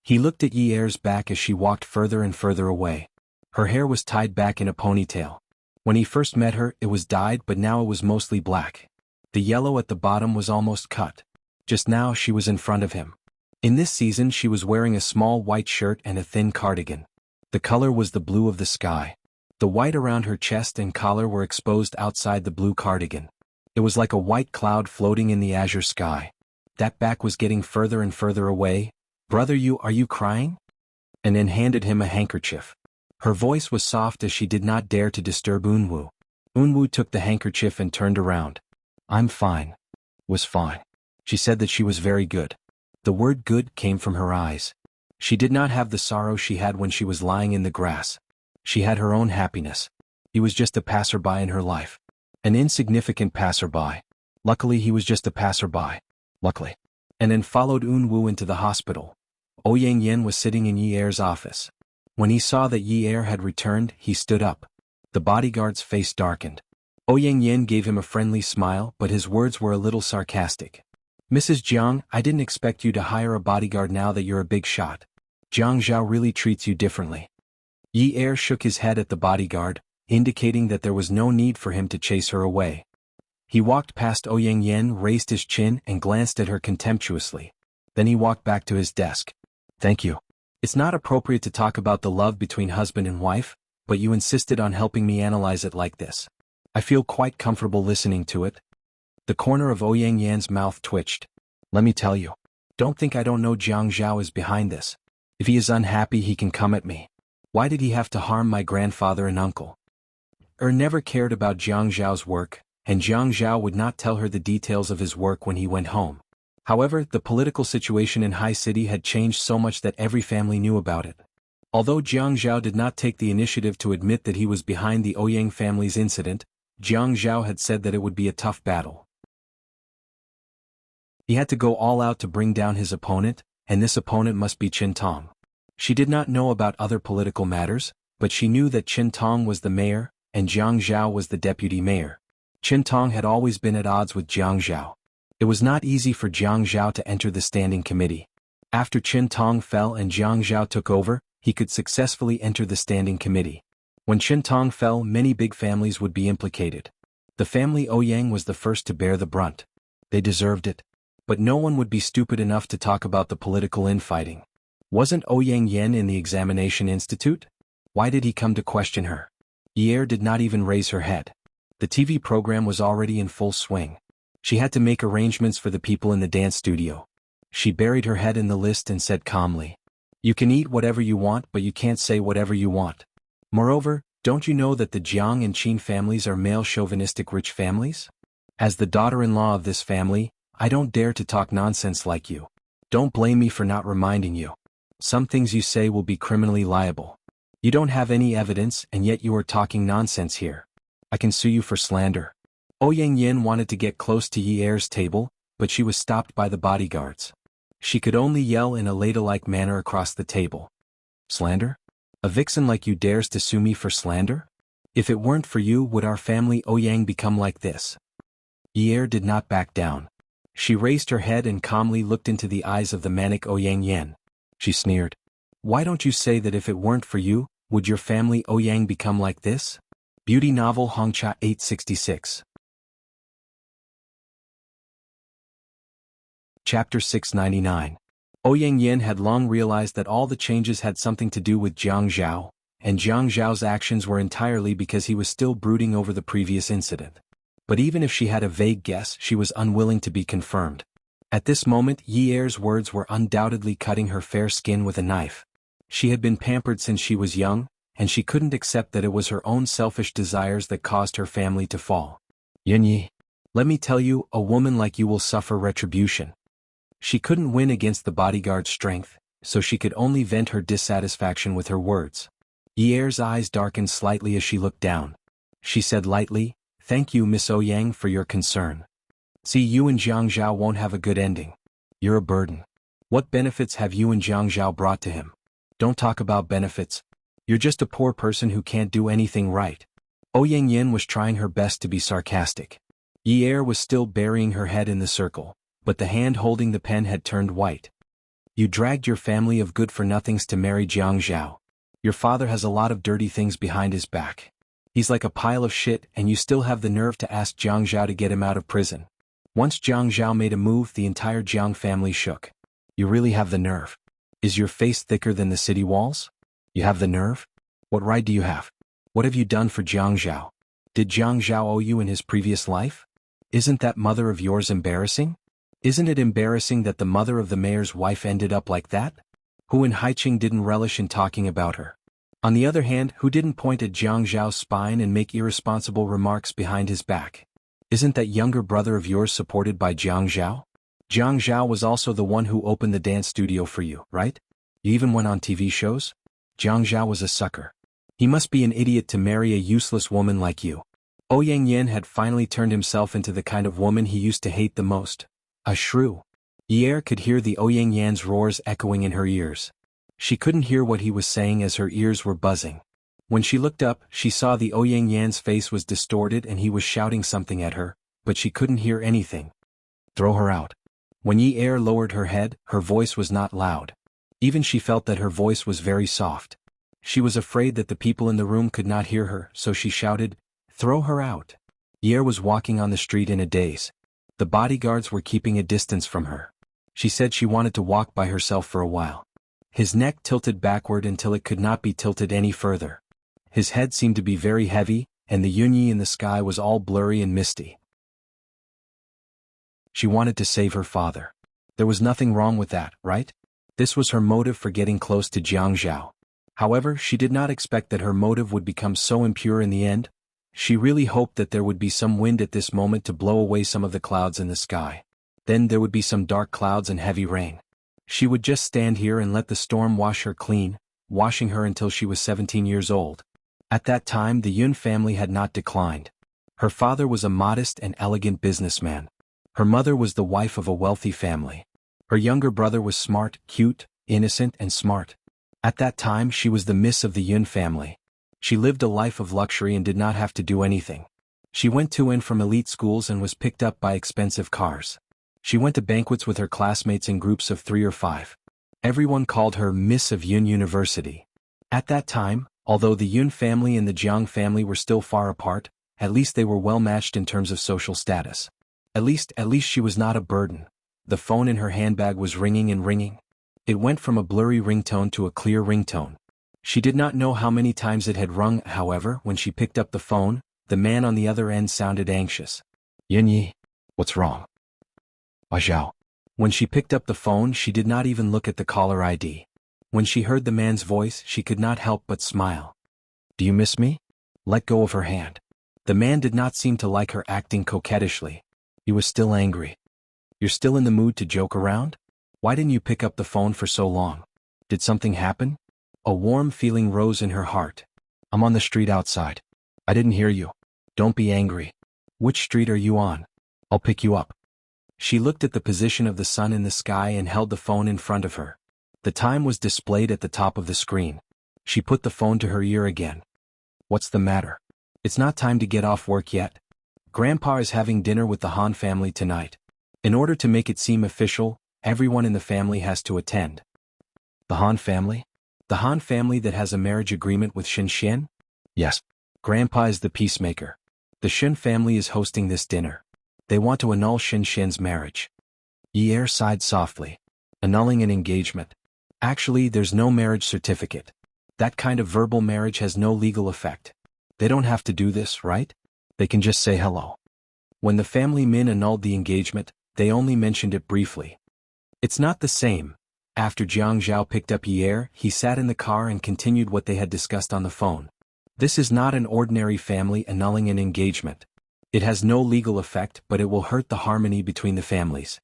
[SPEAKER 1] He looked at Yi'er's back as she walked further and further away. Her hair was tied back in a ponytail. When he first met her, it was dyed, but now it was mostly black. The yellow at the bottom was almost cut. Just now she was in front of him. In this season she was wearing a small white shirt and a thin cardigan. The color was the blue of the sky. The white around her chest and collar were exposed outside the blue cardigan. It was like a white cloud floating in the azure sky. That back was getting further and further away. Brother, are you crying? And then handed him a handkerchief. Her voice was soft as she did not dare to disturb Unwu. Unwu took the handkerchief and turned around. I'm fine. Was fine. She said that she was very good. The word good came from her eyes. She did not have the sorrow she had when she was lying in the grass. She had her own happiness. He was just a passerby in her life. An insignificant passerby. Luckily he was just a passerby. Luckily. And then followed Unwu into the hospital. Ouyang Yen was sitting in Yi'er's office. When he saw that Yi'er had returned, he stood up. The bodyguard's face darkened. Ouyang Yen gave him a friendly smile, but his words were a little sarcastic. Mrs. Jiang, I didn't expect you to hire a bodyguard now that you're a big shot. Jiang Zhao really treats you differently. Yi'er shook his head at the bodyguard, indicating that there was no need for him to chase her away. He walked past Ouyang Yen, raised his chin, and glanced at her contemptuously. Then he walked back to his desk. Thank you. It's not appropriate to talk about the love between husband and wife, but you insisted on helping me analyze it like this. I feel quite comfortable listening to it. The corner of Ouyang Yan's mouth twitched. Let me tell you. Don't think I don't know Jiang Zhao is behind this. If he is unhappy he can come at me. Why did he have to harm my grandfather and uncle? Never cared about Jiang Zhao's work, and Jiang Zhao would not tell her the details of his work when he went home. However, the political situation in High City had changed so much that every family knew about it. Although Jiang Zhao did not take the initiative to admit that he was behind the Ouyang family's incident, Jiang Zhao had said that it would be a tough battle. He had to go all out to bring down his opponent, and this opponent must be Qin Tong. She did not know about other political matters, but she knew that Qin Tong was the mayor, and Jiang Zhao was the deputy mayor. Qin Tong had always been at odds with Jiang Zhao. It was not easy for Jiang Zhao to enter the standing committee. After Qin Tong fell and Jiang Zhao took over, he could successfully enter the standing committee. When Qin Tong fell, many big families would be implicated. The family Ouyang was the first to bear the brunt. They deserved it. But no one would be stupid enough to talk about the political infighting. Wasn't Ouyang Yan in the examination institute? Why did he come to question her? Ye did not even raise her head. The TV program was already in full swing. She had to make arrangements for the people in the dance studio. She buried her head in the list and said calmly, "You can eat whatever you want, but you can't say whatever you want. Moreover, don't you know that the Jiang and Qin families are male chauvinistic rich families? As the daughter-in-law of this family, I don't dare to talk nonsense like you. Don't blame me for not reminding you. Some things you say will be criminally liable. You don't have any evidence and yet you are talking nonsense here. I can sue you for slander." Ouyang Yin wanted to get close to Ye's table, but she was stopped by the bodyguards. She could only yell in a ladylike manner across the table. "Slander? A vixen like you dares to sue me for slander? If it weren't for you, would our family Ouyang become like this?" Ye did not back down. She raised her head and calmly looked into the eyes of the manic Ouyang Yan. She sneered. "Why don't you say that if it weren't for you, would your family Ouyang become like this?" Beauty novel Hongcha 866. Chapter 699. Ouyang Yin had long realized that all the changes had something to do with Jiang Zhao, and Jiang Zhao's actions were entirely because he was still brooding over the previous incident. But even if she had a vague guess, she was unwilling to be confirmed. At this moment, Ye's words were undoubtedly cutting her fair skin with a knife. She had been pampered since she was young, and she couldn't accept that it was her own selfish desires that caused her family to fall. "Yin, let me tell you, a woman like you will suffer retribution." She couldn't win against the bodyguard's strength, so she could only vent her dissatisfaction with her words. Ye's eyes darkened slightly as she looked down. She said lightly, "Thank you, Miss Ouyang, for your concern. See, you and Jiang Zhao won't have a good ending. You're a burden. What benefits have you and Jiang Zhao brought to him? Don't talk about benefits. You're just a poor person who can't do anything right." Ouyang Yin was trying her best to be sarcastic. Ye was still burying her head in the circle, but the hand holding the pen had turned white. "You dragged your family of good-for-nothings to marry Jiang Zhao. Your father has a lot of dirty things behind his back. He's like a pile of shit and you still have the nerve to ask Jiang Zhao to get him out of prison." Once Jiang Zhao made a move, the entire Jiang family shook. "You really have the nerve. Is your face thicker than the city walls? You have the nerve? What right do you have? What have you done for Jiang Zhao? Did Jiang Zhao owe you in his previous life? Isn't that mother of yours embarrassing? Isn't it embarrassing that the mother of the mayor's wife ended up like that? Who in Haiqing didn't relish in talking about her? On the other hand, who didn't point at Jiang Zhao's spine and make irresponsible remarks behind his back? Isn't that younger brother of yours supported by Jiang Zhao? Jiang Zhao was also the one who opened the dance studio for you, right? You even went on TV shows? Jiang Zhao was a sucker. He must be an idiot to marry a useless woman like you." Ouyang Yin had finally turned himself into the kind of woman he used to hate the most. A shrew. Ye could hear the Ouyang Yan's roars echoing in her ears. She couldn't hear what he was saying as her ears were buzzing. When she looked up, she saw the Ouyang Yan's face was distorted and he was shouting something at her, but she couldn't hear anything. "Throw her out." When Ye lowered her head, her voice was not loud. Even she felt that her voice was very soft. She was afraid that the people in the room could not hear her, so she shouted, "Throw her out." Ye was walking on the street in a daze. The bodyguards were keeping a distance from her. She said she wanted to walk by herself for a while. His neck tilted backward until it could not be tilted any further. His head seemed to be very heavy, and the Yunyi in the sky was all blurry and misty. She wanted to save her father. There was nothing wrong with that, right? This was her motive for getting close to Jiang Zhao. However, she did not expect that her motive would become so impure in the end. She really hoped that there would be some wind at this moment to blow away some of the clouds in the sky. Then there would be some dark clouds and heavy rain. She would just stand here and let the storm wash her clean, washing her until she was 17 years old. At that time the Yun family had not declined. Her father was a modest and elegant businessman. Her mother was the wife of a wealthy family. Her younger brother was smart, cute, innocent and smart. At that time she was the miss of the Yun family. She lived a life of luxury and did not have to do anything. She went to and from elite schools and was picked up by expensive cars. She went to banquets with her classmates in groups of 3 or 5. Everyone called her Miss of Yun University. At that time, although the Yun family and the Jiang family were still far apart, at least they were well matched in terms of social status. At least she was not a burden. The phone in her handbag was ringing and ringing. It went from a blurry ringtone to a clear ringtone. She did not know how many times it had rung, however, when she picked up the phone, the man on the other end sounded anxious. Yunyi, what's wrong? Zhao. When she picked up the phone, she did not even look at the caller ID. When she heard the man's voice, she could not help but smile. Do you miss me? Let go of her hand. The man did not seem to like her acting coquettishly. He was still angry. You're still in the mood to joke around? Why didn't you pick up the phone for so long? Did something happen? A warm feeling rose in her heart. I'm on the street outside. I didn't hear you. Don't be angry. Which street are you on? I'll pick you up. She looked at the position of the sun in the sky and held the phone in front of her. The time was displayed at the top of the screen. She put the phone to her ear again. What's the matter? It's not time to get off work yet. Grandpa is having dinner with the Han family tonight. In order to make it seem official, everyone in the family has to attend. The Han family? The Han family that has a marriage agreement with Xin Xian? Yes. Grandpa is the peacemaker. The Xin family is hosting this dinner. They want to annul Xin Xian's marriage. Yi sighed softly. Annulling an engagement. Actually, there's no marriage certificate. That kind of verbal marriage has no legal effect. They don't have to do this, right? They can just say hello. When the family Min annulled the engagement, they only mentioned it briefly. It's not the same. After Jiang Zhao picked up Yi, he sat in the car and continued what they had discussed on the phone. This is not an ordinary family annulling an engagement. It has no legal effect, but it will hurt the harmony between the families.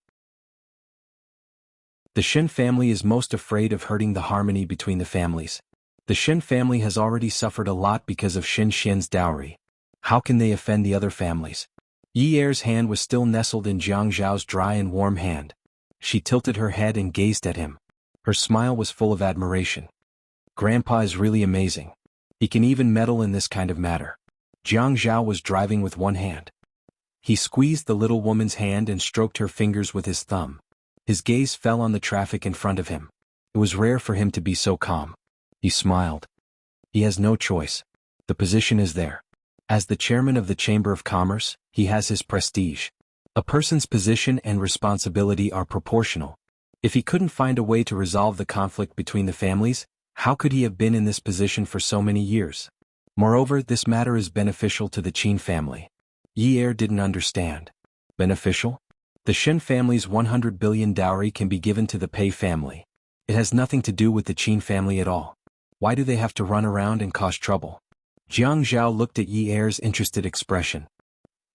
[SPEAKER 1] The Xin family is most afraid of hurting the harmony between the families. The Xin family has already suffered a lot because of Xin Xian's dowry. How can they offend the other families? Yi's hand was still nestled in Jiang Zhao's dry and warm hand. She tilted her head and gazed at him. Her smile was full of admiration. Grandpa is really amazing. He can even meddle in this kind of matter. Jiang Zhao was driving with one hand. He squeezed the little woman's hand and stroked her fingers with his thumb. His gaze fell on the traffic in front of him. It was rare for him to be so calm. He smiled. He has no choice. The position is there. As the chairman of the Chamber of Commerce, he has his prestige. A person's position and responsibility are proportional. If he couldn't find a way to resolve the conflict between the families, how could he have been in this position for so many years? Moreover, this matter is beneficial to the Qin family. Yi didn't understand. Beneficial? The Xin family's 100 billion dowry can be given to the Pei family. It has nothing to do with the Qin family at all. Why do they have to run around and cause trouble? Jiang Zhao looked at Yi's interested expression.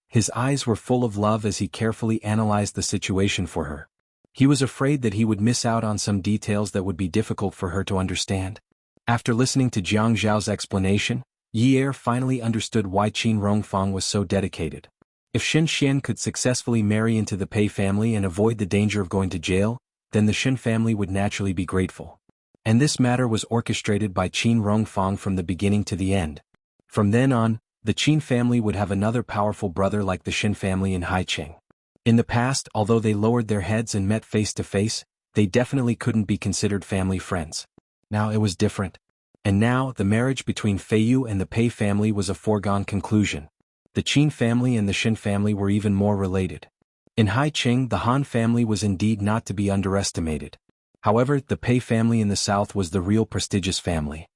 [SPEAKER 1] His eyes were full of love as he carefully analyzed the situation for her. He was afraid that he would miss out on some details that would be difficult for her to understand. After listening to Jiang Zhao's explanation, Yi finally understood why Qin Rongfang was so dedicated. If Xin Xian could successfully marry into the Pei family and avoid the danger of going to jail, then the Xin family would naturally be grateful. And this matter was orchestrated by Qin Rongfang from the beginning to the end. From then on, the Qin family would have another powerful brother like the Xin family in Haicheng. In the past, although they lowered their heads and met face to face, they definitely couldn't be considered family friends. Now it was different. And now, the marriage between Feiyu and the Pei family was a foregone conclusion. The Qin family and the Xin family were even more related. In Haicheng, the Han family was indeed not to be underestimated. However, the Pei family in the south was the real prestigious family.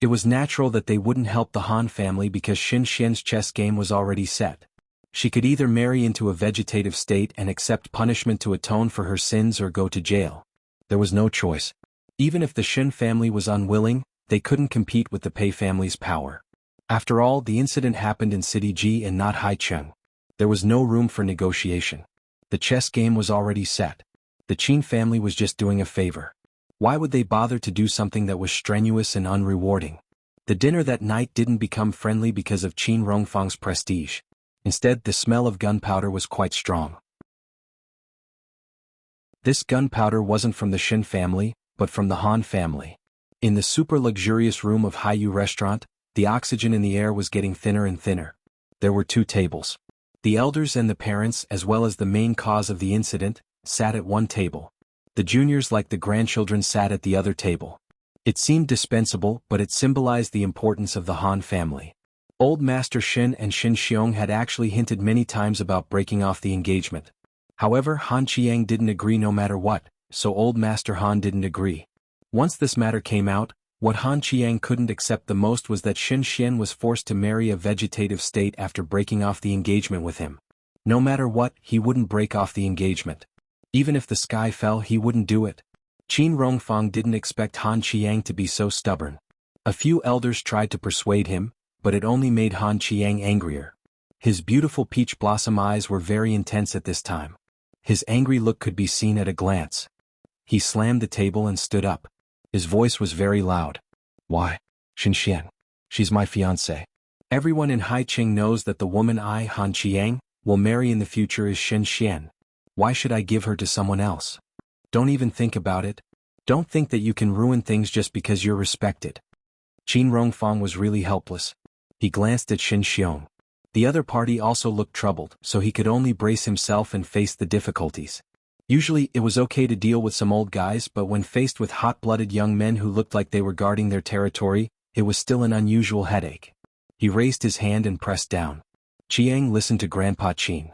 [SPEAKER 1] It was natural that they wouldn't help the Han family because Xin Xian's chess game was already set. She could either marry into a vegetative state and accept punishment to atone for her sins or go to jail. There was no choice. Even if the Xin family was unwilling, they couldn't compete with the Pei family's power. After all, the incident happened in City Ji and not Haicheng. There was no room for negotiation. The chess game was already set. The Qin family was just doing a favor. Why would they bother to do something that was strenuous and unrewarding? The dinner that night didn't become friendly because of Qin Rongfang's prestige. Instead, the smell of gunpowder was quite strong. This gunpowder wasn't from the Xin family, but from the Han family. In the super luxurious room of Haiyu restaurant, the oxygen in the air was getting thinner and thinner. There were 2 tables. The elders and the parents, as well as the main cause of the incident, sat at one table. The juniors, like the grandchildren, sat at the other table. It seemed dispensable, but it symbolized the importance of the Han family. Old Master Xin and Xin Xiong had actually hinted many times about breaking off the engagement. However, Han Qiang didn't agree no matter what, so Old Master Han didn't agree. Once this matter came out, what Han Qiang couldn't accept the most was that Xin Xian was forced to marry a vegetative state after breaking off the engagement with him. No matter what, he wouldn't break off the engagement. Even if the sky fell, he wouldn't do it. Qin Rongfang didn't expect Han Qiang to be so stubborn. A few elders tried to persuade him, but it only made Han Qiang angrier. His beautiful peach blossom eyes were very intense at this time. His angry look could be seen at a glance. He slammed the table and stood up. His voice was very loud. Why? Xin Xian. She's my fiancée. Everyone in Haicheng knows that the woman I, Han Qiang, will marry in the future is Xin Xian. Why should I give her to someone else? Don't even think about it. Don't think that you can ruin things just because you're respected. Qin Rongfang was really helpless. He glanced at Xin Xiong. The other party also looked troubled, so he could only brace himself and face the difficulties. Usually, it was okay to deal with some old guys, but when faced with hot-blooded young men who looked like they were guarding their territory, it was still an unusual headache. He raised his hand and pressed down. Qiang listened to Grandpa Qin.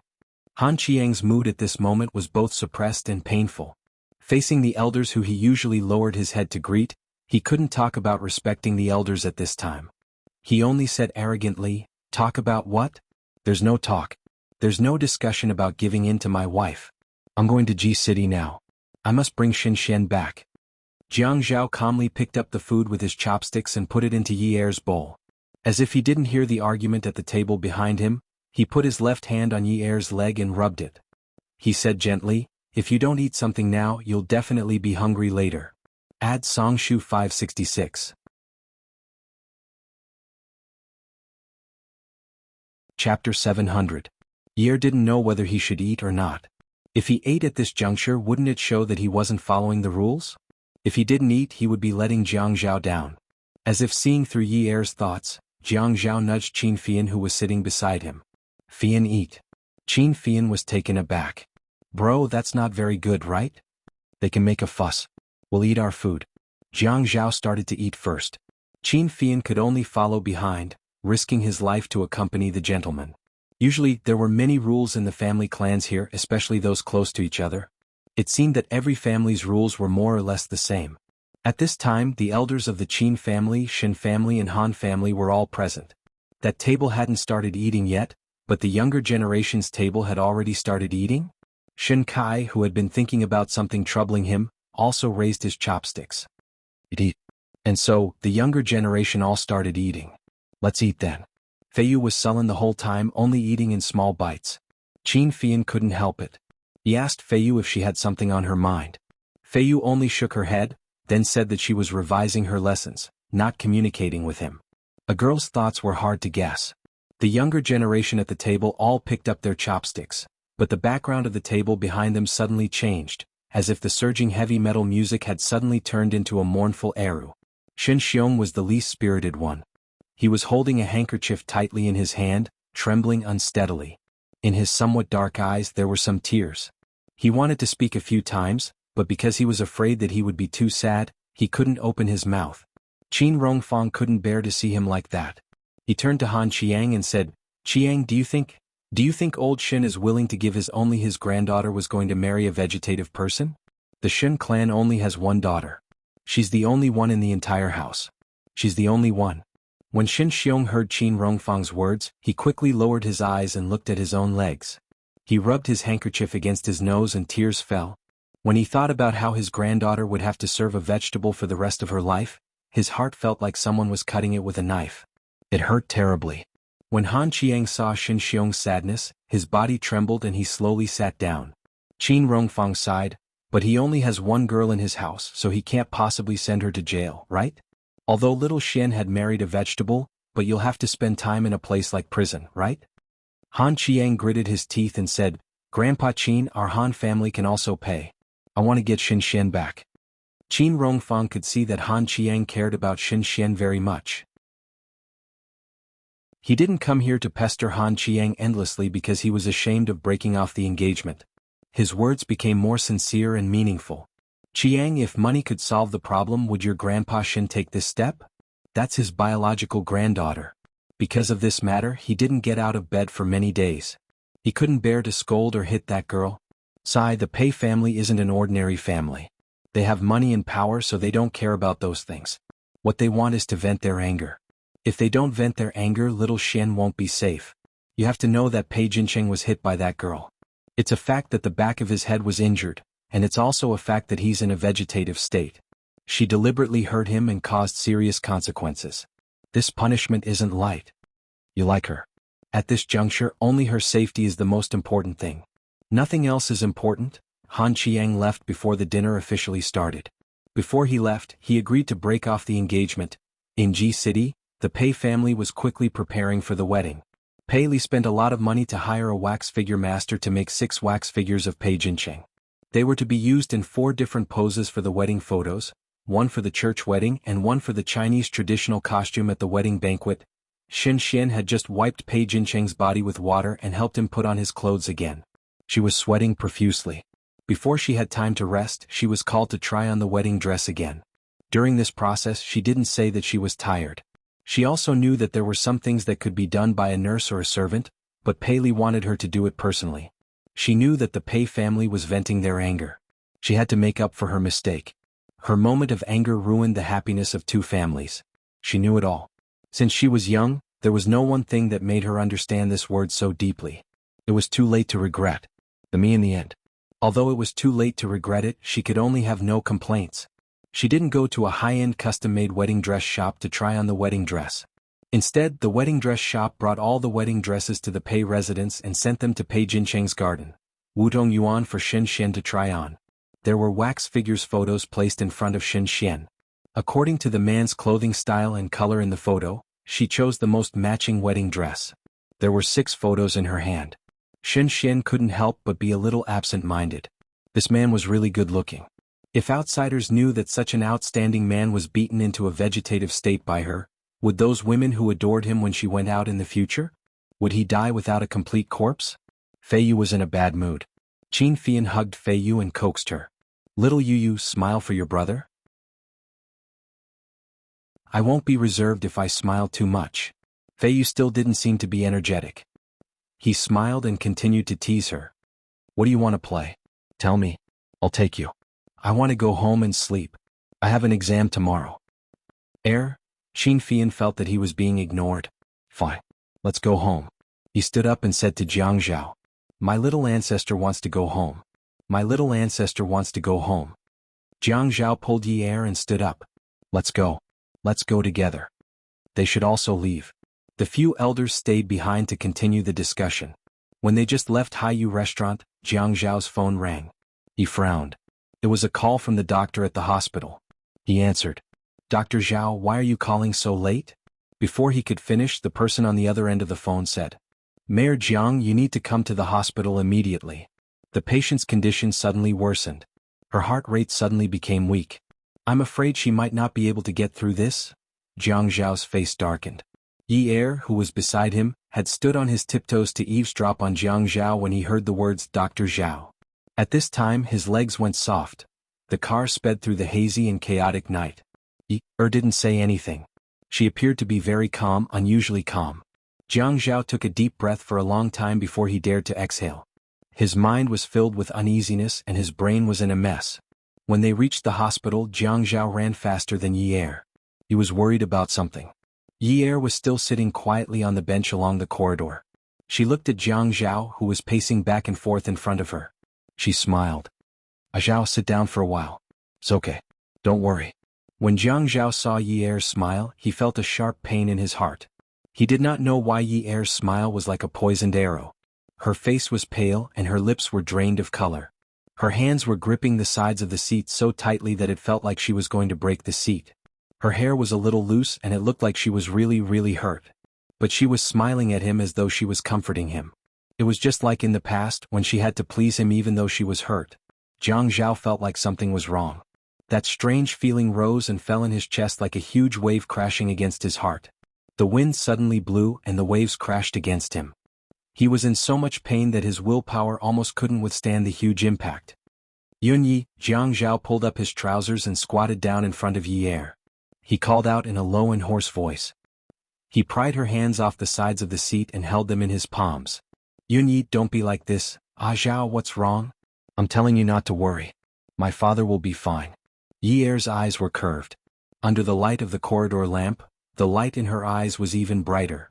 [SPEAKER 1] Han Qiang's mood at this moment was both suppressed and painful. Facing the elders who he usually lowered his head to greet, he couldn't talk about respecting the elders at this time. He only said arrogantly, "Talk about what? There's no talk. There's no discussion about giving in to my wife. I'm going to Ji City now. I must bring Xin Xian back." Jiang Zhao calmly picked up the food with his chopsticks and put it into Yi Er's bowl. As if he didn't hear the argument at the table behind him, he put his left hand on Yi Er's leg and rubbed it. He said gently, "If you don't eat something now, you'll definitely be hungry later." Add Songshu 566. Chapter 700. Yi Er didn't know whether he should eat or not. If he ate at this juncture, wouldn't it show that he wasn't following the rules? If he didn't eat, he would be letting Jiang Zhao down. As if seeing through Yi Er's thoughts, Jiang Zhao nudged Qin Fian, who was sitting beside him. "Fian, eat." Qin Fian was taken aback. "Bro, that's not very good, right? They can make a fuss. We'll eat our food." Jiang Zhao started to eat first. Qin Fian could only follow behind, risking his life to accompany the gentleman. Usually, there were many rules in the family clans here, especially those close to each other. It seemed that every family's rules were more or less the same. At this time, the elders of the Qin family, Xin family and Han family were all present. That table hadn't started eating yet, but the younger generation's table had already started eating? Shen Kai, who had been thinking about something troubling him, also raised his chopsticks. Eat. And so, the younger generation all started eating. "Let's eat then." Feiyu was sullen the whole time, only eating in small bites. Qin Fian couldn't help it. He asked Feiyu if she had something on her mind. Feiyu only shook her head, then said that she was revising her lessons, not communicating with him. A girl's thoughts were hard to guess. The younger generation at the table all picked up their chopsticks, but the background of the table behind them suddenly changed, as if the surging heavy metal music had suddenly turned into a mournful eru. Shen Xiong was the least spirited one. He was holding a handkerchief tightly in his hand, trembling unsteadily. In his somewhat dark eyes there were some tears. He wanted to speak a few times, but because he was afraid that he would be too sad, he couldn't open his mouth. Qin Rongfang couldn't bear to see him like that. He turned to Han Qiang and said, "Qiang, do you think old Shen is willing to give his granddaughter was going to marry a vegetative person? The Shen clan only has one daughter. She's the only one in the entire house. She's the only one. When Shin Xiong heard Qin Rongfang's words, he quickly lowered his eyes and looked at his own legs. He rubbed his handkerchief against his nose and tears fell. When he thought about how his granddaughter would have to serve a vegetable for the rest of her life, his heart felt like someone was cutting it with a knife. It hurt terribly. When Han Qiang saw Shin Xiong's sadness, his body trembled and he slowly sat down. Qin Rongfang sighed, but he only has one girl in his house, so he can't possibly send her to jail, right? Although little Shin had married a vegetable, but you'll have to spend time in a place like prison, right? Han Qiang gritted his teeth and said, Grandpa Qin, our Han family can also pay. I want to get Shin Xian back. Qin Rongfang could see that Han Qiang cared about Shin Xian very much. He didn't come here to pester Han Qiang endlessly because he was ashamed of breaking off the engagement. His words became more sincere and meaningful. Qiang, if money could solve the problem, would your grandpa Shin take this step? That's his biological granddaughter. Because of this matter, he didn't get out of bed for many days. He couldn't bear to scold or hit that girl. Sai, the Pei family isn't an ordinary family. They have money and power, so they don't care about those things. What they want is to vent their anger. If they don't vent their anger, little Shin won't be safe. You have to know that Pei Jincheng was hit by that girl. It's a fact that the back of his head was injured, and it's also a fact that he's in a vegetative state. She deliberately hurt him and caused serious consequences. This punishment isn't light. You like her. At this juncture, only her safety is the most important thing. Nothing else is important. Han Qiang left before the dinner officially started. Before he left, he agreed to break off the engagement. In Ji City, the Pei family was quickly preparing for the wedding. Pei Li spent a lot of money to hire a wax figure master to make 6 wax figures of Pei Jincheng. They were to be used in 4 different poses for the wedding photos, one for the church wedding and one for the Chinese traditional costume at the wedding banquet. Shin Xian had just wiped Pei Jincheng's body with water and helped him put on his clothes again. She was sweating profusely. Before she had time to rest, she was called to try on the wedding dress again. During this process, she didn't say that she was tired. She also knew that there were some things that could be done by a nurse or a servant, but Pei Li wanted her to do it personally. She knew that the Pei family was venting their anger. She had to make up for her mistake. Her moment of anger ruined the happiness of 2 families. She knew it all. Since she was young, there was no one thing that made her understand this word so deeply. It was too late to regret. Me in the end. Although it was too late to regret it, she could only have no complaints. She didn't go to a high-end custom-made wedding dress shop to try on the wedding dress. Instead, the wedding dress shop brought all the wedding dresses to the Pei residence and sent them to Pei Jincheng's garden. Wudong Yuan for Shin Xian to try on. There were wax figures photos placed in front of Shin Xian. According to the man's clothing style and color in the photo, she chose the most matching wedding dress. There were 6 photos in her hand. Shin Xian couldn't help but be a little absent-minded. This man was really good-looking. If outsiders knew that such an outstanding man was beaten into a vegetative state by her, would those women who adored him when she went out in the future? Would he die without a complete corpse? Fei Yu was in a bad mood. Qin Fian hugged Fei Yu and coaxed her. Little Yu, smile for your brother? I won't be reserved if I smile too much. Fei Yu still didn't seem to be energetic. He smiled and continued to tease her. What do you want to play? Tell me. I'll take you. I want to go home and sleep. I have an exam tomorrow. Qin Fian felt that he was being ignored. Fine. Let's go home. He stood up and said to Jiang Zhao. My little ancestor wants to go home. My little ancestor wants to go home. Jiang Zhao pulled Yi Er and stood up. Let's go. Let's go together. They should also leave. The few elders stayed behind to continue the discussion. When they just left Haiyu restaurant, Jiang Zhao's phone rang. He frowned. It was a call from the doctor at the hospital. He answered. Dr. Zhao, why are you calling so late? Before he could finish, the person on the other end of the phone said. Mayor Jiang, you need to come to the hospital immediately. The patient's condition suddenly worsened. Her heart rate suddenly became weak. I'm afraid she might not be able to get through this. Jiang Zhao's face darkened. Yi Er, who was beside him, had stood on his tiptoes to eavesdrop on Jiang Zhao when he heard the words Dr. Zhao. At this time his legs went soft. The car sped through the hazy and chaotic night. Yi Er didn't say anything. She appeared to be very calm, unusually calm. Jiang Zhao took a deep breath for a long time before he dared to exhale. His mind was filled with uneasiness and his brain was in a mess. When they reached the hospital, Jiang Zhao ran faster than Yi Er. He was worried about something. Yi Er was still sitting quietly on the bench along the corridor. She looked at Jiang Zhao, who was pacing back and forth in front of her. She smiled. Zhao, sit down for a while. It's okay. Don't worry. When Jiang Zhao saw Yi Er's smile, he felt a sharp pain in his heart. He did not know why Yi Er's smile was like a poisoned arrow. Her face was pale and her lips were drained of color. Her hands were gripping the sides of the seat so tightly that it felt like she was going to break the seat. Her hair was a little loose and it looked like she was really hurt. But she was smiling at him as though she was comforting him. It was just like in the past when she had to please him even though she was hurt. Jiang Zhao felt like something was wrong. That strange feeling rose and fell in his chest like a huge wave crashing against his heart. The wind suddenly blew and the waves crashed against him. He was in so much pain that his willpower almost couldn't withstand the huge impact. Yunyi, Jiang Zhao pulled up his trousers and squatted down in front of Yi Er. He called out in a low and hoarse voice. He pried her hands off the sides of the seat and held them in his palms. Yunyi, don't be like this. Zhao, what's wrong? I'm telling you not to worry. My father will be fine. Yi Er's eyes were curved. Under the light of the corridor lamp, the light in her eyes was even brighter.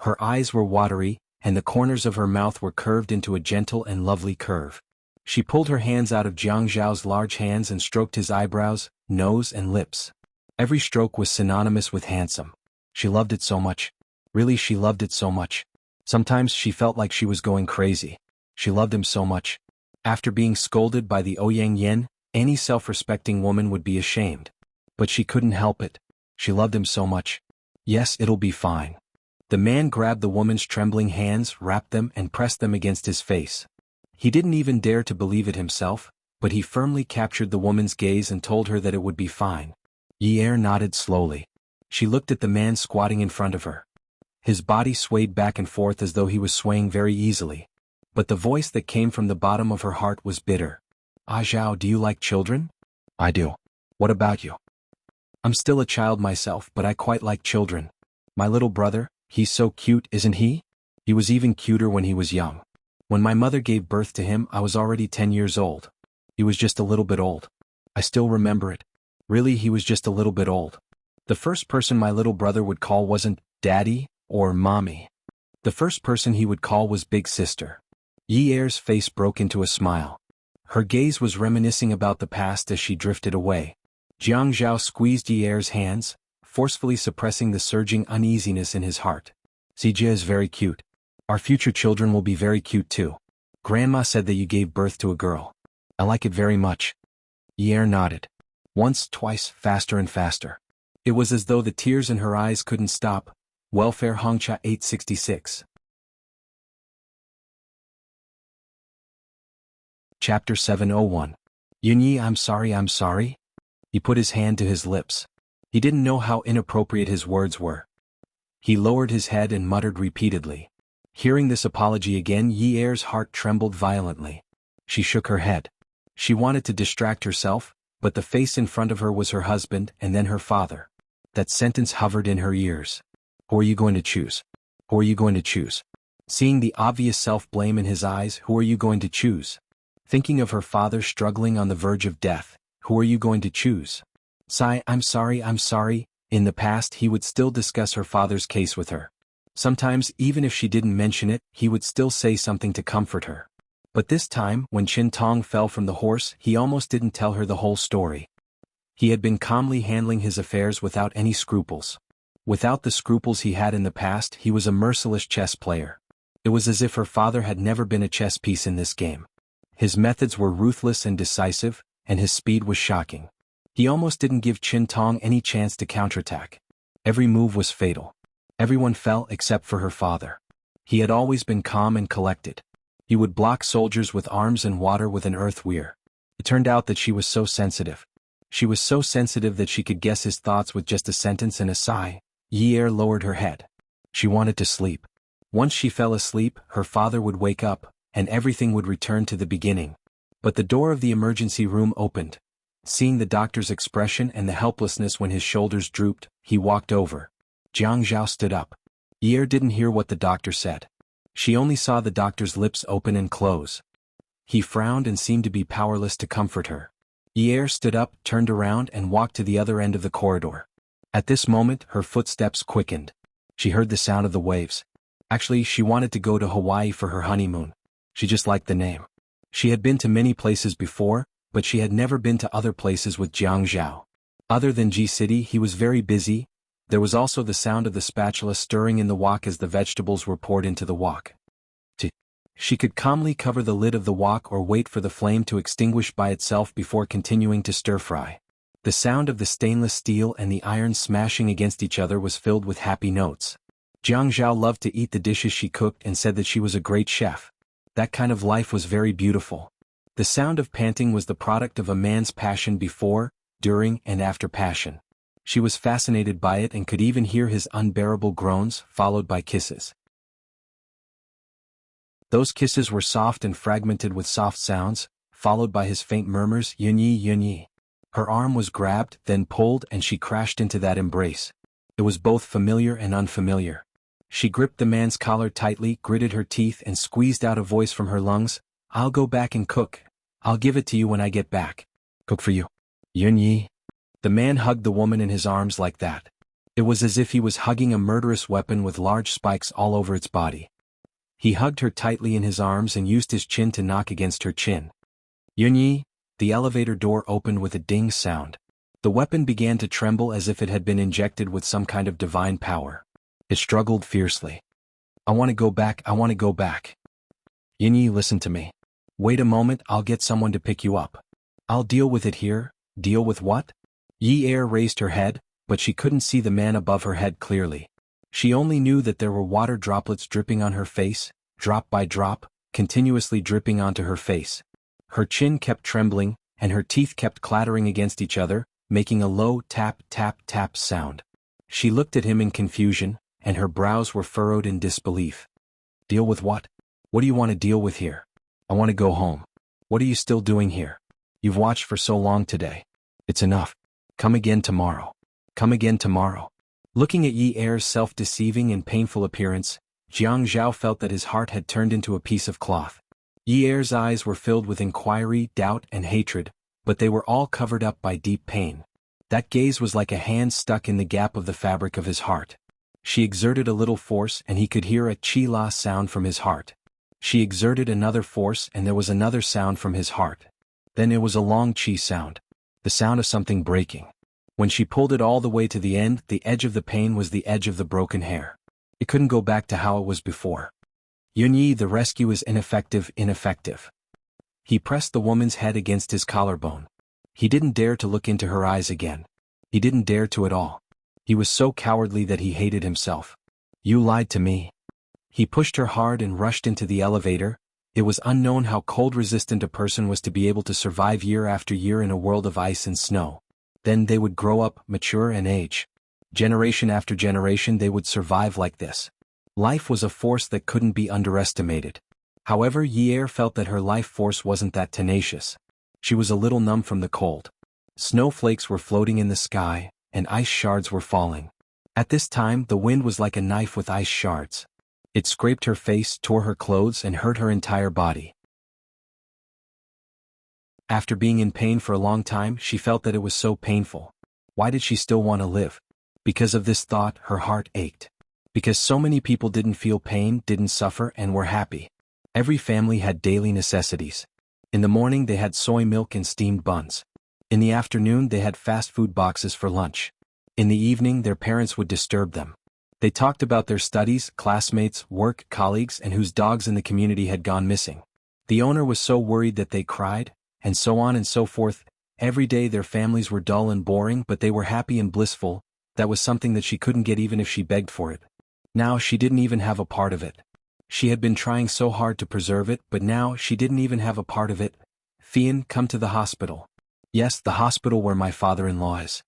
[SPEAKER 1] Her eyes were watery, and the corners of her mouth were curved into a gentle and lovely curve. She pulled her hands out of Jiang Zhao's large hands and stroked his eyebrows, nose and lips. Every stroke was synonymous with handsome. She loved it so much. Really, she loved it so much. Sometimes she felt like she was going crazy. She loved him so much. After being scolded by the Ouyang Yen, any self-respecting woman would be ashamed. But she couldn't help it. She loved him so much. Yes, it'll be fine. The man grabbed the woman's trembling hands, wrapped them and pressed them against his face. He didn't even dare to believe it himself, but he firmly captured the woman's gaze and told her that it would be fine. Yi Er nodded slowly. She looked at the man squatting in front of her. His body swayed back and forth as though he was swaying very easily. But the voice that came from the bottom of her heart was bitter. Zhao, do you like children? I do. What about you? I'm still a child myself, but I quite like children. My little brother, he's so cute, isn't he? He was even cuter when he was young. When my mother gave birth to him, I was already 10 years old. He was just a little bit old. I still remember it. Really, he was just a little bit old. The first person my little brother would call wasn't Daddy or Mommy. The first person he would call was Big Sister. Yi Er's face broke into a smile. Her gaze was reminiscing about the past as she drifted away. Jiang Zhao squeezed Yi Er's hands, forcefully suppressing the surging uneasiness in his heart. Zijie is very cute. Our future children will be very cute too. Grandma said that you gave birth to a girl. I like it very much. Yi Er nodded. Once, twice, faster and faster. It was as though the tears in her eyes couldn't stop. Welfare Hongcha 866. Chapter 701. Yunyi, I'm sorry. He put his hand to his lips. He didn't know how inappropriate his words were. He lowered his head and muttered repeatedly. Hearing this apology again, Yi Er's heart trembled violently. She shook her head. She wanted to distract herself, but the face in front of her was her husband and then her father. That sentence hovered in her ears. Who are you going to choose? Who are you going to choose? Seeing the obvious self-blame in his eyes, who are you going to choose? Thinking of her father struggling on the verge of death, who are you going to choose? Sigh, I'm sorry. In the past he would still discuss her father's case with her. Sometimes, even if she didn't mention it, he would still say something to comfort her. But this time, when Qin Tong fell from the horse, he almost didn't tell her the whole story. He had been calmly handling his affairs without any scruples. Without the scruples he had in the past, he was a merciless chess player. It was as if her father had never been a chess piece in this game. His methods were ruthless and decisive, and his speed was shocking. He almost didn't give Qin Tong any chance to counterattack. Every move was fatal. Everyone fell except for her father. He had always been calm and collected. He would block soldiers with arms and water with an earth weir. It turned out that she was so sensitive. She was so sensitive that she could guess his thoughts with just a sentence and a sigh. Yi Er lowered her head. She wanted to sleep. Once she fell asleep, her father would wake up, and everything would return to the beginning. But the door of the emergency room opened. Seeing the doctor's expression and the helplessness when his shoulders drooped, he walked over. Jiang Zhao stood up. Yi Er didn't hear what the doctor said. She only saw the doctor's lips open and close. He frowned and seemed to be powerless to comfort her. Yi'er stood up, turned around and walked to the other end of the corridor. At this moment, her footsteps quickened. She heard the sound of the waves. Actually, she wanted to go to Hawaii for her honeymoon. She just liked the name. She had been to many places before, but she had never been to other places with Jiang Zhao. Other than G-City, he was very busy. There was also the sound of the spatula stirring in the wok as the vegetables were poured into the wok. She could calmly cover the lid of the wok or wait for the flame to extinguish by itself before continuing to stir-fry. The sound of the stainless steel and the iron smashing against each other was filled with happy notes. Jiang Zhao loved to eat the dishes she cooked and said that she was a great chef. That kind of life was very beautiful. The sound of panting was the product of a man's passion before, during, and after passion. She was fascinated by it and could even hear his unbearable groans, followed by kisses. Those kisses were soft and fragmented with soft sounds, followed by his faint murmurs, yunyi yunyi. Her arm was grabbed, then pulled, and she crashed into that embrace. It was both familiar and unfamiliar. She gripped the man's collar tightly, gritted her teeth, and squeezed out a voice from her lungs. "I'll go back and cook. I'll give it to you when I get back. Cook for you. Yunyi." The man hugged the woman in his arms like that. It was as if he was hugging a murderous weapon with large spikes all over its body. He hugged her tightly in his arms and used his chin to knock against her chin. Yunyi. The elevator door opened with a ding sound. The weapon began to tremble as if it had been injected with some kind of divine power. It struggled fiercely. "I want to go back, I want to go back." "Yunyi, listen to me. Wait a moment, I'll get someone to pick you up. I'll deal with it here." "Deal with what?" Yi'er raised her head, but she couldn't see the man above her head clearly. She only knew that there were water droplets dripping on her face, drop by drop, continuously dripping onto her face. Her chin kept trembling, and her teeth kept clattering against each other, making a low tap tap tap sound. She looked at him in confusion, and her brows were furrowed in disbelief. "Deal with what? What do you want to deal with here?" "I want to go home." "What are you still doing here? You've watched for so long today. It's enough. Come again tomorrow. Come again tomorrow." Looking at Yi'er's self-deceiving and painful appearance, Jiang Zhao felt that his heart had turned into a piece of cloth. Yi'er's eyes were filled with inquiry, doubt, and hatred, but they were all covered up by deep pain. That gaze was like a hand stuck in the gap of the fabric of his heart. She exerted a little force and he could hear a chi-la sound from his heart. She exerted another force and there was another sound from his heart. Then it was a long chi sound. The sound of something breaking. When she pulled it all the way to the end, the edge of the pain was the edge of the broken hair. It couldn't go back to how it was before. "Yunyi, the rescue is ineffective, ineffective." He pressed the woman's head against his collarbone. He didn't dare to look into her eyes again. He didn't dare to at all. He was so cowardly that he hated himself. "You lied to me." He pushed her hard and rushed into the elevator. It was unknown how cold-resistant a person was to be able to survive year after year in a world of ice and snow. Then they would grow up, mature and age. Generation after generation they would survive like this. Life was a force that couldn't be underestimated. However, Yi'er felt that her life force wasn't that tenacious. She was a little numb from the cold. Snowflakes were floating in the sky, and ice shards were falling. At this time, the wind was like a knife with ice shards. It scraped her face, tore her clothes, and hurt her entire body. After being in pain for a long time, she felt that it was so painful. Why did she still want to live? Because of this thought, her heart ached. Because so many people didn't feel pain, didn't suffer, and were happy. Every family had daily necessities. In the morning they had soy milk and steamed buns. In the afternoon they had fast food boxes for lunch. In the evening their parents would disturb them. They talked about their studies, classmates, work, colleagues, and whose dogs in the community had gone missing. The owner was so worried that they cried, and so on and so forth. Every day their families were dull and boring, but they were happy and blissful. That was something that she couldn't get even if she begged for it. Now she didn't even have a part of it. She had been trying so hard to preserve it, but now she didn't even have a part of it. "Fian, come to the hospital." "Yes, the hospital where my father-in-law is."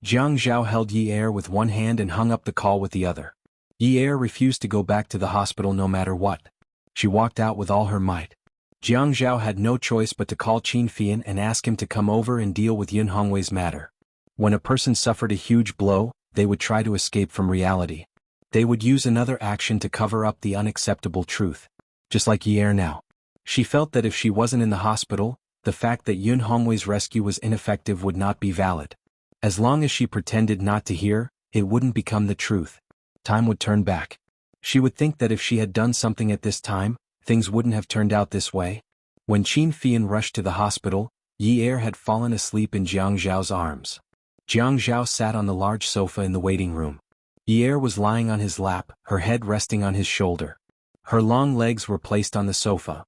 [SPEAKER 1] Jiang Zhao held Yi'er with one hand and hung up the call with the other. Yi'er refused to go back to the hospital no matter what. She walked out with all her might. Jiang Zhao had no choice but to call Qin Fian and ask him to come over and deal with Yun Hongwei's matter. When a person suffered a huge blow, they would try to escape from reality. They would use another action to cover up the unacceptable truth. Just like Yi'er now. She felt that if she wasn't in the hospital, the fact that Yun Hongwei's rescue was ineffective would not be valid. As long as she pretended not to hear, it wouldn't become the truth. Time would turn back. She would think that if she had done something at this time, things wouldn't have turned out this way. When Qin Fian rushed to the hospital, Yi Er had fallen asleep in Jiang Zhao's arms. Jiang Zhao sat on the large sofa in the waiting room. Yi Er was lying on his lap, her head resting on his shoulder. Her long legs were placed on the sofa.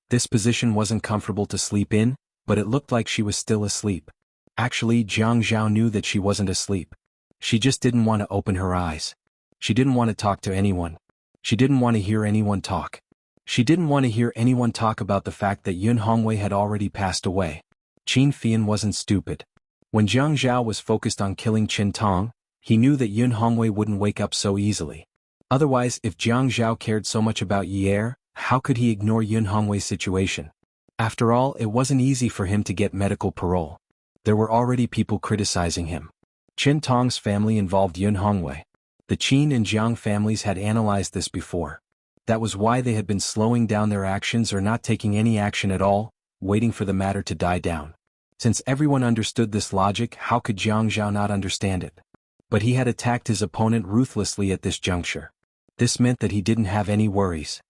[SPEAKER 1] This position wasn't comfortable to sleep in, but it looked like she was still asleep. Actually, Jiang Zhao knew that she wasn't asleep. She just didn't want to open her eyes. She didn't want to talk to anyone. She didn't want to hear anyone talk. She didn't want to hear anyone talk about the fact that Yun Hongwei had already passed away. Qin Fian wasn't stupid. When Jiang Zhao was focused on killing Qin Tong, he knew that Yun Hongwei wouldn't wake up so easily. Otherwise, if Jiang Zhao cared so much about Yi Er, how could he ignore Yun Hongwei's situation? After all, it wasn't easy for him to get medical parole. There were already people criticizing him. Qin Tong's family involved Yun Hongwei. The Qin and Jiang families had analyzed this before. That was why they had been slowing down their actions or not taking any action at all, waiting for the matter to die down. Since everyone understood this logic, how could Jiang Zhao not understand it? But he had attacked his opponent ruthlessly at this juncture. This meant that he didn't have any worries.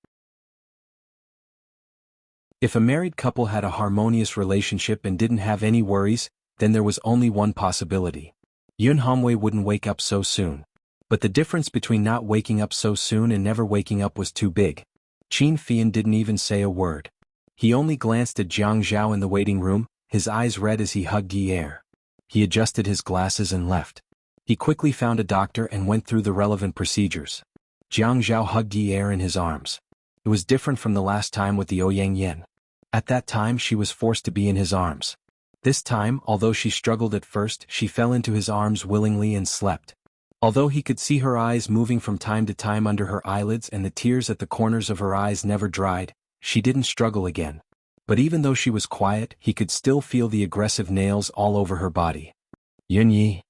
[SPEAKER 1] If a married couple had a harmonious relationship and didn't have any worries, then there was only one possibility. Yun Hongwei wouldn't wake up so soon. But the difference between not waking up so soon and never waking up was too big. Qin Fian didn't even say a word. He only glanced at Jiang Zhao in the waiting room, his eyes red as he hugged Yi Er. He adjusted his glasses and left. He quickly found a doctor and went through the relevant procedures. Jiang Zhao hugged Yi Er in his arms. It was different from the last time with the Ouyang Yen. At that time she was forced to be in his arms. This time, although she struggled at first, she fell into his arms willingly and slept. Although he could see her eyes moving from time to time under her eyelids and the tears at the corners of her eyes never dried, she didn't struggle again. But even though she was quiet, he could still feel the aggressive nails all over her body. Yun Yi.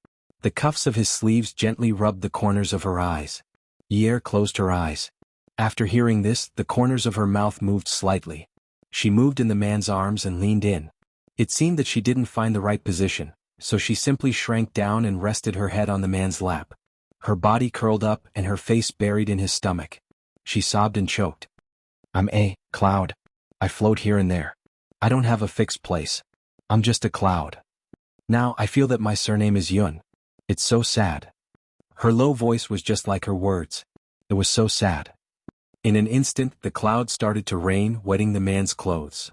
[SPEAKER 1] The cuffs of his sleeves gently rubbed the corners of her eyes. Yi Er closed her eyes. After hearing this, the corners of her mouth moved slightly. She moved in the man's arms and leaned in. It seemed that she didn't find the right position, so she simply shrank down and rested her head on the man's lap. Her body curled up and her face buried in his stomach. She sobbed and choked. I'm a cloud. I float here and there. I don't have a fixed place. I'm just a cloud. Now I feel that my surname is Yun. It's so sad. Her low voice was just like her words. It was so sad. In an instant, the cloud started to rain, wetting the man's clothes.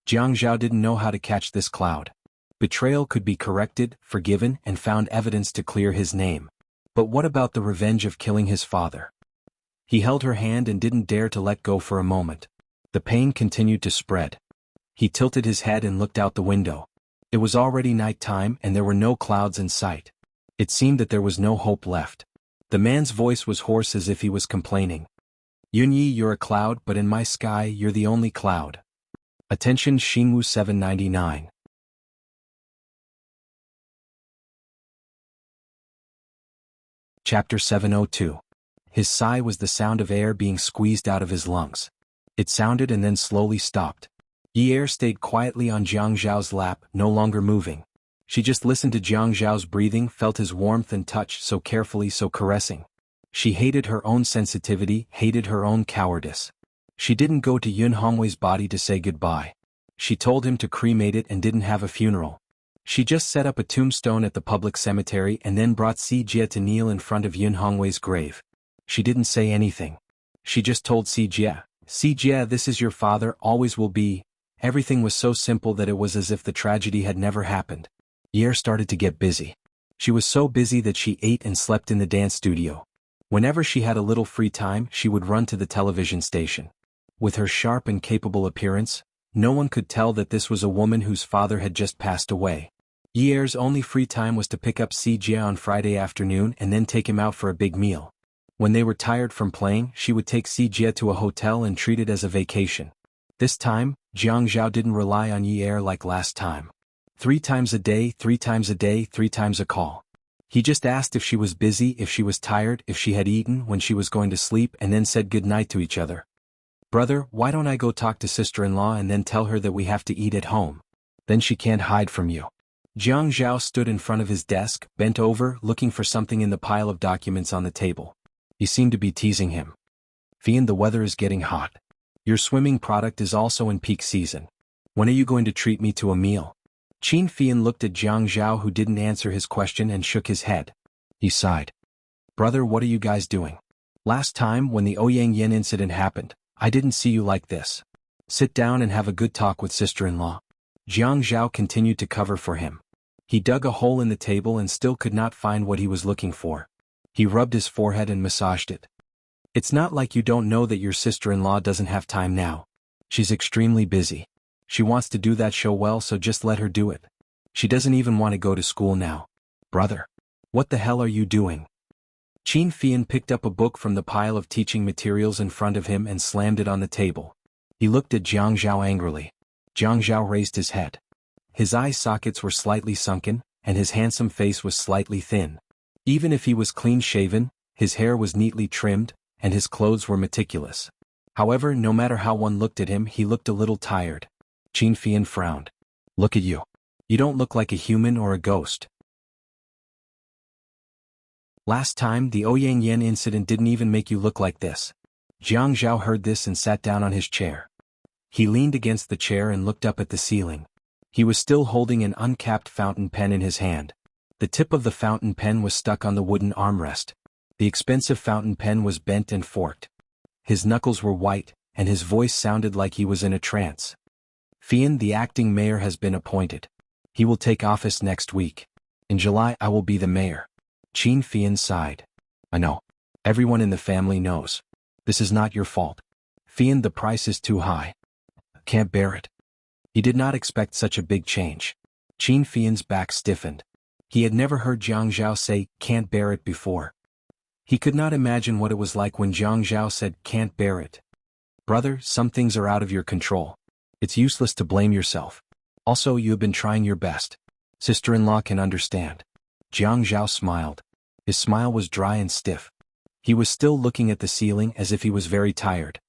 [SPEAKER 1] Jiang Zhao didn't know how to catch this cloud. Betrayal could be corrected, forgiven, and found evidence to clear his name. But what about the revenge of killing his father? He held her hand and didn't dare to let go for a moment. The pain continued to spread. He tilted his head and looked out the window. It was already night time and there were no clouds in sight. It seemed that there was no hope left. The man's voice was hoarse as if he was complaining. Yun Yi, you're a cloud, but in my sky you're the only cloud. Attention Xingwu 799. Chapter 702. His sigh was the sound of air being squeezed out of his lungs. It sounded and then slowly stopped. Yi Er stayed quietly on Jiang Zhao's lap, no longer moving. She just listened to Jiang Zhao's breathing, felt his warmth and touch, so carefully, so caressing. She hated her own sensitivity, hated her own cowardice. She didn't go to Yun Hongwei's body to say goodbye. She told him to cremate it and didn't have a funeral. She just set up a tombstone at the public cemetery and then brought Si Jie to kneel in front of Yun Hongwei's grave. She didn't say anything. She just told Si Jie, Si Jie, this is your father, always will be. Everything was so simple that it was as if the tragedy had never happened. Yi Er started to get busy. She was so busy that she ate and slept in the dance studio. Whenever she had a little free time, she would run to the television station. With her sharp and capable appearance, no one could tell that this was a woman whose father had just passed away. Yi Er's only free time was to pick up Si Jie on Friday afternoon and then take him out for a big meal. When they were tired from playing, she would take Si Jie to a hotel and treat it as a vacation. This time, Jiang Zhao didn't rely on Yi Er like last time. 3 times a day, 3 times a day, 3 times a call. He just asked if she was busy, if she was tired, if she had eaten, when she was going to sleep, and then said good night to each other. Brother, why don't I go talk to sister-in-law and then tell her that we have to eat at home? Then she can't hide from you. Jiang Zhao stood in front of his desk, bent over, looking for something in the pile of documents on the table. He seemed to be teasing him. Fian, the weather is getting hot. Your swimming product is also in peak season. When are you going to treat me to a meal? Qin Fian looked at Jiang Zhao, who didn't answer his question, and shook his head. He sighed. Brother, what are you guys doing? Last time, when the Ouyang Yen incident happened, I didn't see you like this. Sit down and have a good talk with sister-in-law. Jiang Zhao continued to cover for him. He dug a hole in the table and still could not find what he was looking for. He rubbed his forehead and massaged it. It's not like you don't know that your sister-in-law doesn't have time now. She's extremely busy. She wants to do that show well, so just let her do it. She doesn't even want to go to school now. Brother, what the hell are you doing? Qin Fian picked up a book from the pile of teaching materials in front of him and slammed it on the table. He looked at Jiang Zhao angrily. Jiang Zhao raised his head. His eye sockets were slightly sunken, and his handsome face was slightly thin. Even if he was clean-shaven, his hair was neatly trimmed, and his clothes were meticulous. However, no matter how one looked at him, he looked a little tired. Qin Fian frowned. Look at you. You don't look like a human or a ghost. Last time, the Ouyang Yen incident didn't even make you look like this. Jiang Zhao heard this and sat down on his chair. He leaned against the chair and looked up at the ceiling. He was still holding an uncapped fountain pen in his hand. The tip of the fountain pen was stuck on the wooden armrest. The expensive fountain pen was bent and forked. His knuckles were white, and his voice sounded like he was in a trance. Fian, the acting mayor, has been appointed. He will take office next week. In July, I will be the mayor. Qin Fian sighed. I know. Everyone in the family knows. This is not your fault. Fian, the price is too high. Can't bear it. He did not expect such a big change. Qin Fian's back stiffened. He had never heard Jiang Zhao say, can't bear it before. He could not imagine what it was like when Jiang Zhao said, can't bear it. Brother, some things are out of your control. It's useless to blame yourself. Also, you have been trying your best. Sister-in-law can understand. Jiang Zhao smiled. His smile was dry and stiff. He was still looking at the ceiling as if he was very tired.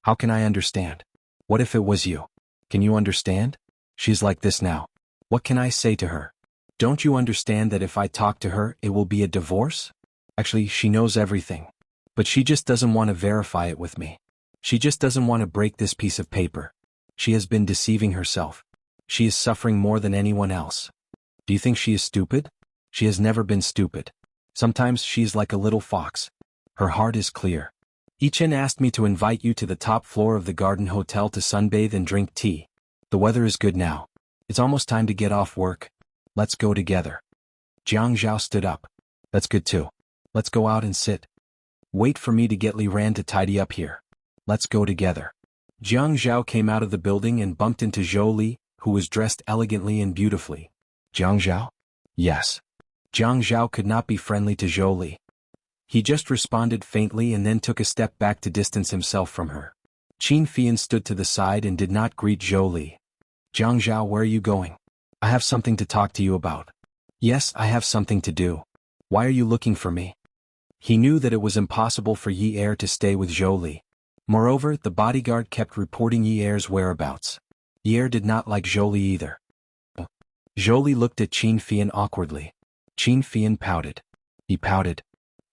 [SPEAKER 1] How can I understand? What if it was you? Can you understand? She's like this now. What can I say to her? Don't you understand that if I talk to her, it will be a divorce? Actually, she knows everything. But she just doesn't want to verify it with me. She just doesn't want to break this piece of paper. She has been deceiving herself. She is suffering more than anyone else. Do you think she is stupid? She has never been stupid. Sometimes she is like a little fox. Her heart is clear. Ichen asked me to invite you to the top floor of the Garden Hotel to sunbathe and drink tea. The weather is good now. It's almost time to get off work. Let's go together. Jiang Zhao stood up. That's good too. Let's go out and sit. Wait for me to get Li Ran to tidy up here. Let's go together. Jiang Zhao came out of the building and bumped into Zhou Li, who was dressed elegantly and beautifully. Jiang Zhao? Yes. Jiang Zhao could not be friendly to Zhou Li. He just responded faintly and then took a step back to distance himself from her. Qin Fian stood to the side and did not greet Zhou Li. Jiang Zhao, where are you going? I have something to talk to you about. Yes, I have something to do. Why are you looking for me? He knew that it was impossible for Yi Er to stay with Zhou Li. Moreover, the bodyguard kept reporting Yi Er's whereabouts. Yi Er did not like Zhou Li either. Zhou Li looked at Qin Fian awkwardly. Qin Fian pouted. He pouted.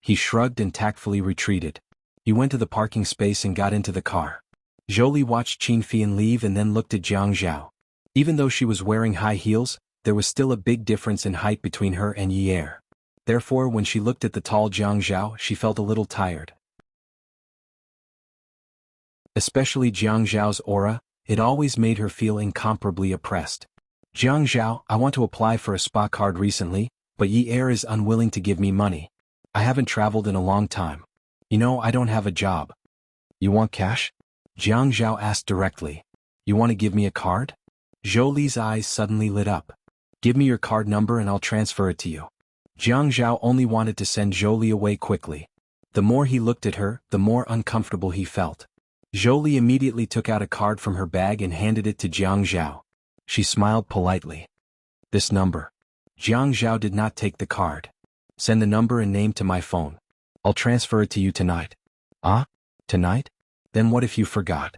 [SPEAKER 1] He shrugged and tactfully retreated. He went to the parking space and got into the car. Zhou Li watched Qin Fian leave and then looked at Jiang Zhao. Even though she was wearing high heels, there was still a big difference in height between her and Yi Er. Therefore, when she looked at the tall Jiang Zhao, she felt a little tired. Especially Jiang Zhao's aura, it always made her feel incomparably oppressed. Jiang Zhao, I want to apply for a spa card recently, but Yi Er is unwilling to give me money. I haven't traveled in a long time. You know, I don't have a job. You want cash? Jiang Zhao asked directly. You want to give me a card? Zhou Li's eyes suddenly lit up. Give me your card number and I'll transfer it to you. Jiang Zhao only wanted to send Zhou Li away quickly. The more he looked at her, the more uncomfortable he felt. Zhou Li immediately took out a card from her bag and handed it to Jiang Zhao. She smiled politely. This number. Jiang Zhao did not take the card. Send the number and name to my phone. I'll transfer it to you tonight. Ah? Tonight? Then what if you forgot?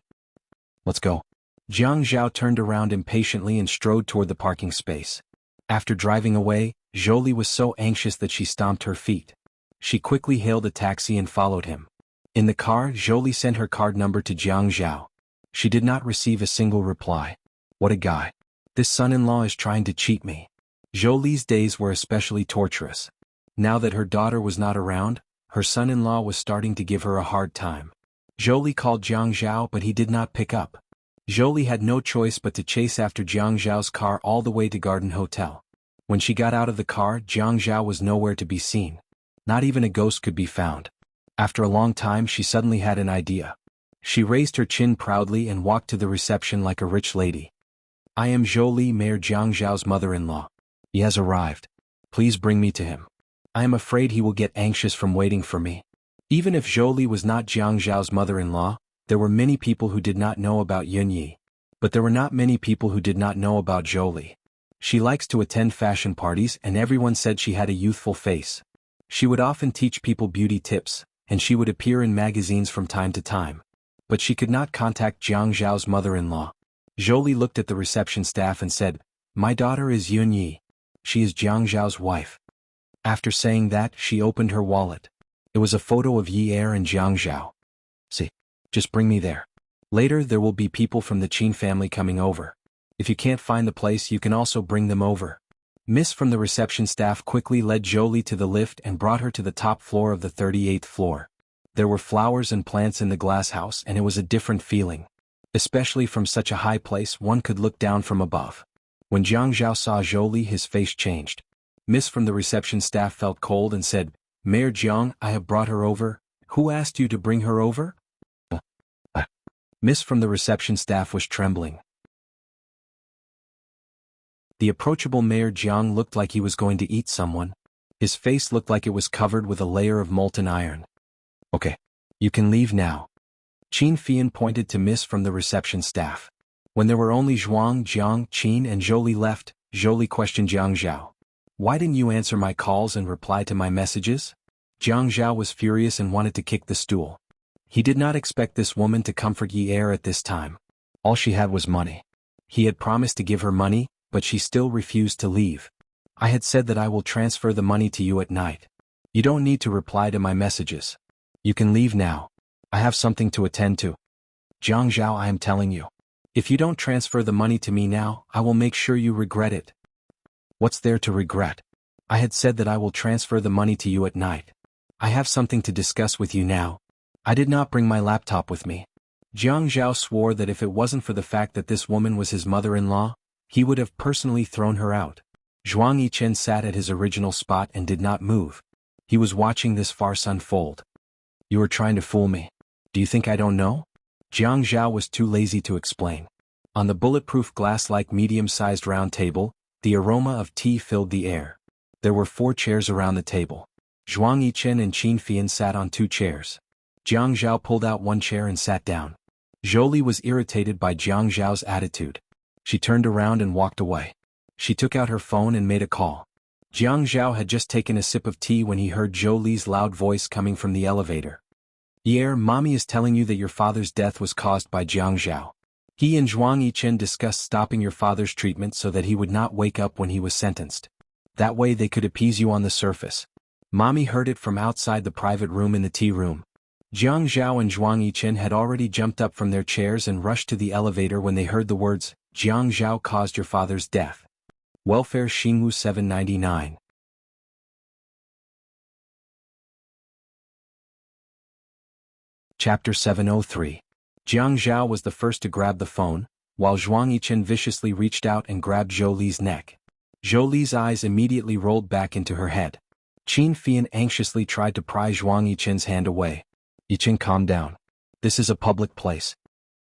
[SPEAKER 1] Let's go. Jiang Zhao turned around impatiently and strode toward the parking space. After driving away, Jolie was so anxious that she stomped her feet. She quickly hailed a taxi and followed him. In the car, Jolie sent her card number to Jiang Zhao. She did not receive a single reply. What a guy. This son-in-law is trying to cheat me. Jolie's days were especially torturous. Now that her daughter was not around, her son-in-law was starting to give her a hard time. Jolie called Jiang Zhao, but he did not pick up. Jolie had no choice but to chase after Jiang Zhao's car all the way to Garden Hotel. When she got out of the car, Jiang Zhao was nowhere to be seen. Not even a ghost could be found. After a long time, she suddenly had an idea. She raised her chin proudly and walked to the reception like a rich lady. I am Jolie, Mayor Jiang Zhao's mother-in-law. He has arrived. Please bring me to him. I am afraid he will get anxious from waiting for me. Even if Jolie was not Jiang Zhao's mother-in-law, there were many people who did not know about Yunyi. But there were not many people who did not know about Jolie. She likes to attend fashion parties and everyone said she had a youthful face. She would often teach people beauty tips, and she would appear in magazines from time to time. But she could not contact Jiang Zhao's mother-in-law. Jolie looked at the reception staff and said, My daughter is Yunyi. She is Jiang Zhao's wife. After saying that, she opened her wallet. It was a photo of Yi Er and Jiang Zhao. See, just bring me there. Later there will be people from the Qin family coming over. If you can't find the place, you can also bring them over. Miss from the reception staff quickly led Jolie to the lift and brought her to the top floor of the 38th floor. There were flowers and plants in the glass house and it was a different feeling. Especially from such a high place, one could look down from above. When Jiang Zhao saw Jolie, his face changed. Miss from the reception staff felt cold and said, Mayor Jiang, I have brought her over. Who asked you to bring her over? Miss from the reception staff was trembling. The approachable Mayor Jiang looked like he was going to eat someone. His face looked like it was covered with a layer of molten iron. Okay. You can leave now. Qin Fian pointed to Miss from the reception staff. When there were only Zhuang, Jiang, Qin and Jolie left, Jolie questioned Jiang Zhao. Why didn't you answer my calls and reply to my messages? Jiang Zhao was furious and wanted to kick the stool. He did not expect this woman to comfort Yi Er at this time. All she had was money. He had promised to give her money, but she still refused to leave. I had said that I will transfer the money to you at night. You don't need to reply to my messages. You can leave now. I have something to attend to. Jiang Zhao, I am telling you. If you don't transfer the money to me now, I will make sure you regret it. What's there to regret? I had said that I will transfer the money to you at night. I have something to discuss with you now. I did not bring my laptop with me. Jiang Zhao swore that if it wasn't for the fact that this woman was his mother-in-law, he would have personally thrown her out. Zhuang Yichen sat at his original spot and did not move. He was watching this farce unfold. You are trying to fool me. Do you think I don't know? Jiang Zhao was too lazy to explain. On the bulletproof glass-like medium-sized round table, the aroma of tea filled the air. There were 4 chairs around the table. Zhuang Yichen and Qin Fian sat on 2 chairs. Jiang Zhao pulled out 1 chair and sat down. Jolie was irritated by Jiang Zhao's attitude. She turned around and walked away. She took out her phone and made a call. Jiang Zhao had just taken a sip of tea when he heard Jolie's loud voice coming from the elevator. Yi Er, Mommy is telling you that your father's death was caused by Jiang Zhao. He and Zhuang Yichen discussed stopping your father's treatment so that he would not wake up when he was sentenced. That way they could appease you on the surface. Mommy heard it from outside the private room in the tea room. Jiang Zhao and Zhuang Yichen had already jumped up from their chairs and rushed to the elevator when they heard the words, Jiang Zhao caused your father's death. Welfare Xingwu 799. Chapter 703. Jiang Zhao was the first to grab the phone, while Zhuang Yichen viciously reached out and grabbed Jolie's neck. Jolie's eyes immediately rolled back into her head. Qin Fian anxiously tried to pry Zhuang Yichen's hand away. Yichen, calm down. This is a public place.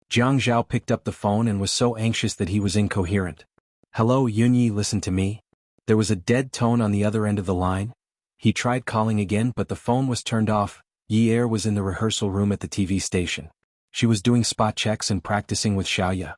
[SPEAKER 1] Jiang Zhao picked up the phone and was so anxious that he was incoherent. Hello, Yunyi, listen to me. There was a dead tone on the other end of the line. He tried calling again, but the phone was turned off. Yi Er was in the rehearsal room at the TV station. She was doing spot checks and practicing with Xiaoya.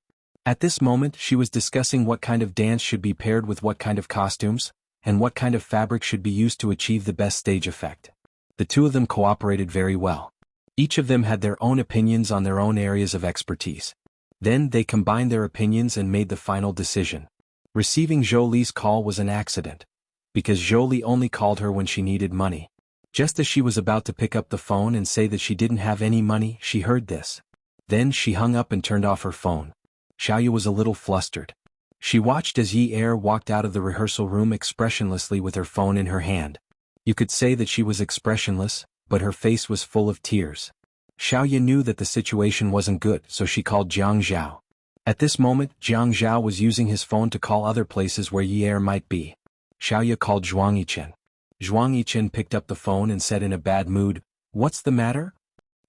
[SPEAKER 1] At this moment, she was discussing what kind of dance should be paired with what kind of costumes, and what kind of fabric should be used to achieve the best stage effect. The 2 of them cooperated very well. Each of them had their own opinions on their own areas of expertise. Then they combined their opinions and made the final decision. Receiving Jolie's call was an accident, because Jolie only called her when she needed money. Just as she was about to pick up the phone and say that she didn't have any money, she heard this. Then she hung up and turned off her phone. Xiaoyu was a little flustered. She watched as Yi Er walked out of the rehearsal room expressionlessly with her phone in her hand. You could say that she was expressionless, but her face was full of tears. Xiaoyu knew that the situation wasn't good, so she called Jiang Zhao. At this moment, Jiang Zhao was using his phone to call other places where Yi Er might be. Xiaoyu called Zhuang Yichen. Zhuang Yichen picked up the phone and said in a bad mood, "What's the matter?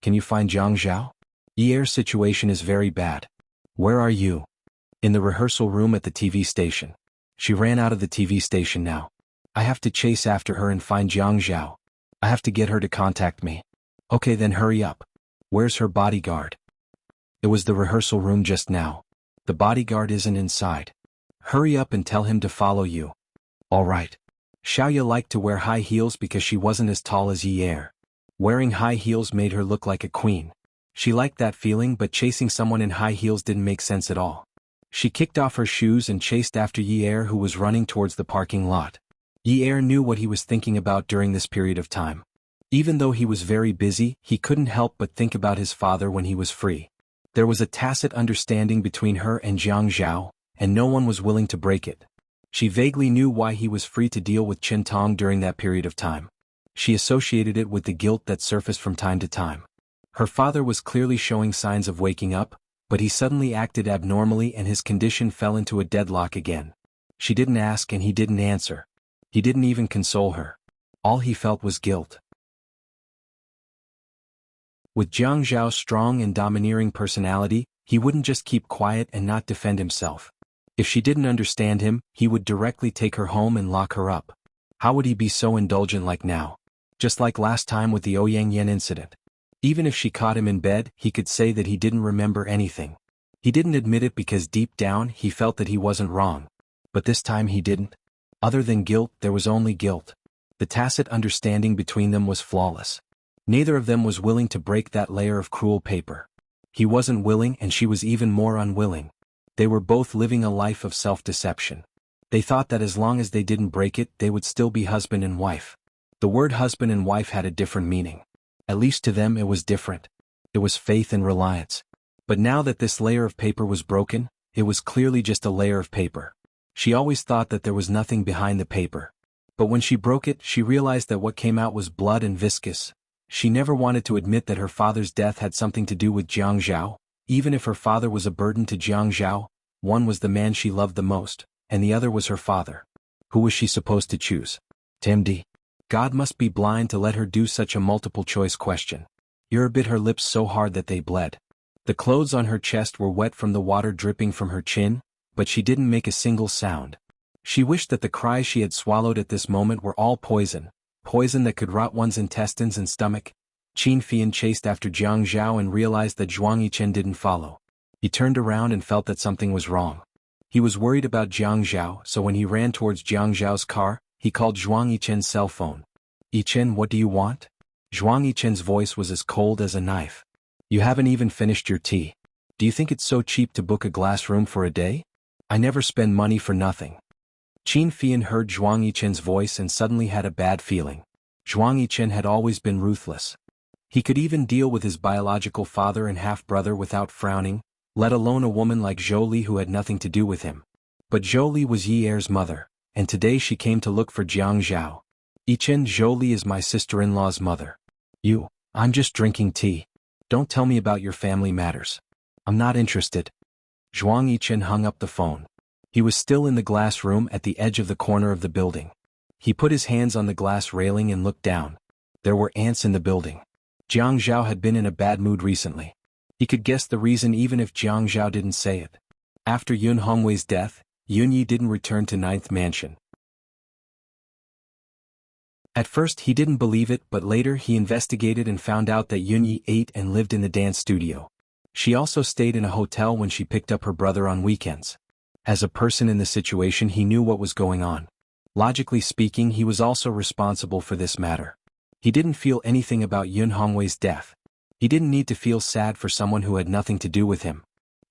[SPEAKER 1] Can you find Jiang Zhao? Yi Er's situation is very bad. Where are you?" "In the rehearsal room at the TV station. She ran out of the TV station now. I have to chase after her and find Jiang Zhao. I have to get her to contact me." "Okay, then hurry up. Where's her bodyguard?" "It was the rehearsal room just now. The bodyguard isn't inside. Hurry up and tell him to follow you." "All right." Xiaoyu liked to wear high heels because she wasn't as tall as Yi Er. Wearing high heels made her look like a queen. She liked that feeling, but chasing someone in high heels didn't make sense at all. She kicked off her shoes and chased after Yi Er, who was running towards the parking lot. Yi Er knew what he was thinking about during this period of time. Even though he was very busy, he couldn't help but think about his father when he was free. There was a tacit understanding between her and Jiang Zhao, and no one was willing to break it. She vaguely knew why he was free to deal with Chen Tong during that period of time. She associated it with the guilt that surfaced from time to time. Her father was clearly showing signs of waking up, but he suddenly acted abnormally and his condition fell into a deadlock again. She didn't ask and he didn't answer. He didn't even console her. All he felt was guilt. With Jiang Zhao's strong and domineering personality, he wouldn't just keep quiet and not defend himself. If she didn't understand him, he would directly take her home and lock her up. How would he be so indulgent like now? Just like last time with the Ouyang Yan incident. Even if she caught him in bed, he could say that he didn't remember anything. He didn't admit it because deep down he felt that he wasn't wrong. But this time he didn't. Other than guilt, there was only guilt. The tacit understanding between them was flawless. Neither of them was willing to break that layer of cruel paper. He wasn't willing and she was even more unwilling. They were both living a life of self-deception. They thought that as long as they didn't break it, they would still be husband and wife. The word husband and wife had a different meaning. At least to them it was different. It was faith and reliance. But now that this layer of paper was broken, it was clearly just a layer of paper. She always thought that there was nothing behind the paper. But when she broke it, she realized that what came out was blood and viscous. She never wanted to admit that her father's death had something to do with Jiang Zhao. Even if her father was a burden to Jiang Zhao, one was the man she loved the most, and the other was her father. Who was she supposed to choose? Timdi. God must be blind to let her do such a multiple-choice question. Yura bit her lips so hard that they bled. The clothes on her chest were wet from the water dripping from her chin, but she didn't make a single sound. She wished that the cries she had swallowed at this moment were all poison that could rot one's intestines and stomach. Qin Fian chased after Jiang Zhao and realized that Zhuang Yichen didn't follow. He turned around and felt that something was wrong. He was worried about Jiang Zhao, so when he ran towards Jiang Zhao's car, he called Zhuang Yichen's cell phone. "Yichen, what do you want?" Zhuang Yichen's voice was as cold as a knife. "You haven't even finished your tea. Do you think it's so cheap to book a glass room for a day? I never spend money for nothing." Qin Fian heard Zhuang Yichen's voice and suddenly had a bad feeling. Zhuang Yichen had always been ruthless. He could even deal with his biological father and half-brother without frowning, let alone a woman like Jolie who had nothing to do with him. But Jolie was Yi Er's mother, and today she came to look for Jiang Zhao. "Yichen, Jolie is my sister-in-law's mother." I'm just drinking tea. Don't tell me about your family matters. I'm not interested." Zhuang Yichen hung up the phone. He was still in the glass room at the edge of the corner of the building. He put his hands on the glass railing and looked down. There were ants in the building. Jiang Zhao had been in a bad mood recently. He could guess the reason even if Jiang Zhao didn't say it. After Yun Hongwei's death, Yun Yi didn't return to Ninth Mansion. At first he didn't believe it, but later he investigated and found out that Yun Yi ate and lived in the dance studio. She also stayed in a hotel when she picked up her brother on weekends. As a person in the situation, he knew what was going on. Logically speaking, he was also responsible for this matter. He didn't feel anything about Yun Hongwei's death. He didn't need to feel sad for someone who had nothing to do with him.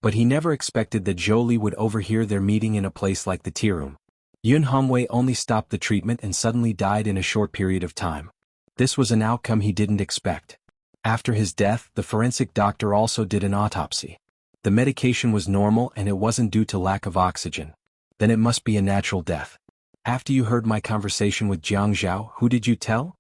[SPEAKER 1] But he never expected that Zhou Li would overhear their meeting in a place like the tea room. Yun Hongwei only stopped the treatment and suddenly died in a short period of time. This was an outcome he didn't expect. After his death, the forensic doctor also did an autopsy. The medication was normal and it wasn't due to lack of oxygen. Then it must be a natural death. After you heard my conversation with Jiang Zhao, who did you tell?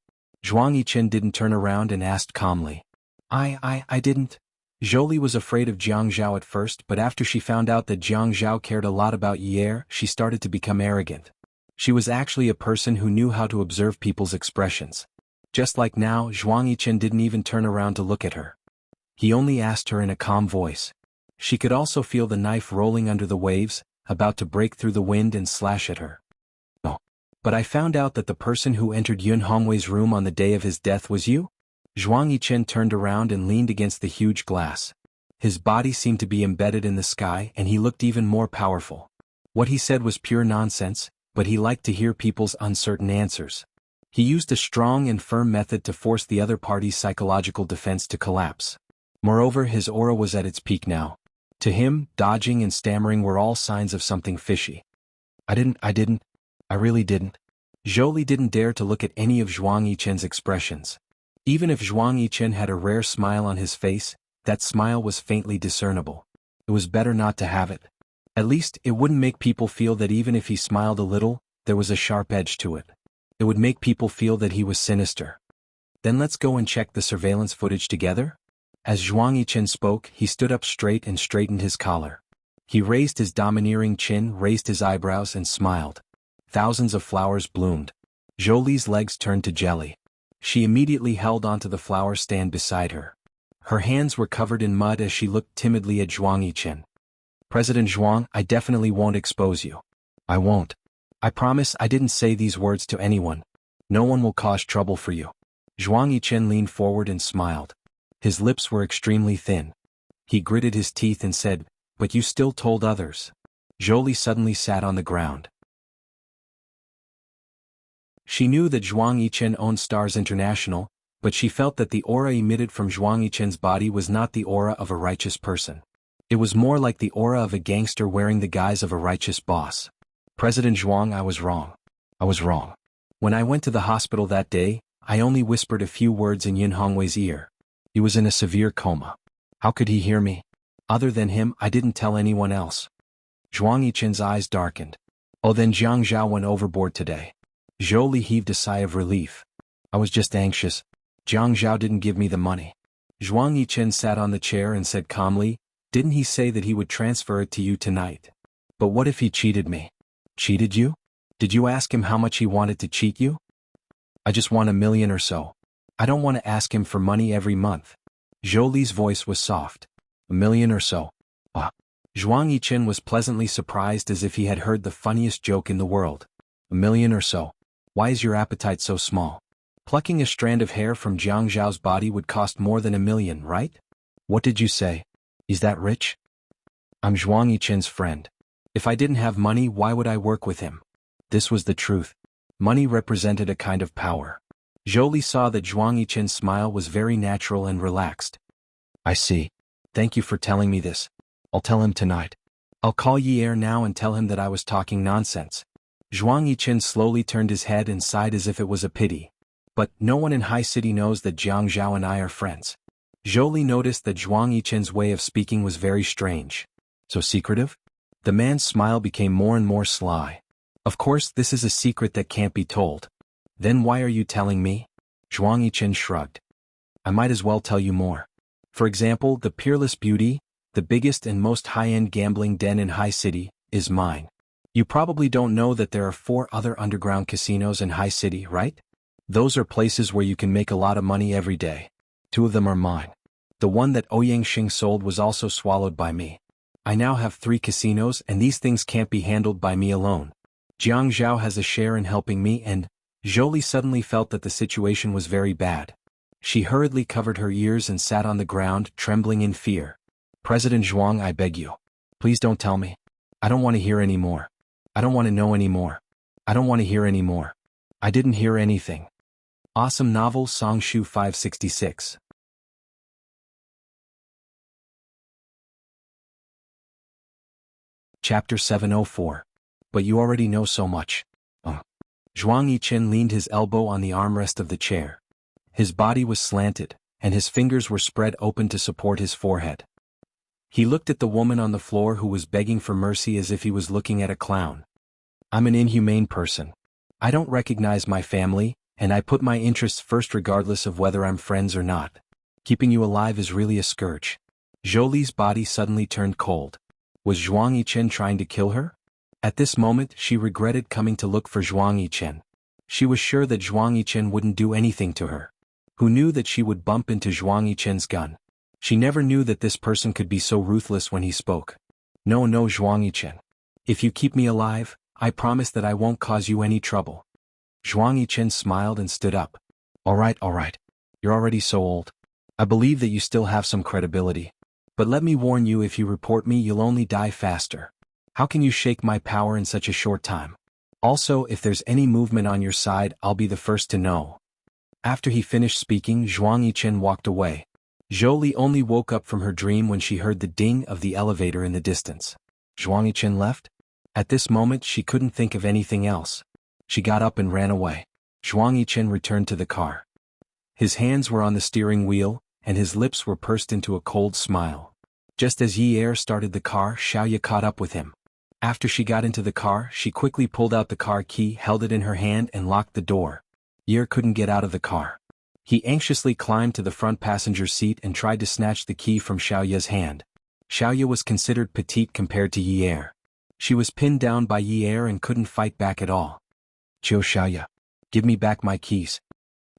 [SPEAKER 1] Zhuang Yichen didn't turn around and asked calmly. I didn't. Zhou Li was afraid of Jiang Zhao at first, but after she found out that Jiang Zhao cared a lot about Ye, she started to become arrogant. She was actually a person who knew how to observe people's expressions. Just like now, Zhuang Yichen didn't even turn around to look at her. He only asked her in a calm voice. She could also feel the knife rolling under the waves, about to break through the wind and slash at her. Oh. But I found out that the person who entered Yun Hongwei's room on the day of his death was you? Zhuang Yichen turned around and leaned against the huge glass. His body seemed to be embedded in the sky and he looked even more powerful. What he said was pure nonsense, but he liked to hear people's uncertain answers. He used a strong and firm method to force the other party's psychological defense to collapse. Moreover, his aura was at its peak now. To him, dodging and stammering were all signs of something fishy. I really didn't. Zhou Li didn't dare to look at any of Zhuang Yichen's expressions. Even if Zhuang Yichen had a rare smile on his face, that smile was faintly discernible. It was better not to have it. At least, it wouldn't make people feel that even if he smiled a little, there was a sharp edge to it. It would make people feel that he was sinister. Then let's go and check the surveillance footage together? As Zhuang Yichen spoke, he stood up straight and straightened his collar. He raised his domineering chin, raised his eyebrows and smiled. Thousands of flowers bloomed. Zhou Li's legs turned to jelly. She immediately held onto the flower stand beside her. Her hands were covered in mud as she looked timidly at Zhuang Yichen. President Zhuang, I definitely won't expose you. I won't. I promise I didn't say these words to anyone. No one will cause trouble for you. Zhuang Yichen leaned forward and smiled. His lips were extremely thin. He gritted his teeth and said, but you still told others. Zhou Li suddenly sat on the ground. She knew that Zhuang Yichen owned Stars International, but she felt that the aura emitted from Zhuang Yichen's body was not the aura of a righteous person. It was more like the aura of a gangster wearing the guise of a righteous boss. President Zhuang, I was wrong. I was wrong. When I went to the hospital that day, I only whispered a few words in Yun Hongwei's ear. He was in a severe coma. How could he hear me? Other than him, I didn't tell anyone else. Zhuang Yichen's eyes darkened. Oh, then Jiang Zhao went overboard today. Zhou Li heaved a sigh of relief. I was just anxious. Jiang Zhao didn't give me the money. Zhuang Yichen sat on the chair and said calmly, didn't he say that he would transfer it to you tonight? But what if he cheated me? Cheated you? Did you ask him how much he wanted to cheat you? I just want $1 million or so. I don't want to ask him for money every month. Zhou Li's voice was soft. $1 million or so. Zhuang Yichen was pleasantly surprised as if he had heard the funniest joke in the world. $1 million or so. Why is your appetite so small? Plucking a strand of hair from Jiang Zhao's body would cost more than $1 million, right? What did you say? Is that rich? I'm Zhuang Yichen's friend. If I didn't have money, why would I work with him? This was the truth. Money represented a kind of power. Zhou Li saw that Zhuang Yichen's smile was very natural and relaxed. I see. Thank you for telling me this. I'll tell him tonight. I'll call Ye now and tell him that I was talking nonsense. Zhuang Yichen slowly turned his head and sighed as if it was a pity. But no one in High City knows that Jiang Zhao and I are friends. Zhou Li noticed that Zhuang Yichen's way of speaking was very strange. So secretive? The man's smile became more and more sly. Of course, this is a secret that can't be told. Then why are you telling me? Zhuang Yichen shrugged. I might as well tell you more. For example, the Peerless Beauty, the biggest and most high-end gambling den in High City, is mine. You probably don't know that there are 4 other underground casinos in High City, right? Those are places where you can make a lot of money every day. 2 of them are mine. The one that Ouyang Xing sold was also swallowed by me. I now have 3 casinos and these things can't be handled by me alone. Jiang Zhao has a share in helping me and Zhou Li suddenly felt that the situation was very bad. She hurriedly covered her ears and sat on the ground, trembling in fear. President Zhuang, I beg you. Please don't tell me. I don't want to hear any more. I don't want to know any more. I don't want to hear any more. I didn't hear anything. Awesome novel Songshu 566. Chapter 704. But you already know so much. Zhuang Yichen leaned his elbow on the armrest of the chair. His body was slanted, and his fingers were spread open to support his forehead. He looked at the woman on the floor who was begging for mercy as if he was looking at a clown. I'm an inhumane person. I don't recognize my family, and I put my interests first regardless of whether I'm friends or not. Keeping you alive is really a scourge. Zhou Li's body suddenly turned cold. Was Zhuang Yichen trying to kill her? At this moment she regretted coming to look for Zhuang Yichen. She was sure that Zhuang Yichen wouldn't do anything to her. Who knew that she would bump into Zhuang Yichen's gun? She never knew that this person could be so ruthless when he spoke. No, Zhuang Yichen. If you keep me alive, I promise that I won't cause you any trouble. Zhuang Yichen smiled and stood up. All right. You're already so old. I believe that you still have some credibility. But let me warn you, if you report me you'll only die faster. How can you shake my power in such a short time? Also, if there's any movement on your side, I'll be the first to know. After he finished speaking, Zhuang Yichen walked away. Zhou Li only woke up from her dream when she heard the ding of the elevator in the distance. Zhuang Yichen left? At this moment she couldn't think of anything else. She got up and ran away. Zhuang Yichen returned to the car. His hands were on the steering wheel, and his lips were pursed into a cold smile. Just as Yi Er started the car, Xiaoye caught up with him. After she got into the car, she quickly pulled out the car key, held it in her hand and locked the door. Yi Er couldn't get out of the car. He anxiously climbed to the front passenger seat and tried to snatch the key from Xiaoye's hand. Xiaoye was considered petite compared to Yi Er. She was pinned down by Yi Er and couldn't fight back at all. Chiu Xiaoye, give me back my keys.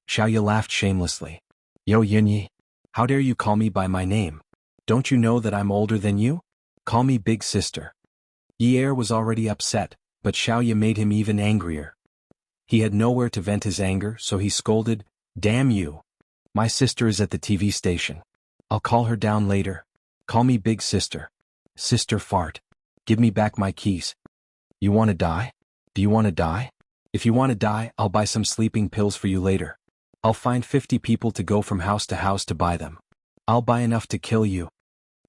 [SPEAKER 1] Xiaoye laughed shamelessly. Yo Yunyi, how dare you call me by my name? Don't you know that I'm older than you? Call me big sister. Yi Er was already upset, but Xiaoye made him even angrier. He had nowhere to vent his anger, so he scolded, Damn you! My sister is at the TV station. I'll call her down later. Call me big sister. Sister fart. Give me back my keys. You want to die? Do you want to die? If you want to die, I'll buy some sleeping pills for you later. I'll find 50 people to go from house to buy them. I'll buy enough to kill you.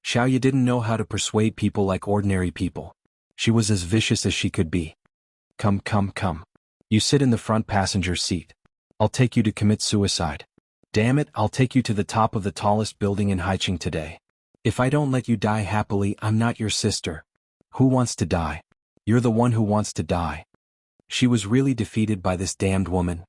[SPEAKER 1] Xiaoye didn't know how to persuade people like ordinary people. She was as vicious as she could be. Come. You sit in the front passenger seat. I'll take you to commit suicide. Damn it, I'll take you to the top of the tallest building in Haicheng today. If I don't let you die happily, I'm not your sister. Who wants to die? You're the one who wants to die. She was really defeated by this damned woman.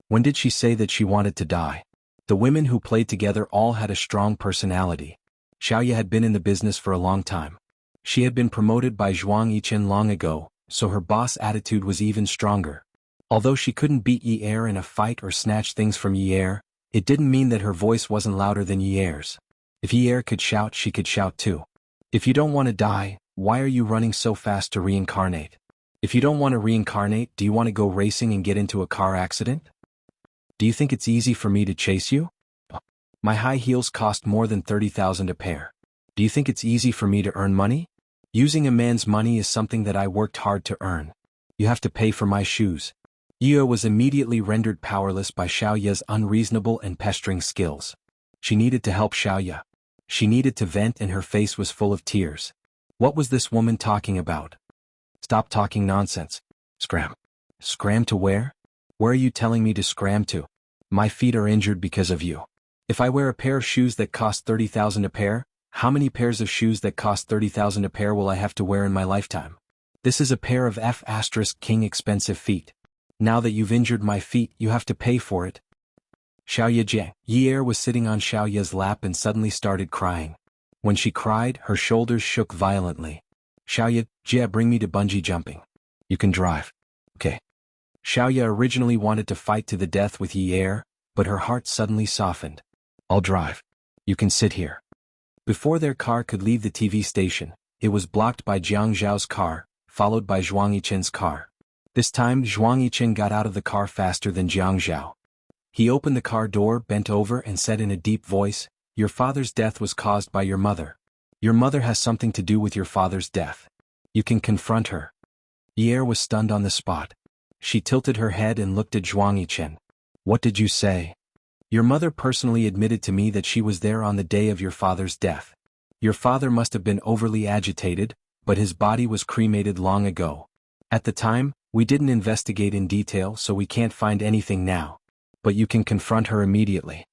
[SPEAKER 1] When did she say that she wanted to die? The women who played together all had a strong personality. Xiaoye had been in the business for a long time. She had been promoted by Zhuang Yichen long ago, so her boss attitude was even stronger. Although she couldn't beat Yi Er in a fight or snatch things from Yi Er, it didn't mean that her voice wasn't louder than Yi Er's. If Yi Er could shout, she could shout too. If you don't want to die, why are you running so fast to reincarnate? If you don't want to reincarnate, do you want to go racing and get into a car accident? Do you think it's easy for me to chase you? My high heels cost more than 30,000 a pair. Do you think it's easy for me to earn money? Using a man's money is something that I worked hard to earn. You have to pay for my shoes. Yi Er was immediately rendered powerless by Xiaoye's unreasonable and pestering skills. She needed to help Xiaoye. She needed to vent, and her face was full of tears. What was this woman talking about? Stop talking nonsense. Scram. Scram to where? Where are you telling me to scram to? My feet are injured because of you. If I wear a pair of shoes that cost 30,000 a pair, how many pairs of shoes that cost 30,000 a pair will I have to wear in my lifetime? This is a pair of F***king expensive feet. Now that you've injured my feet, you have to pay for it. Xiaoye Jiang. Yi Er was sitting on Xiaoye's lap and suddenly started crying. When she cried, her shoulders shook violently. Xiaoye, Jia, bring me to bungee jumping. You can drive. Okay. Xiaoye originally wanted to fight to the death with Yi Er, but her heart suddenly softened. I'll drive. You can sit here. Before their car could leave the TV station, it was blocked by Jiang Zhao's car, followed by Zhuang Yichen's car. This time, Zhuang Yichen got out of the car faster than Jiang Zhao. He opened the car door, bent over, and said in a deep voice, Your father's death was caused by your mother. Your mother has something to do with your father's death. You can confront her. Yi Er was stunned on the spot. She tilted her head and looked at Zhuang Yichen. What did you say? Your mother personally admitted to me that she was there on the day of your father's death. Your father must have been overly agitated, but his body was cremated long ago. At the time, we didn't investigate in detail so we can't find anything now. But you can confront her immediately.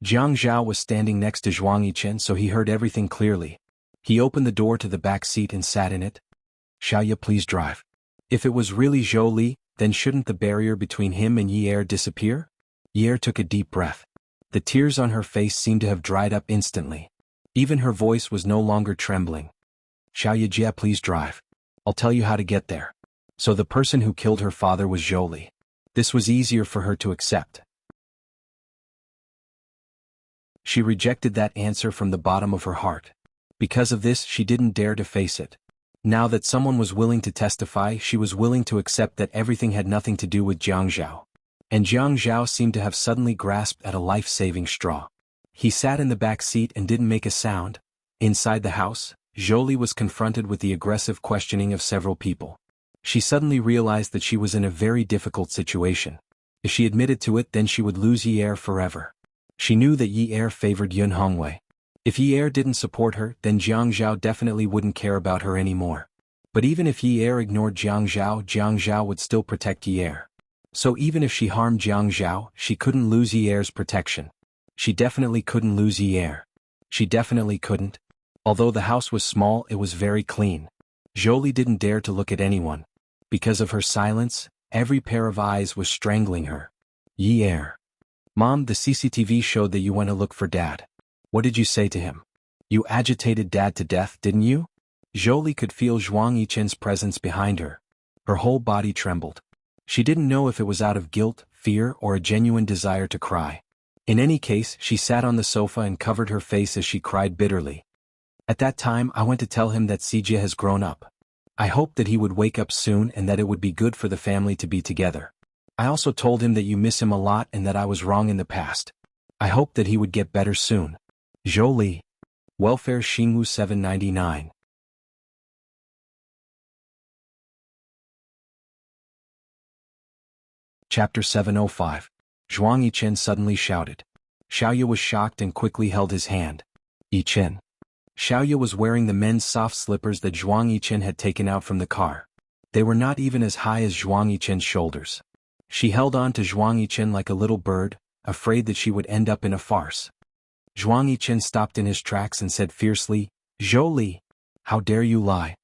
[SPEAKER 1] Jiang Zhao was standing next to Zhuang Yichen so he heard everything clearly. He opened the door to the back seat and sat in it. Xiaoye, please drive. If it was really Zhou Li, then shouldn't the barrier between him and Yi Er disappear? Yi Er took a deep breath. The tears on her face seemed to have dried up instantly. Even her voice was no longer trembling. Xiaoye Jia, please drive. I'll tell you how to get there. So the person who killed her father was Zhou Li. This was easier for her to accept. She rejected that answer from the bottom of her heart. Because of this, she didn't dare to face it. Now that someone was willing to testify, she was willing to accept that everything had nothing to do with Jiang Zhao. And Jiang Zhao seemed to have suddenly grasped at a life-saving straw. He sat in the back seat and didn't make a sound. Inside the house, Zhou Li was confronted with the aggressive questioning of several people. She suddenly realized that she was in a very difficult situation. If she admitted to it, then she would lose Yi Er forever. She knew that Yi Er favored Yun Hongwei. If Yi Er didn't support her, then Jiang Zhao definitely wouldn't care about her anymore. But even if Yi Er ignored Jiang Zhao would still protect Yi Er. So even if she harmed Jiang Zhao, she couldn't lose Yi Er's protection. She definitely couldn't lose Yi Er. She definitely couldn't. Although the house was small, it was very clean. Zhou Li didn't dare to look at anyone. Because of her silence, every pair of eyes was strangling her. Yi Er. Mom, the CCTV showed that you went to look for Dad. What did you say to him? You agitated Dad to death, didn't you? Zhou Li could feel Zhuang Yichen's presence behind her. Her whole body trembled. She didn't know if it was out of guilt, fear, or a genuine desire to cry. In any case, she sat on the sofa and covered her face as she cried bitterly. At that time, I went to tell him that Sijie has grown up. I hoped that he would wake up soon and that it would be good for the family to be together. I also told him that you miss him a lot and that I was wrong in the past. I hoped that he would get better soon. Zhou Li. Welfare Xingwu 799. Chapter 705. Zhuang Yichen suddenly shouted. Xiaoye was shocked and quickly held his hand. Yichen. Xiaoye was wearing the men's soft slippers that Zhuang Yichen had taken out from the car. They were not even as high as Zhuang Yichen's shoulders. She held on to Zhuang Yichen like a little bird, afraid that she would end up in a farce. Zhuang Yichen stopped in his tracks and said fiercely, Zhou Li, how dare you lie?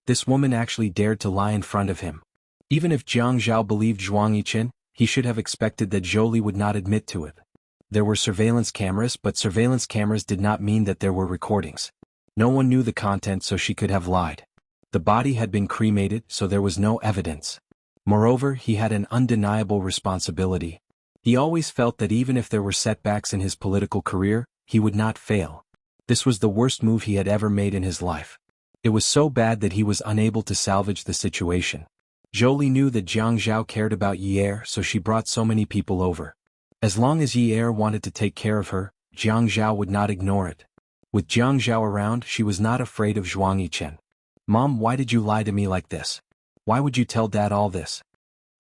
[SPEAKER 1] This woman actually dared to lie in front of him. Even if Jiang Zhao believed Zhuang Yichen, he should have expected that Zhou Li would not admit to it. There were surveillance cameras, but surveillance cameras did not mean that there were recordings. No one knew the content, so she could have lied. The body had been cremated, so there was no evidence. Moreover, he had an undeniable responsibility. He always felt that even if there were setbacks in his political career, he would not fail. This was the worst move he had ever made in his life. It was so bad that he was unable to salvage the situation. Zhou Li knew that Jiang Zhao cared about Yi Er, so she brought so many people over. As long as Yi Er wanted to take care of her, Jiang Zhao would not ignore it. With Jiang Zhao around, she was not afraid of Zhuang Yichen. Mom, why did you lie to me like this? Why would you tell Dad all this?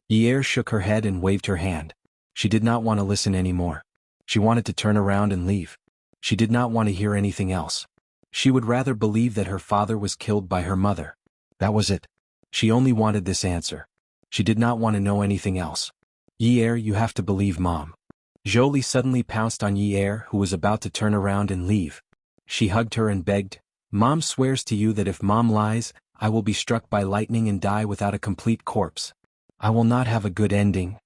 [SPEAKER 1] Yi Er shook her head and waved her hand. She did not want to listen anymore. She wanted to turn around and leave. She did not want to hear anything else. She would rather believe that her father was killed by her mother. That was it. She only wanted this answer. She did not want to know anything else. Yi Er, you have to believe Mom. Zhou Li suddenly pounced on Yi Er, who was about to turn around and leave. She hugged her and begged, Mom swears to you that if Mom lies, I will be struck by lightning and die without a complete corpse. I will not have a good ending.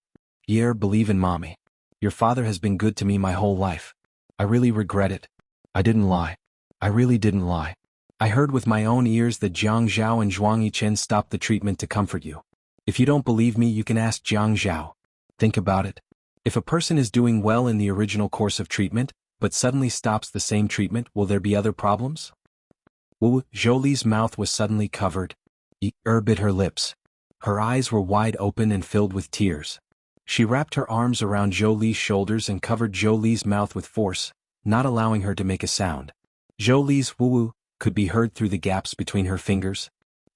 [SPEAKER 1] Yi Er, believe in Mommy. Your father has been good to me my whole life. I really regret it. I didn't lie. I really didn't lie. I heard with my own ears that Jiang Zhao and Zhuang Yichen stopped the treatment to comfort you. If you don't believe me, you can ask Jiang Zhao. Think about it. If a person is doing well in the original course of treatment, but suddenly stops the same treatment, will there be other problems? Zhou Li's mouth was suddenly covered. Yi Er bit her lips. Her eyes were wide open and filled with tears. She wrapped her arms around Zhou Li's shoulders and covered Zhou Li's mouth with force, not allowing her to make a sound. Zhou Li's woo-woo could be heard through the gaps between her fingers.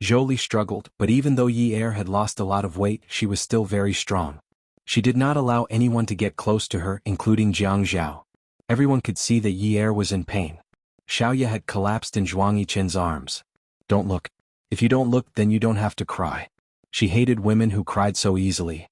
[SPEAKER 1] Zhou Li struggled, but even though Yi Er had lost a lot of weight, she was still very strong. She did not allow anyone to get close to her, including Jiang Zhao. Everyone could see that Yi Er was in pain. Xiaoya had collapsed in Zhuang Yichen's arms. Don't look. If you don't look, then you don't have to cry. She hated women who cried so easily.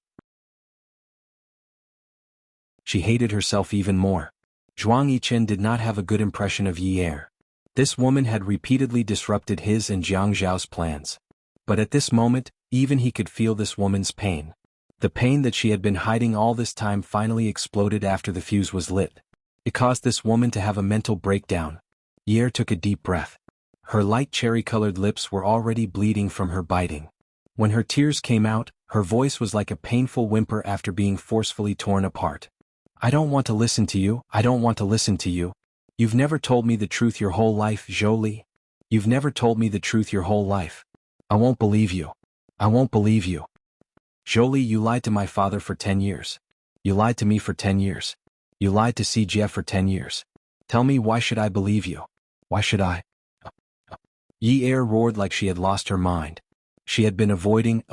[SPEAKER 1] She hated herself even more. Zhuang Yichen did not have a good impression of Yi Er. This woman had repeatedly disrupted his and Jiang Zhao's plans. But at this moment, even he could feel this woman's pain. The pain that she had been hiding all this time finally exploded after the fuse was lit. It caused this woman to have a mental breakdown. Yi Er took a deep breath. Her light cherry-colored lips were already bleeding from her biting. When her tears came out, her voice was like a painful whimper after being forcefully torn apart. I don't want to listen to you, I don't want to listen to you. You've never told me the truth your whole life, Zhou. You've never told me the truth your whole life. I won't believe you. I won't believe you. Zhou, you lied to my father for 10 years. You lied to me for 10 years. You lied to CGF for 10 years. Tell me, why should I believe you? Why should I? Yi Er roared like she had lost her mind. She had been avoiding.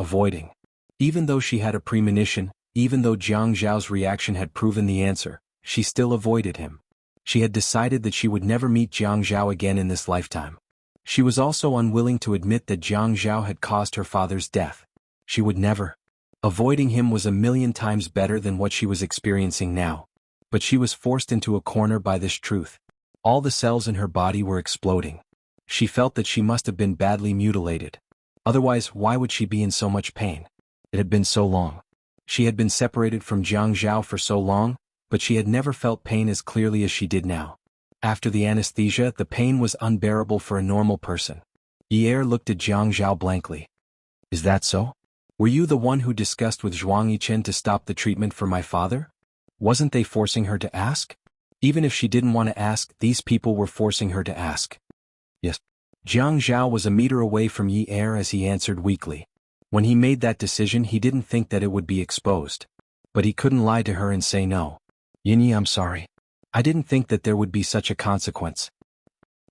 [SPEAKER 1] Even though she had a premonition, even though Jiang Zhao's reaction had proven the answer, she still avoided him. She had decided that she would never meet Jiang Zhao again in this lifetime. She was also unwilling to admit that Jiang Zhao had caused her father's death. She would never. Avoiding him was a million times better than what she was experiencing now. But she was forced into a corner by this truth. All the cells in her body were exploding. She felt that she must have been badly mutilated. Otherwise, why would she be in so much pain? It had been so long. She had been separated from Jiang Zhao for so long, but she had never felt pain as clearly as she did now. After the anesthesia, the pain was unbearable for a normal person. Yi Er looked at Jiang Zhao blankly. Is that so? Were you the one who discussed with Zhuang Yichen to stop the treatment for my father? Wasn't they forcing her to ask? Even if she didn't want to ask, these people were forcing her to ask. Yes. Jiang Zhao was a meter away from Yi Er as he answered weakly. When he made that decision, he didn't think that it would be exposed. But he couldn't lie to her and say no. Yinyi, I'm sorry. I didn't think that there would be such a consequence.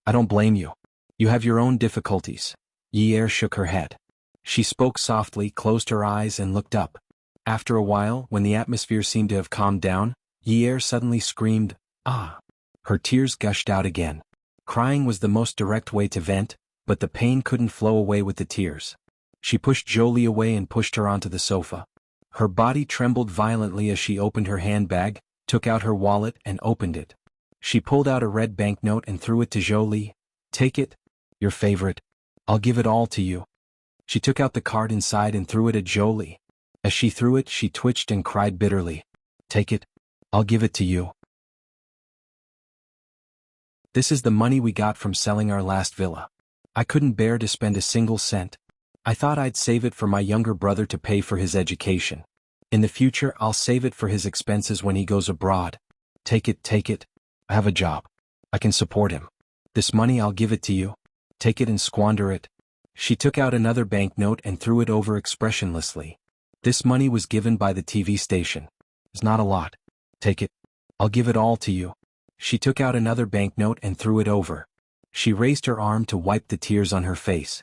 [SPEAKER 1] I don't blame you. You have your own difficulties. Yi Er shook her head. She spoke softly, closed her eyes and looked up. After a while, when the atmosphere seemed to have calmed down, Yi Er suddenly screamed, "Ah!" Her tears gushed out again. Crying was the most direct way to vent, but the pain couldn't flow away with the tears. She pushed Jolie away and pushed her onto the sofa. Her body trembled violently as she opened her handbag, took out her wallet and opened it. She pulled out a red banknote and threw it to Jolie. Take it. Your favorite. I'll give it all to you. She took out the card inside and threw it at Jolie. As she threw it, she twitched and cried bitterly. Take it. I'll give it to you. This is the money we got from selling our last villa. I couldn't bear to spend a single cent. I thought I'd save it for my younger brother to pay for his education. In the future, I'll save it for his expenses when he goes abroad. Take it, take it. I have a job. I can support him. This money, I'll give it to you. Take it and squander it. She took out another banknote and threw it over expressionlessly. This money was given by the TV station. It's not a lot. Take it. I'll give it all to you. She took out another banknote and threw it over. She raised her arm to wipe the tears on her face.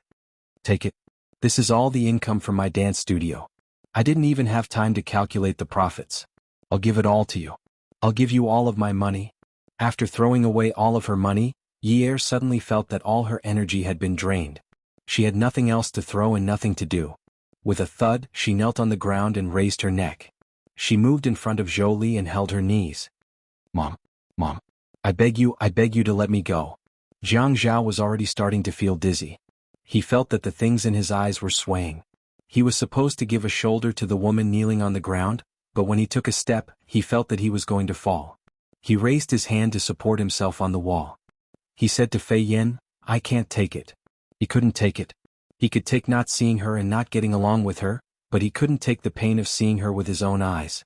[SPEAKER 1] Take it. This is all the income from my dance studio. I didn't even have time to calculate the profits. I'll give it all to you. I'll give you all of my money. After throwing away all of her money, Yi Er suddenly felt that all her energy had been drained. She had nothing else to throw and nothing to do. With a thud, she knelt on the ground and raised her neck. She moved in front of Jolie and held her knees. Mom, I beg you to let me go. Jiang Zhao was already starting to feel dizzy. He felt that the things in his eyes were swaying. He was supposed to give a shoulder to the woman kneeling on the ground, but when he took a step, he felt that he was going to fall. He raised his hand to support himself on the wall. He said to Fei Yin, I can't take it. He couldn't take it. He could take not seeing her and not getting along with her, but he couldn't take the pain of seeing her with his own eyes.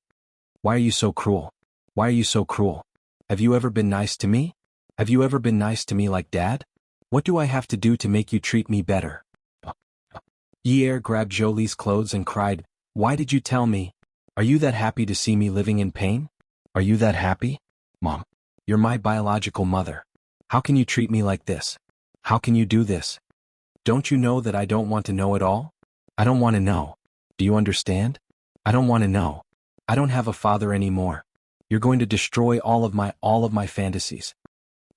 [SPEAKER 1] Why are you so cruel? Why are you so cruel? Have you ever been nice to me? Have you ever been nice to me like Dad? What do I have to do to make you treat me better? Yi Er grabbed Jolie's clothes and cried, Why did you tell me? Are you that happy to see me living in pain? Are you that happy? Mom, you're my biological mother. How can you treat me like this? How can you do this? Don't you know that I don't want to know at all? I don't want to know. Do you understand? I don't want to know. I don't have a father anymore. You're going to destroy all of my fantasies.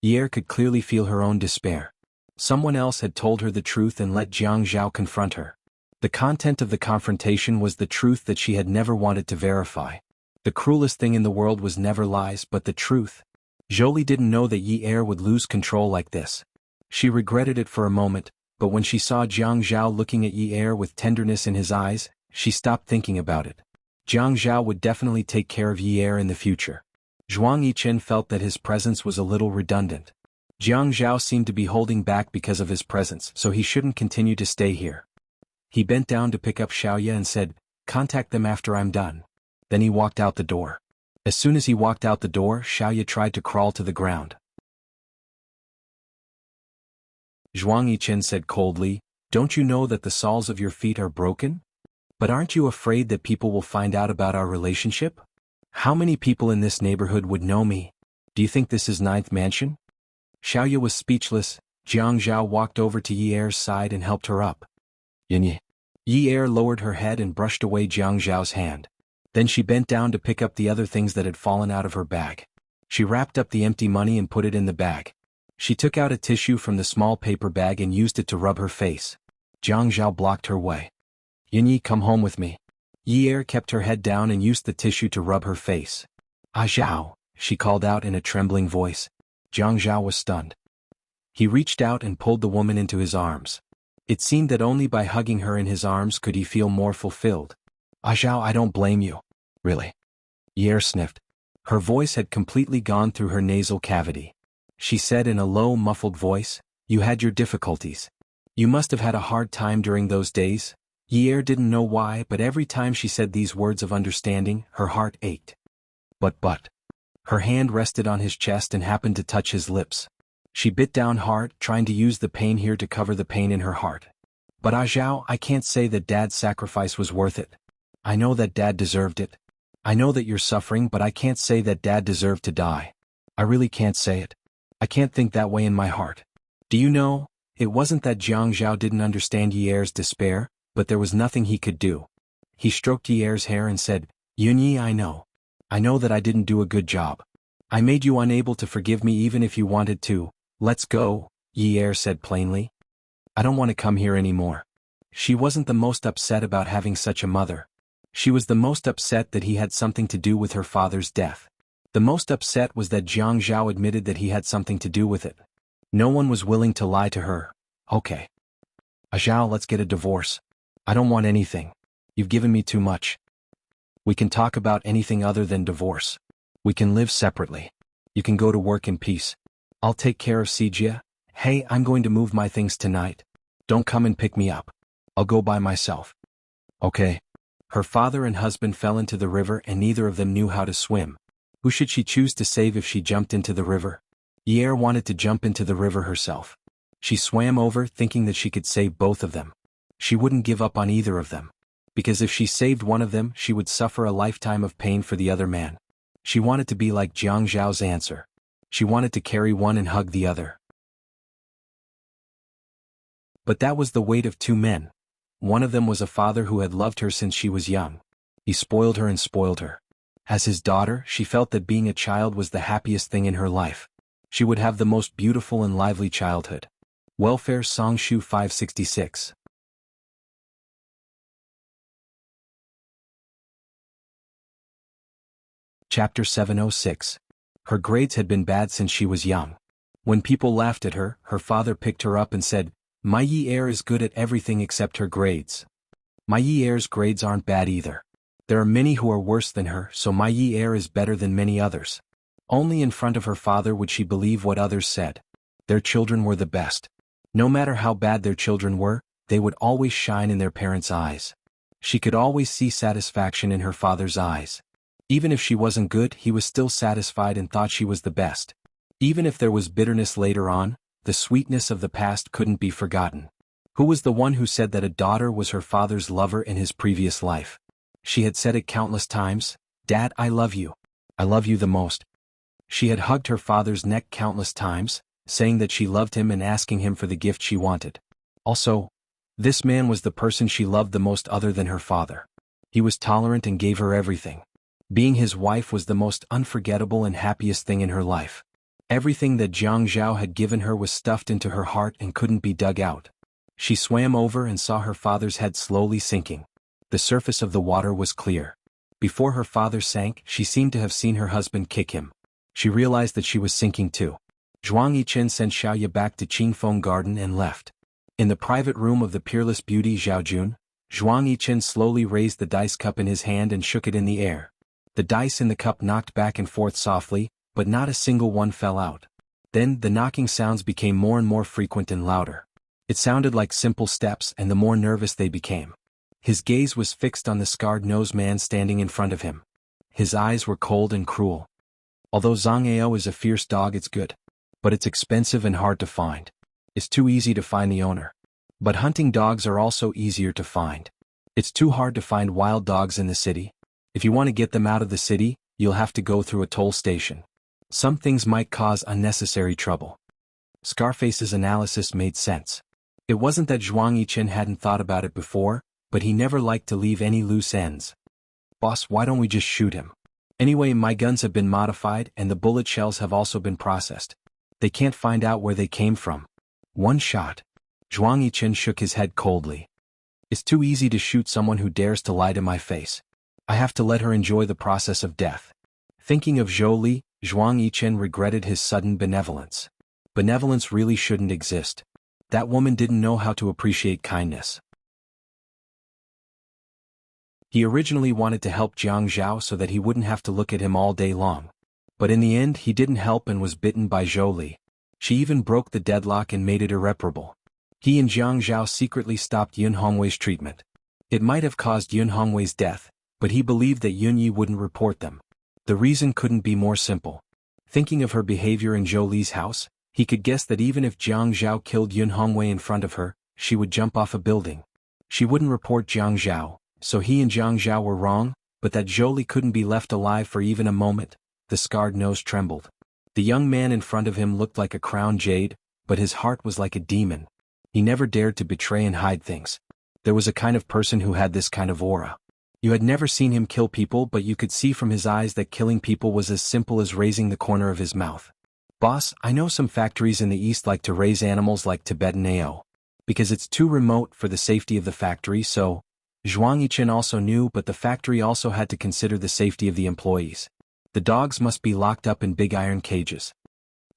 [SPEAKER 1] Ye could clearly feel her own despair. Someone else had told her the truth and let Jiang Zhao confront her. The content of the confrontation was the truth that she had never wanted to verify. The cruelest thing in the world was never lies but the truth. Jolie didn't know that Ye would lose control like this. She regretted it for a moment, but when she saw Jiang Zhao looking at Ye with tenderness in his eyes, she stopped thinking about it. Jiang Zhao would definitely take care of Ye in the future. Zhuang Yichen felt that his presence was a little redundant. Jiang Zhao seemed to be holding back because of his presence, so he shouldn't continue to stay here. He bent down to pick up Xiaoya and said, "Contact them after I'm done." Then he walked out the door. As soon as he walked out the door, Xiaoya tried to crawl to the ground. Zhuang Yichen said coldly, "Don't you know that the soles of your feet are broken? But aren't you afraid that people will find out about our relationship? How many people in this neighborhood would know me? Do you think this is Ninth Mansion?" Xiaoya was speechless. Jiang Zhao walked over to Ye's side and helped her up. Yin. Ye lowered her head and brushed away Jiang Zhao's hand. Then she bent down to pick up the other things that had fallen out of her bag. She wrapped up the empty money and put it in the bag. She took out a tissue from the small paper bag and used it to rub her face. Jiang Zhao blocked her way. "Yin, come home with me." Ye kept her head down and used the tissue to rub her face. "Ah Zhao," she called out in a trembling voice. Jiang Zhao was stunned. He reached out and pulled the woman into his arms. It seemed that only by hugging her in his arms could he feel more fulfilled. "Ah Zhao, I don't blame you. Really." Ye sniffed. Her voice had completely gone through her nasal cavity. She said in a low, muffled voice, "You had your difficulties. You must have had a hard time during those days." Ye didn't know why, but every time she said these words of understanding, her heart ached. But. Her hand rested on his chest and happened to touch his lips. She bit down hard, trying to use the pain here to cover the pain in her heart. "But Ah Zhao, I can't say that Dad's sacrifice was worth it. I know that Dad deserved it. I know that you're suffering, but I can't say that Dad deserved to die. I really can't say it. I can't think that way in my heart." Do you know, it wasn't that Jiang Zhao didn't understand Ye's despair, but there was nothing he could do. He stroked Ye's hair and said, "Yunyi, I know. I know that I didn't do a good job. I made you unable to forgive me even if you wanted to. Let's go," Ye said plainly. "I don't want to come here anymore." She wasn't the most upset about having such a mother. She was the most upset that he had something to do with her father's death. The most upset was that Jiang Zhao admitted that he had something to do with it. No one was willing to lie to her. "Okay. Ah Zhao, let's get a divorce. I don't want anything. You've given me too much. We can talk about anything other than divorce. We can live separately. You can go to work in peace. I'll take care of Sijia. Hey, I'm going to move my things tonight. Don't come and pick me up. I'll go by myself." "Okay." Her father and husband fell into the river and neither of them knew how to swim. Who should she choose to save if she jumped into the river? Ye wanted to jump into the river herself. She swam over thinking that she could save both of them. She wouldn't give up on either of them. Because if she saved one of them, she would suffer a lifetime of pain for the other man. She wanted to be like Jiang Zhao's answer. She wanted to carry one and hug the other. But that was the weight of two men. One of them was a father who had loved her since she was young. He spoiled her and spoiled her. As his daughter, she felt that being a child was the happiest thing in her life. She would have the most beautiful and lively childhood. Welfare Songshu 566. Chapter 706. Her grades had been bad since she was young. When people laughed at her, her father picked her up and said, "My Yi is good at everything except her grades. My Yi's grades aren't bad either. There are many who are worse than her, so my Yi is better than many others." Only in front of her father would she believe what others said. Their children were the best. No matter how bad their children were, they would always shine in their parents' eyes. She could always see satisfaction in her father's eyes. Even if she wasn't good, he was still satisfied and thought she was the best. Even if there was bitterness later on, the sweetness of the past couldn't be forgotten. Who was the one who said that a daughter was her father's lover in his previous life? She had said it countless times, "Dad, I love you. I love you the most." She had hugged her father's neck countless times, saying that she loved him and asking him for the gift she wanted. Also, this man was the person she loved the most other than her father. He was tolerant and gave her everything. Being his wife was the most unforgettable and happiest thing in her life. Everything that Jiang Zhao had given her was stuffed into her heart and couldn't be dug out. She swam over and saw her father's head slowly sinking. The surface of the water was clear. Before her father sank, she seemed to have seen her husband kick him. She realized that she was sinking too. Zhuang Yichen sent Xiaoye back to Qingfeng Garden and left. In the private room of the peerless beauty Zhaojun, Zhuang Yichen slowly raised the dice cup in his hand and shook it in the air. The dice in the cup knocked back and forth softly, but not a single one fell out. Then the knocking sounds became more and more frequent and louder. It sounded like simple steps, and the more nervous they became. His gaze was fixed on the scarred-nosed man standing in front of him. His eyes were cold and cruel. Although Zhang Ao is a fierce dog, it's good. But it's expensive and hard to find. It's too easy to find the owner. But hunting dogs are also easier to find. It's too hard to find wild dogs in the city. If you want to get them out of the city, you'll have to go through a toll station. Some things might cause unnecessary trouble. Scarface's analysis made sense. It wasn't that Zhuang Yichen hadn't thought about it before, but he never liked to leave any loose ends. Boss, why don't we just shoot him? Anyway, my guns have been modified and the bullet shells have also been processed. They can't find out where they came from. One shot. Zhuang Yichen shook his head coldly. It's too easy to shoot someone who dares to lie to my face. I have to let her enjoy the process of death. Thinking of Zhou Li, Zhuang Yichen regretted his sudden benevolence. Benevolence really shouldn't exist. That woman didn't know how to appreciate kindness. He originally wanted to help Jiang Zhao so that he wouldn't have to look at him all day long. But in the end he didn't help and was bitten by Zhou Li. She even broke the deadlock and made it irreparable. He and Jiang Zhao secretly stopped Yun Hongwei's treatment. It might have caused Yun Hongwei's death, but he believed that Yun Yi wouldn't report them. The reason couldn't be more simple. Thinking of her behavior in Zhou Li's house, he could guess that even if Jiang Zhao killed Yun Hongwei in front of her, she would jump off a building. She wouldn't report Jiang Zhao, so he and Jiang Zhao were wrong, but that Zhou Li couldn't be left alive for even a moment. The scarred nose trembled. The young man in front of him looked like a crowned jade, but his heart was like a demon. He never dared to betray and hide things. There was a kind of person who had this kind of aura. You had never seen him kill people, but you could see from his eyes that killing people was as simple as raising the corner of his mouth. Boss, I know some factories in the east like to raise animals like Tibetan AO. Because it's too remote for the safety of the factory, so... Zhuang Yichen also knew, but the factory also had to consider the safety of the employees. The dogs must be locked up in big iron cages.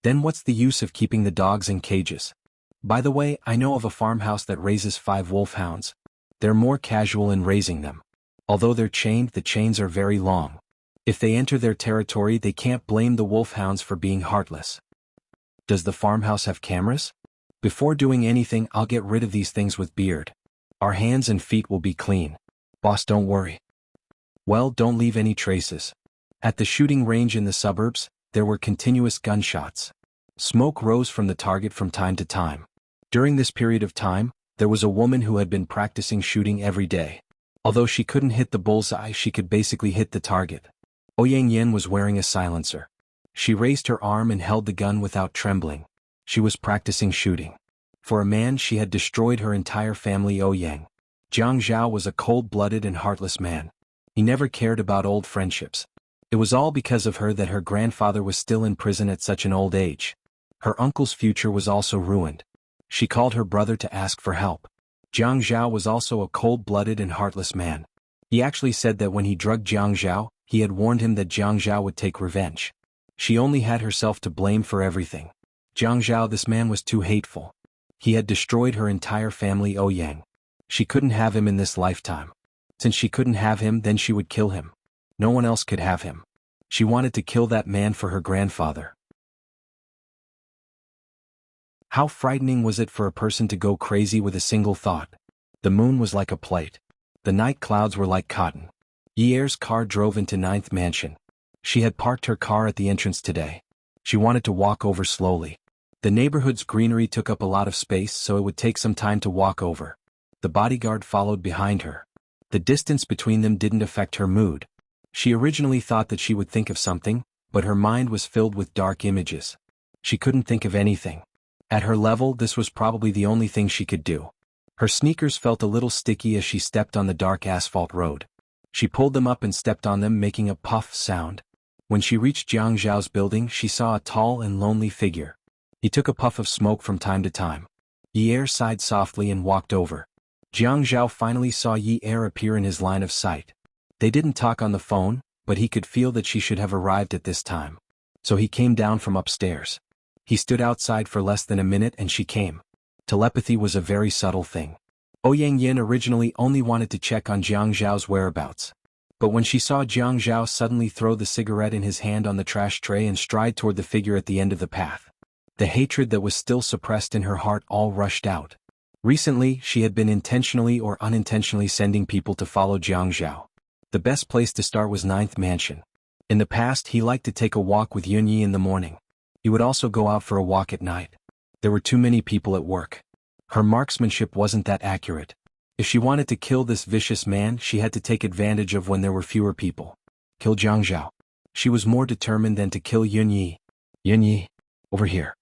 [SPEAKER 1] Then what's the use of keeping the dogs in cages? By the way, I know of a farmhouse that raises 5 wolfhounds. They're more casual in raising them. Although they're chained, the chains are very long. If they enter their territory, they can't blame the wolfhounds for being heartless. Does the farmhouse have cameras? Before doing anything, I'll get rid of these things with beard. Our hands and feet will be clean. Boss, don't worry. Well, don't leave any traces. At the shooting range in the suburbs, there were continuous gunshots. Smoke rose from the target from time to time. During this period of time, there was a woman who had been practicing shooting every day. Although she couldn't hit the bullseye, she could basically hit the target. Ouyang Yen was wearing a silencer. She raised her arm and held the gun without trembling. She was practicing shooting. For a man, she had destroyed her entire family. Ouyang. Jiang Zhao was a cold-blooded and heartless man. He never cared about old friendships. It was all because of her that her grandfather was still in prison at such an old age. Her uncle's future was also ruined. She called her brother to ask for help. Jiang Zhao was also a cold-blooded and heartless man. He actually said that when he drugged Jiang Zhao, he had warned him that Jiang Zhao would take revenge. She only had herself to blame for everything. Jiang Zhao, this man was too hateful. He had destroyed her entire family. Ouyang. She couldn't have him in this lifetime. Since she couldn't have him, then she would kill him. No one else could have him. She wanted to kill that man for her grandfather. How frightening was it for a person to go crazy with a single thought? The moon was like a plate. The night clouds were like cotton. Yier's car drove into 9th Mansion. She had parked her car at the entrance today. She wanted to walk over slowly. The neighborhood's greenery took up a lot of space, so it would take some time to walk over. The bodyguard followed behind her. The distance between them didn't affect her mood. She originally thought that she would think of something, but her mind was filled with dark images. She couldn't think of anything. At her level, this was probably the only thing she could do. Her sneakers felt a little sticky as she stepped on the dark asphalt road. She pulled them up and stepped on them, making a puff sound. When she reached Jiang Zhao's building, she saw a tall and lonely figure. He took a puff of smoke from time to time. Yi Er sighed softly and walked over. Jiang Zhao finally saw Yi Er appear in his line of sight. They didn't talk on the phone, but he could feel that she should have arrived at this time. So he came down from upstairs. He stood outside for less than a minute and she came. Telepathy was a very subtle thing. Ouyang Yin originally only wanted to check on Jiang Zhao's whereabouts. But when she saw Jiang Zhao suddenly throw the cigarette in his hand on the trash tray and stride toward the figure at the end of the path, the hatred that was still suppressed in her heart all rushed out. Recently, she had been intentionally or unintentionally sending people to follow Jiang Zhao. The best place to start was Ninth Mansion. In the past, he liked to take a walk with Yunyi in the morning. He would also go out for a walk at night. There were too many people at work. Her marksmanship wasn't that accurate. If she wanted to kill this vicious man, she had to take advantage of when there were fewer people. Kill Jiang Zhao. She was more determined than to kill Yunyi. Yunyi, over here.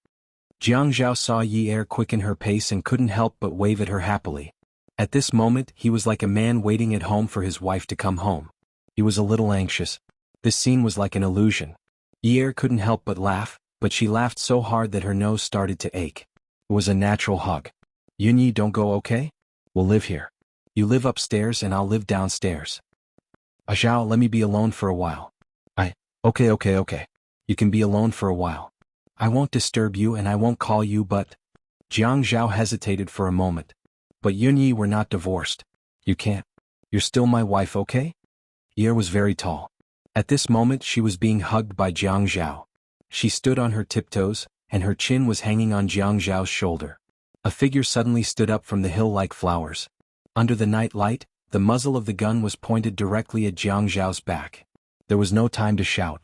[SPEAKER 1] Jiang Zhao saw Yi Er quicken her pace and couldn't help but wave at her happily. At this moment, he was like a man waiting at home for his wife to come home. He was a little anxious. This scene was like an illusion. Yi Er couldn't help but laugh, but she laughed so hard that her nose started to ache. It was a natural hug. Yunyi, don't go, okay? We'll live here. You live upstairs and I'll live downstairs. Zhao, let me be alone for a while. Okay. You can be alone for a while. I won't disturb you and I won't call you, but... Jiang Zhao hesitated for a moment. But Yunyi, we're not divorced. You can't. You're still my wife, okay? Yi Er was very tall. At this moment she was being hugged by Jiang Zhao. She stood on her tiptoes, and her chin was hanging on Jiang Zhao's shoulder. A figure suddenly stood up from the hill like flowers. Under the night light, the muzzle of the gun was pointed directly at Jiang Zhao's back. There was no time to shout.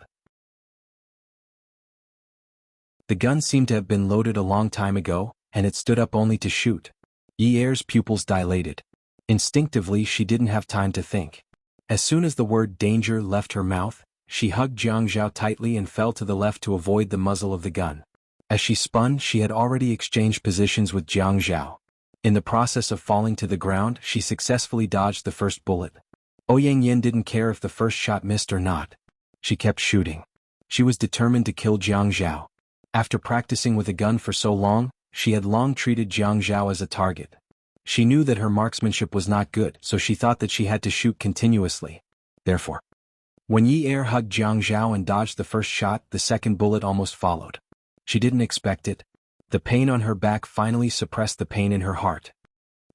[SPEAKER 1] The gun seemed to have been loaded a long time ago, and it stood up only to shoot. Yi Er's pupils dilated. Instinctively she didn't have time to think. As soon as the word danger left her mouth, she hugged Jiang Zhao tightly and fell to the left to avoid the muzzle of the gun. As she spun, she had already exchanged positions with Jiang Zhao. In the process of falling to the ground, she successfully dodged the first bullet. Ouyang Yin didn't care if the first shot missed or not. She kept shooting. She was determined to kill Jiang Zhao. After practicing with a gun for so long, she had long treated Jiang Zhao as a target. She knew that her marksmanship was not good, so she thought that she had to shoot continuously. Therefore, when Yi Er hugged Jiang Zhao and dodged the first shot, the second bullet almost followed. She didn't expect it. The pain on her back finally suppressed the pain in her heart.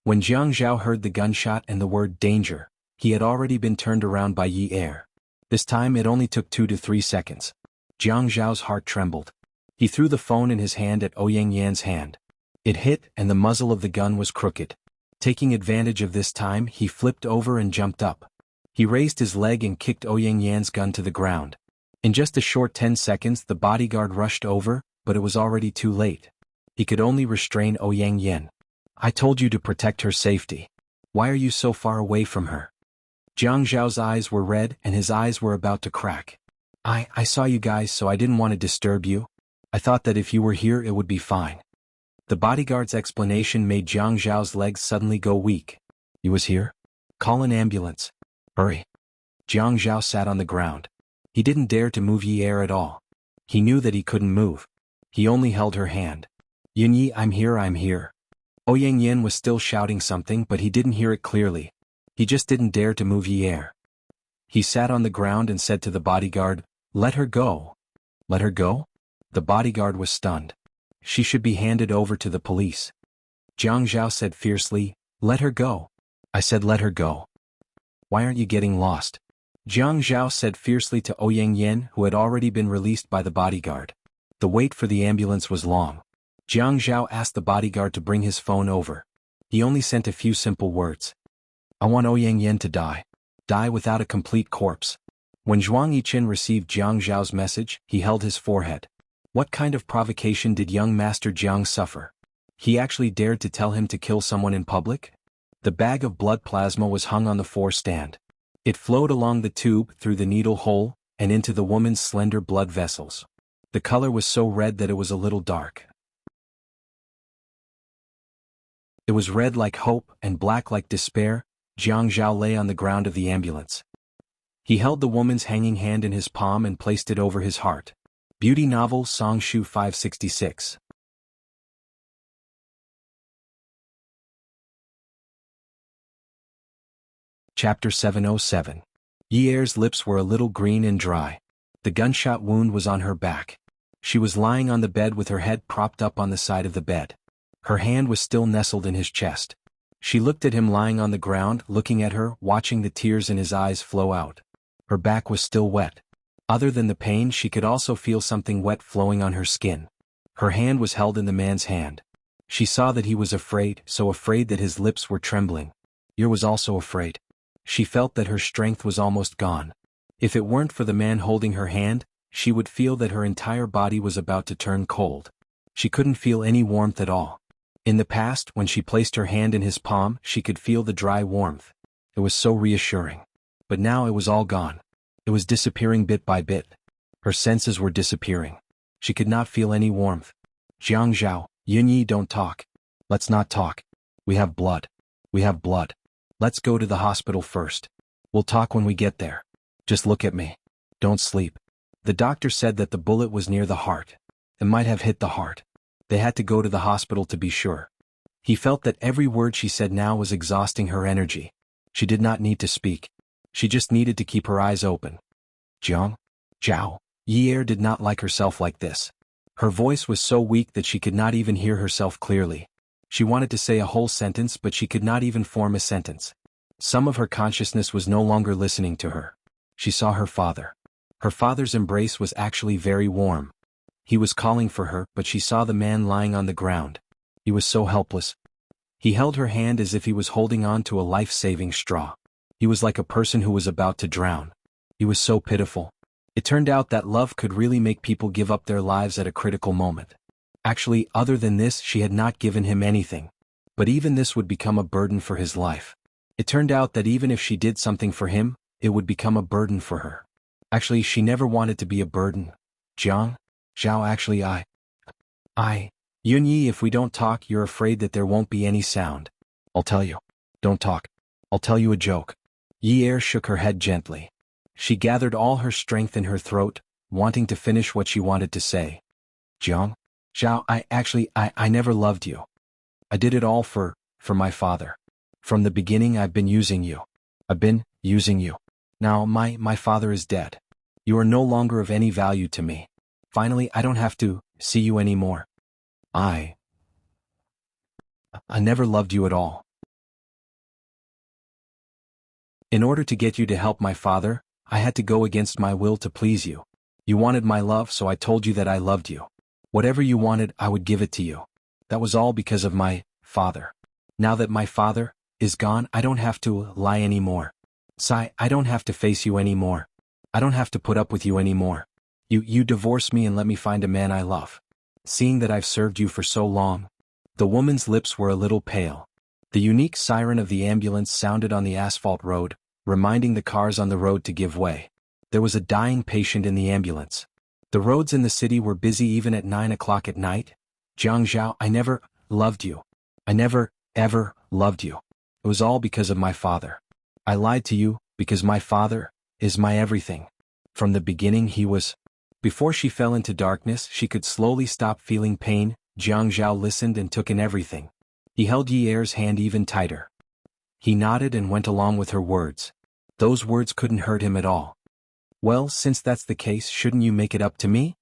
[SPEAKER 1] When Jiang Zhao heard the gunshot and the word danger, he had already been turned around by Yi Er. This time it only took 2 to 3 seconds. Jiang Zhao's heart trembled. He threw the phone in his hand at Ouyang Yan's hand. It hit and the muzzle of the gun was crooked. Taking advantage of this time, he flipped over and jumped up. He raised his leg and kicked Ouyang Yan's gun to the ground. In just a short 10 seconds the bodyguard rushed over, but it was already too late. He could only restrain Ouyang Yan. I told you to protect her safety. Why are you so far away from her? Jiang Zhao's eyes were red and his eyes were about to crack. I saw you guys, so I didn't want to disturb you. I thought that if you were here it would be fine. The bodyguard's explanation made Jiang Zhao's legs suddenly go weak. You was here? Call an ambulance. Hurry. Jiang Zhao sat on the ground. He didn't dare to move Yi Er at all. He knew that he couldn't move. He only held her hand. Yunyi, I'm here. Ouyang Yin was still shouting something, but he didn't hear it clearly. He just didn't dare to move Yi Er. He sat on the ground and said to the bodyguard, Let her go. Let her go? The bodyguard was stunned. She should be handed over to the police. Jiang Zhao said fiercely, Let her go. I said let her go. Why aren't you getting lost? Jiang Zhao said fiercely to Ouyang Yin, who had already been released by the bodyguard. The wait for the ambulance was long. Jiang Zhao asked the bodyguard to bring his phone over. He only sent a few simple words. I want Ouyang Yin to die. Die without a complete corpse. When Zhuang Yiqin received Jiang Zhao's message, he held his forehead. What kind of provocation did young Master Jiang suffer? He actually dared to tell him to kill someone in public? The bag of blood plasma was hung on the floor stand. It flowed along the tube, through the needle hole, and into the woman's slender blood vessels. The color was so red that it was a little dark. It was red like hope and black like despair. Jiang Zhao lay on the ground of the ambulance. He held the woman's hanging hand in his palm and placed it over his heart. Beauty novel Songshu 566. Chapter 707. Yeer's lips were a little green and dry. The gunshot wound was on her back. She was lying on the bed with her head propped up on the side of the bed. Her hand was still nestled in his chest. She looked at him lying on the ground, looking at her, watching the tears in his eyes flow out. Her back was still wet. Other than the pain, she could also feel something wet flowing on her skin. Her hand was held in the man's hand. She saw that he was afraid, so afraid that his lips were trembling. Yeer was also afraid. She felt that her strength was almost gone. If it weren't for the man holding her hand, she would feel that her entire body was about to turn cold. She couldn't feel any warmth at all. In the past, when she placed her hand in his palm, she could feel the dry warmth. It was so reassuring. But now it was all gone. It was disappearing bit by bit. Her senses were disappearing. She could not feel any warmth. Jiang Zhao, Yunyi, don't talk. Let's not talk. We have blood. We have blood. Let's go to the hospital first. We'll talk when we get there. Just look at me. Don't sleep. The doctor said that the bullet was near the heart. It might have hit the heart. They had to go to the hospital to be sure. He felt that every word she said now was exhausting her energy. She did not need to speak. She just needed to keep her eyes open. Jiang Zhao. Yeer did not like herself like this. Her voice was so weak that she could not even hear herself clearly. She wanted to say a whole sentence, but she could not even form a sentence. Some of her consciousness was no longer listening to her. She saw her father. Her father's embrace was actually very warm. He was calling for her, but she saw the man lying on the ground. He was so helpless. He held her hand as if he was holding on to a life-saving straw. He was like a person who was about to drown. He was so pitiful. It turned out that love could really make people give up their lives at a critical moment. Actually, other than this, she had not given him anything. But even this would become a burden for his life. It turned out that even if she did something for him, it would become a burden for her. Actually, she never wanted to be a burden. Jiang Zhao, actually Yunyi, if we don't talk, you're afraid that there won't be any sound. I'll tell you. Don't talk. I'll tell you a joke. Yeer shook her head gently. She gathered all her strength in her throat, wanting to finish what she wanted to say. Jiang Zhao, I never loved you. I did it all for my father. From the beginning I've been using you. I've been using you. Now my father is dead. You are no longer of any value to me. Finally, I don't have to see you anymore. I never loved you at all. In order to get you to help my father, I had to go against my will to please you. You wanted my love, so I told you that I loved you. Whatever you wanted, I would give it to you. That was all because of my father. Now that my father is gone, I don't have to lie anymore. Sai, I don't have to face you anymore. I don't have to put up with you anymore. You divorce me and let me find a man I love. Seeing that I've served you for so long. The woman's lips were a little pale. The unique siren of the ambulance sounded on the asphalt road, reminding the cars on the road to give way. There was a dying patient in the ambulance. The roads in the city were busy even at 9 o'clock at night. Jiang Zhao, I never loved you. I never, ever loved you. It was all because of my father. I lied to you, because my father is my everything. From the beginning he was. Before she fell into darkness, she could slowly stop feeling pain. Jiang Zhao listened and took in everything. He held Yeer's hand even tighter. He nodded and went along with her words. Those words couldn't hurt him at all. Well, since that's the case, shouldn't you make it up to me?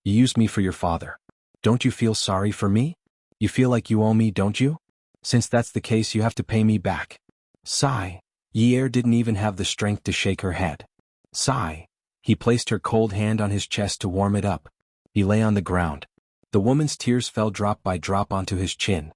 [SPEAKER 1] You used me for your father. Don't you feel sorry for me? You feel like you owe me, don't you? Since that's the case, you have to pay me back. Sigh. Yeer didn't even have the strength to shake her head. Sigh. He placed her cold hand on his chest to warm it up. He lay on the ground. The woman's tears fell drop by drop onto his chin.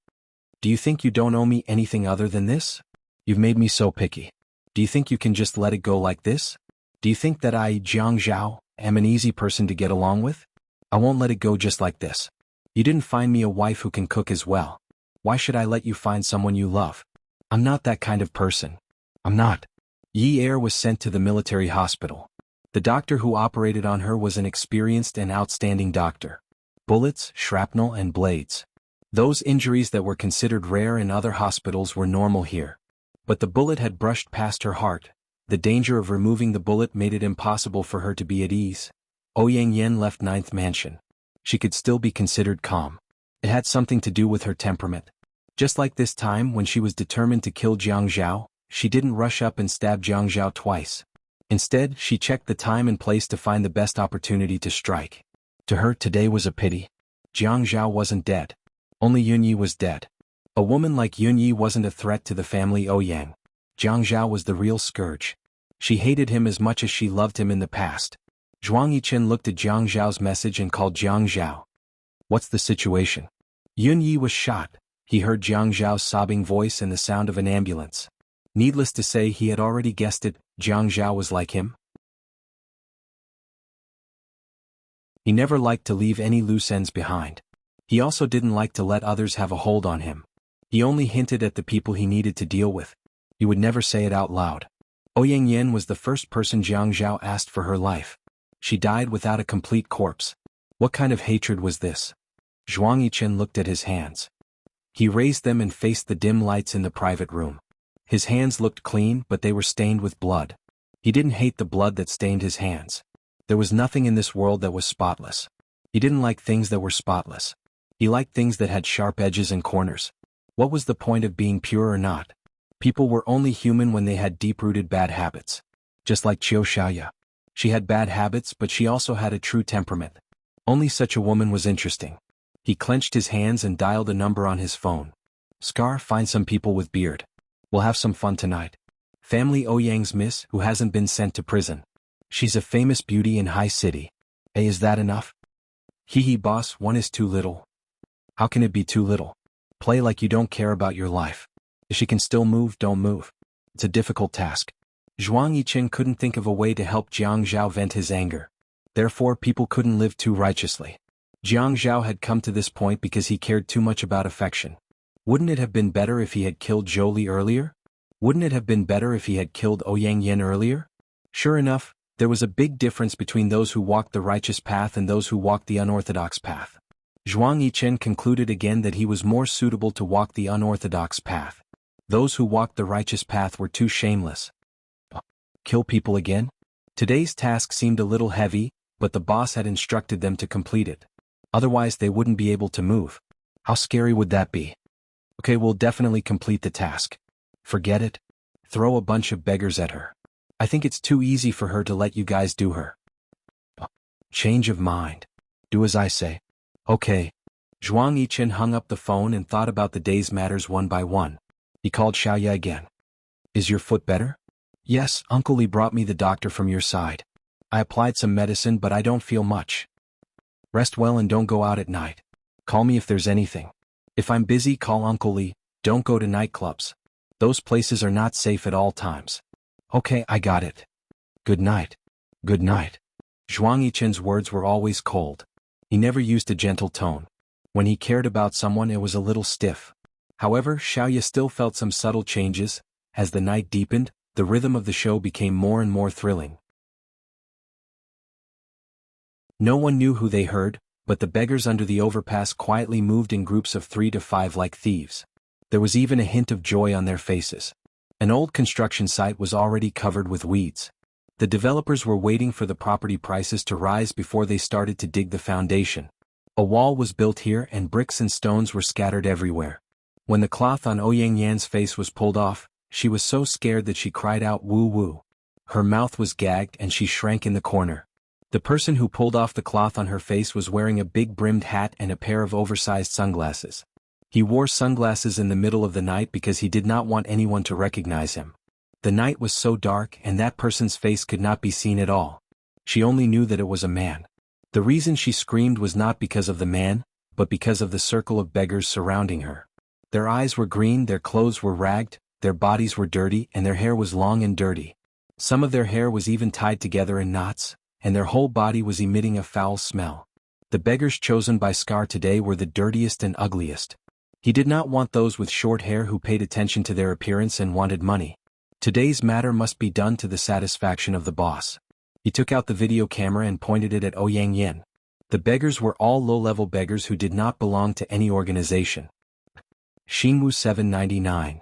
[SPEAKER 1] Do you think you don't owe me anything other than this? You've made me so picky. Do you think you can just let it go like this? Do you think that I, Jiang Zhao, am an easy person to get along with? I won't let it go just like this. You didn't find me a wife who can cook as well. Why should I let you find someone you love? I'm not that kind of person. I'm not. Yeer was sent to the military hospital. The doctor who operated on her was an experienced and outstanding doctor. Bullets, shrapnel, and blades. Those injuries that were considered rare in other hospitals were normal here. But the bullet had brushed past her heart. The danger of removing the bullet made it impossible for her to be at ease. Ouyang Yen left Ninth Mansion. She could still be considered calm. It had something to do with her temperament. Just like this time when she was determined to kill Jiang Zhao, she didn't rush up and stab Jiang Zhao twice. Instead, she checked the time and place to find the best opportunity to strike. To her, today was a pity. Jiang Zhao wasn't dead. Only Yunyi was dead. A woman like Yunyi wasn't a threat to the family Ouyang. Jiang Zhao was the real scourge. She hated him as much as she loved him in the past. Zhuang Yichen looked at Jiang Zhao's message and called Jiang Zhao. What's the situation? Yunyi was shot. He heard Jiang Zhao's sobbing voice and the sound of an ambulance. Needless to say, he had already guessed it. Jiang Zhao was like him. He never liked to leave any loose ends behind. He also didn't like to let others have a hold on him. He only hinted at the people he needed to deal with. He would never say it out loud. Ouyang Yen was the first person Jiang Zhao asked for her life. She died without a complete corpse. What kind of hatred was this? Zhuang Yichen looked at his hands. He raised them and faced the dim lights in the private room. His hands looked clean, but they were stained with blood. He didn't hate the blood that stained his hands. There was nothing in this world that was spotless. He didn't like things that were spotless. He liked things that had sharp edges and corners. What was the point of being pure or not? People were only human when they had deep-rooted bad habits. Just like Qiu Xiaoya. She had bad habits, but she also had a true temperament. Only such a woman was interesting. He clenched his hands and dialed a number on his phone. Scar, find some people with beard. We'll have some fun tonight. Family Ouyang's miss, who hasn't been sent to prison. She's a famous beauty in High City. Hey, is that enough? Hee boss, one is too little. How can it be too little? Play like you don't care about your life. If she can still move, don't move. It's a difficult task. Zhuang Yichen couldn't think of a way to help Jiang Zhao vent his anger. Therefore, people couldn't live too righteously. Jiang Zhao had come to this point because he cared too much about affection. Wouldn't it have been better if he had killed Zhou Li earlier? Wouldn't it have been better if he had killed Ouyang Yen earlier? Sure enough, there was a big difference between those who walked the righteous path and those who walked the unorthodox path. Zhuang Yichen concluded again that he was more suitable to walk the unorthodox path. Those who walked the righteous path were too shameless. Kill people again? Today's task seemed a little heavy, but the boss had instructed them to complete it. Otherwise they wouldn't be able to move. How scary would that be? Okay, we'll definitely complete the task. Forget it. Throw a bunch of beggars at her. I think it's too easy for her to let you guys do her. Change of mind. Do as I say. Okay. Zhuang Yichen hung up the phone and thought about the day's matters one by one. He called Xiaoya again. Is your foot better? Yes, Uncle Li brought me the doctor from your side. I applied some medicine, but I don't feel much. Rest well and don't go out at night. Call me if there's anything. If I'm busy, call Uncle Li. Don't go to nightclubs. Those places are not safe at all times. Okay, I got it. Good night. Good night. Zhuang Yichen's words were always cold. He never used a gentle tone. When he cared about someone, it was a little stiff. However, Xiaoya still felt some subtle changes. As the night deepened, the rhythm of the show became more and more thrilling. No one knew who they heard, but the beggars under the overpass quietly moved in groups of 3 to 5 like thieves. There was even a hint of joy on their faces. An old construction site was already covered with weeds. The developers were waiting for the property prices to rise before they started to dig the foundation. A wall was built here and bricks and stones were scattered everywhere. When the cloth on Ouyang Yan's face was pulled off, she was so scared that she cried out woo woo. Her mouth was gagged and she shrank in the corner. The person who pulled off the cloth on her face was wearing a big brimmed hat and a pair of oversized sunglasses. He wore sunglasses in the middle of the night because he did not want anyone to recognize him. The night was so dark and that person's face could not be seen at all. She only knew that it was a man. The reason she screamed was not because of the man, but because of the circle of beggars surrounding her. Their eyes were green, their clothes were ragged, their bodies were dirty, and their hair was long and dirty. Some of their hair was even tied together in knots, and their whole body was emitting a foul smell. The beggars chosen by Scar today were the dirtiest and ugliest. He did not want those with short hair who paid attention to their appearance and wanted money. Today's matter must be done to the satisfaction of the boss. He took out the video camera and pointed it at Ouyang Yen. The beggars were all low-level beggars who did not belong to any organization. Xinwu 799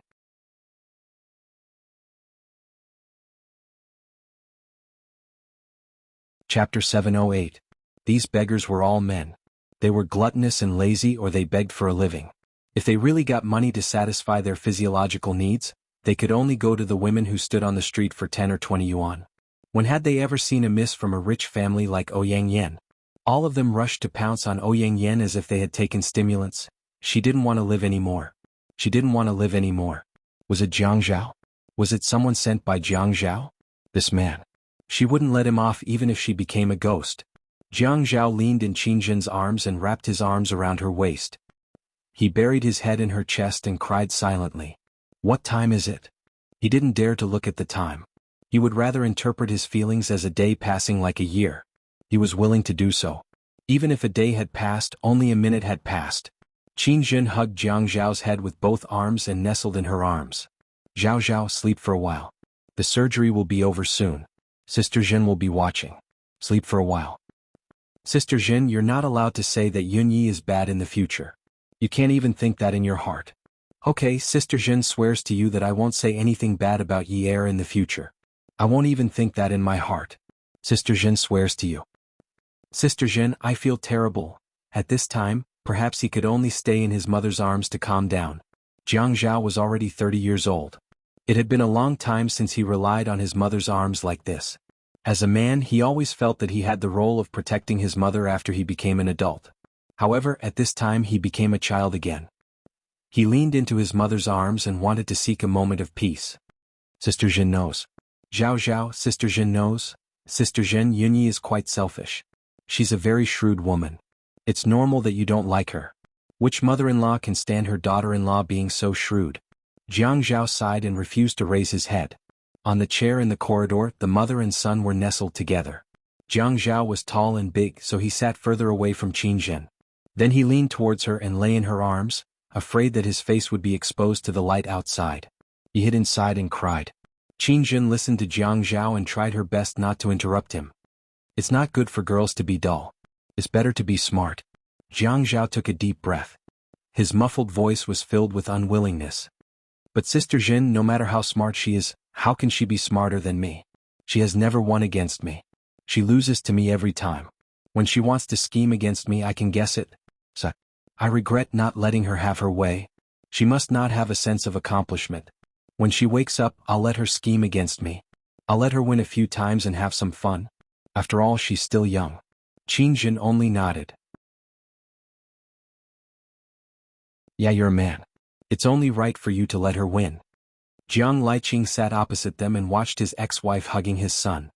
[SPEAKER 1] Chapter 708. These beggars were all men. They were gluttonous and lazy, or they begged for a living. If they really got money to satisfy their physiological needs, they could only go to the women who stood on the street for 10 or 20 yuan. When had they ever seen a miss from a rich family like Ouyang Yen? All of them rushed to pounce on Ouyang Yen as if they had taken stimulants. She didn't want to live anymore. She didn't want to live anymore. Was it Jiang Zhao? Was it someone sent by Jiang Zhao? This man. She wouldn't let him off even if she became a ghost. Jiang Zhao leaned in Qin Jin's arms and wrapped his arms around her waist. He buried his head in her chest and cried silently. What time is it? He didn't dare to look at the time. He would rather interpret his feelings as a day passing like a year. He was willing to do so. Even if a day had passed, only a minute had passed. Qin Jin hugged Jiang Zhao's head with both arms and nestled in her arms. Zhao Zhao, sleep for a while. The surgery will be over soon. Sister Jin will be watching. Sleep for a while. Sister Jin, you're not allowed to say that Yun Yi is bad in the future. You can't even think that in your heart. Okay, Sister Jin swears to you that I won't say anything bad about Yi Er in the future. I won't even think that in my heart. Sister Jin swears to you. Sister Jin, I feel terrible. At this time, perhaps he could only stay in his mother's arms to calm down. Jiang Zhao was already 30 years old. It had been a long time since he relied on his mother's arms like this. As a man, he always felt that he had the role of protecting his mother after he became an adult. However, at this time he became a child again. He leaned into his mother's arms and wanted to seek a moment of peace. Sister Jin knows. Zhao Zhao, Sister Jin knows. Sister Jin, Yunyi is quite selfish. She's a very shrewd woman. It's normal that you don't like her. Which mother-in-law can stand her daughter-in-law being so shrewd? Jiang Zhao sighed and refused to raise his head. On the chair in the corridor, the mother and son were nestled together. Jiang Zhao was tall and big, so he sat further away from Qin Jin. Then he leaned towards her and lay in her arms, afraid that his face would be exposed to the light outside. He hid inside and cried. Qin Jin listened to Jiang Zhao and tried her best not to interrupt him. It's not good for girls to be dull. It's better to be smart. Jiang Zhao took a deep breath. His muffled voice was filled with unwillingness. But Sister Jin, no matter how smart she is, how can she be smarter than me? She has never won against me. She loses to me every time. When she wants to scheme against me, I can guess it. So, I regret not letting her have her way. She must not have a sense of accomplishment. When she wakes up, I'll let her scheme against me. I'll let her win a few times and have some fun. After all, she's still young. Qin Jin only nodded. Yeah, you're a man. It's only right for you to let her win. Jiang Liqing sat opposite them and watched his ex-wife hugging his son.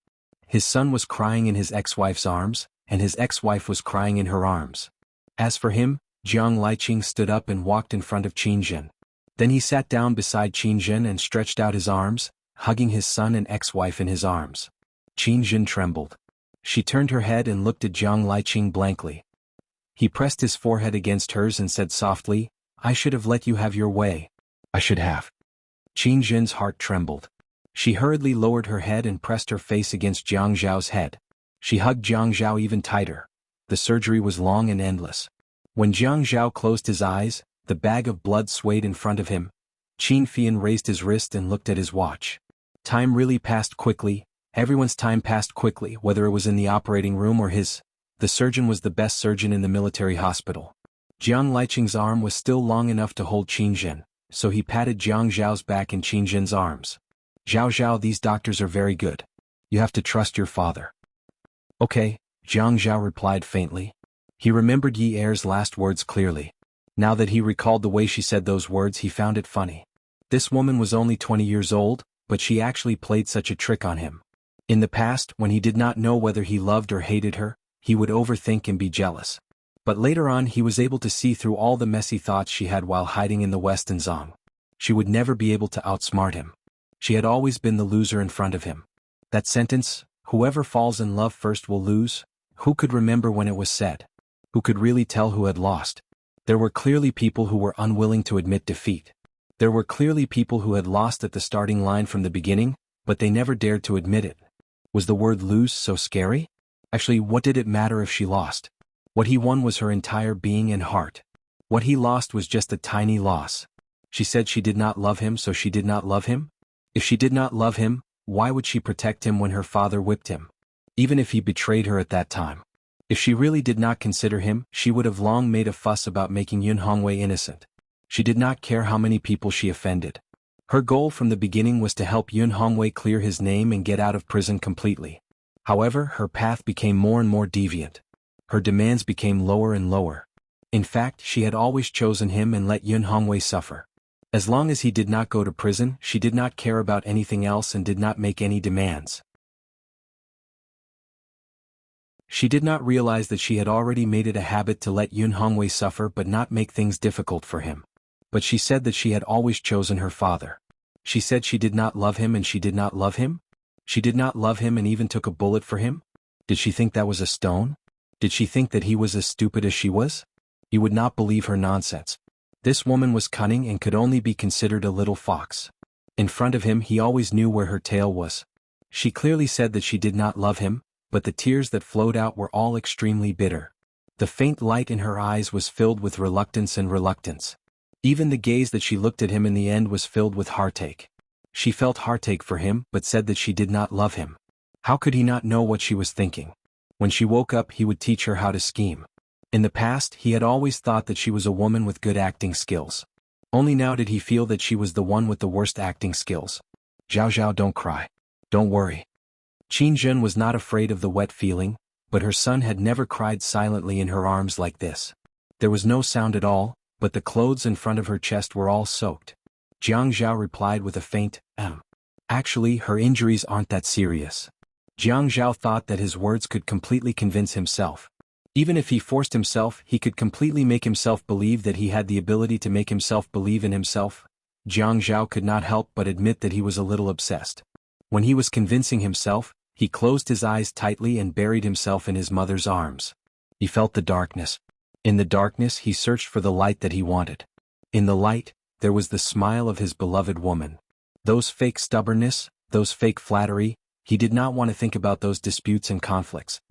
[SPEAKER 1] His son was crying in his ex-wife's arms, and his ex-wife was crying in her arms. As for him, Jiang Liqing stood up and walked in front of Qin Jin. Then he sat down beside Qin Jin and stretched out his arms, hugging his son and ex-wife in his arms. Qin Jin trembled. She turned her head and looked at Jiang Liqing blankly. He pressed his forehead against hers and said softly, I should have let you have your way. I should have. Qin Jin's heart trembled. She hurriedly lowered her head and pressed her face against Jiang Zhao's head. She hugged Jiang Zhao even tighter. The surgery was long and endless. When Jiang Zhao closed his eyes, the bag of blood swayed in front of him. Qin Fian raised his wrist and looked at his watch. Time really passed quickly. Everyone's time passed quickly, whether it was in the operating room or his. The surgeon was the best surgeon in the military hospital. Jiang Liqing's arm was still long enough to hold Qin Jin, so he patted Jiang Zhao's back in Qin Jin's arms. Zhao Zhao, these doctors are very good. You have to trust your father. Okay, Jiang Zhao replied faintly. He remembered Yi Er's last words clearly. Now that he recalled the way she said those words, he found it funny. This woman was only 20 years old, but she actually played such a trick on him. In the past, when he did not know whether he loved or hated her, he would overthink and be jealous. But later on he was able to see through all the messy thoughts she had while hiding in the Western Zong. She would never be able to outsmart him. She had always been the loser in front of him. That sentence, whoever falls in love first will lose, who could remember when it was said? Who could really tell who had lost? There were clearly people who were unwilling to admit defeat. There were clearly people who had lost at the starting line from the beginning, but they never dared to admit it. Was the word lose so scary? Actually, what did it matter if she lost? What he won was her entire being and heart. What he lost was just a tiny loss. She said she did not love him, so she did not love him? If she did not love him, why would she protect him when her father whipped him? even if he betrayed her at that time. If she really did not consider him, she would have long made a fuss about making Yun Hongwei innocent. She did not care how many people she offended. Her goal from the beginning was to help Yun Hongwei clear his name and get out of prison completely. However, her path became more and more deviant. Her demands became lower and lower. In fact, she had always chosen him and let Yun Hongwei suffer. As long as he did not go to prison, she did not care about anything else and did not make any demands. She did not realize that she had already made it a habit to let Yun Hongwei suffer but not make things difficult for him. But she said that she had always chosen her father. She said she did not love him and she did not love him? She did not love him and even took a bullet for him? Did she think that was a stone? Did she think that he was as stupid as she was? You would not believe her nonsense. This woman was cunning and could only be considered a little fox. In front of him he always knew where her tail was. She clearly said that she did not love him, but the tears that flowed out were all extremely bitter. The faint light in her eyes was filled with reluctance and reluctance. Even the gaze that she looked at him in the end was filled with heartache. She felt heartache for him but said that she did not love him. How could he not know what she was thinking? When she woke up he would teach her how to scheme. In the past he had always thought that she was a woman with good acting skills. Only now did he feel that she was the one with the worst acting skills. Zhao Zhao, don't cry. Don't worry. Qin Jun was not afraid of the wet feeling, but her son had never cried silently in her arms like this. There was no sound at all, but the clothes in front of her chest were all soaked. Jiang Zhao replied with a faint, Actually, her injuries aren't that serious. Jiang Zhao thought that his words could completely convince himself. Even if he forced himself, he could completely make himself believe that he had the ability to make himself believe in himself. Jiang Zhao could not help but admit that he was a little obsessed. When he was convincing himself, he closed his eyes tightly and buried himself in his mother's arms. He felt the darkness. In the darkness he searched for the light that he wanted. In the light, there was the smile of his beloved woman. Those fake stubbornness, those fake flattery, he did not want to think about those disputes and conflicts.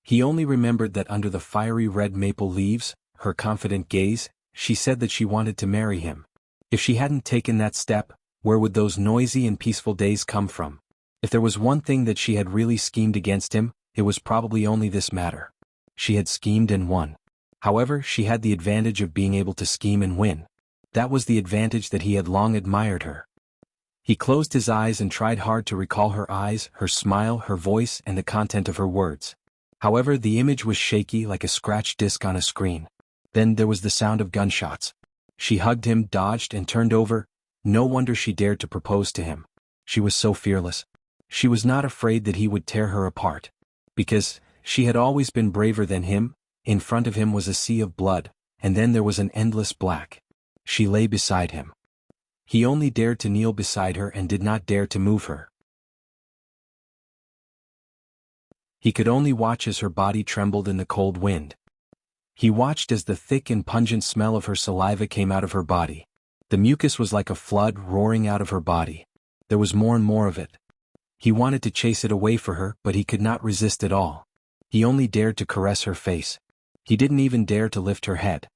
[SPEAKER 1] He only remembered that under the fiery red maple leaves, her confident gaze, she said that she wanted to marry him. If she hadn't taken that step, where would those noisy and peaceful days come from? If there was one thing that she had really schemed against him, it was probably only this matter. She had schemed and won. However, she had the advantage of being able to scheme and win. That was the advantage that he had long admired her. He closed his eyes and tried hard to recall her eyes, her smile, her voice, and the content of her words. However, the image was shaky like a scratched disc on a screen. Then there was the sound of gunshots. She hugged him, dodged, and turned over. No wonder she dared to propose to him. She was so fearless. She was not afraid that he would tear her apart. Because she had always been braver than him. In front of him was a sea of blood, and then there was an endless black. She lay beside him. He only dared to kneel beside her and did not dare to move her. He could only watch as her body trembled in the cold wind. He watched as the thick and pungent smell of her saliva came out of her body. The mucus was like a flood roaring out of her body. There was more and more of it. He wanted to chase it away for her, but he could not resist it all. He only dared to caress her face. He didn't even dare to lift her head.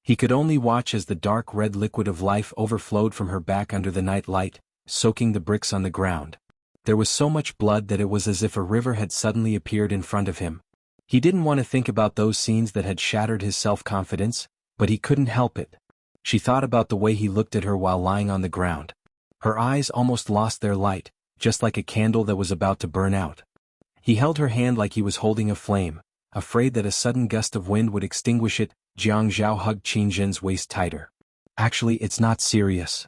[SPEAKER 1] He could only watch as the dark red liquid of life overflowed from her back under the night light, soaking the bricks on the ground. There was so much blood that it was as if a river had suddenly appeared in front of him. He didn't want to think about those scenes that had shattered his self-confidence, but he couldn't help it. She thought about the way he looked at her while lying on the ground. Her eyes almost lost their light, just like a candle that was about to burn out. He held her hand like he was holding a flame, afraid that a sudden gust of wind would extinguish it. Jiang Zhao hugged Qin Jin's waist tighter. Actually, it's not serious.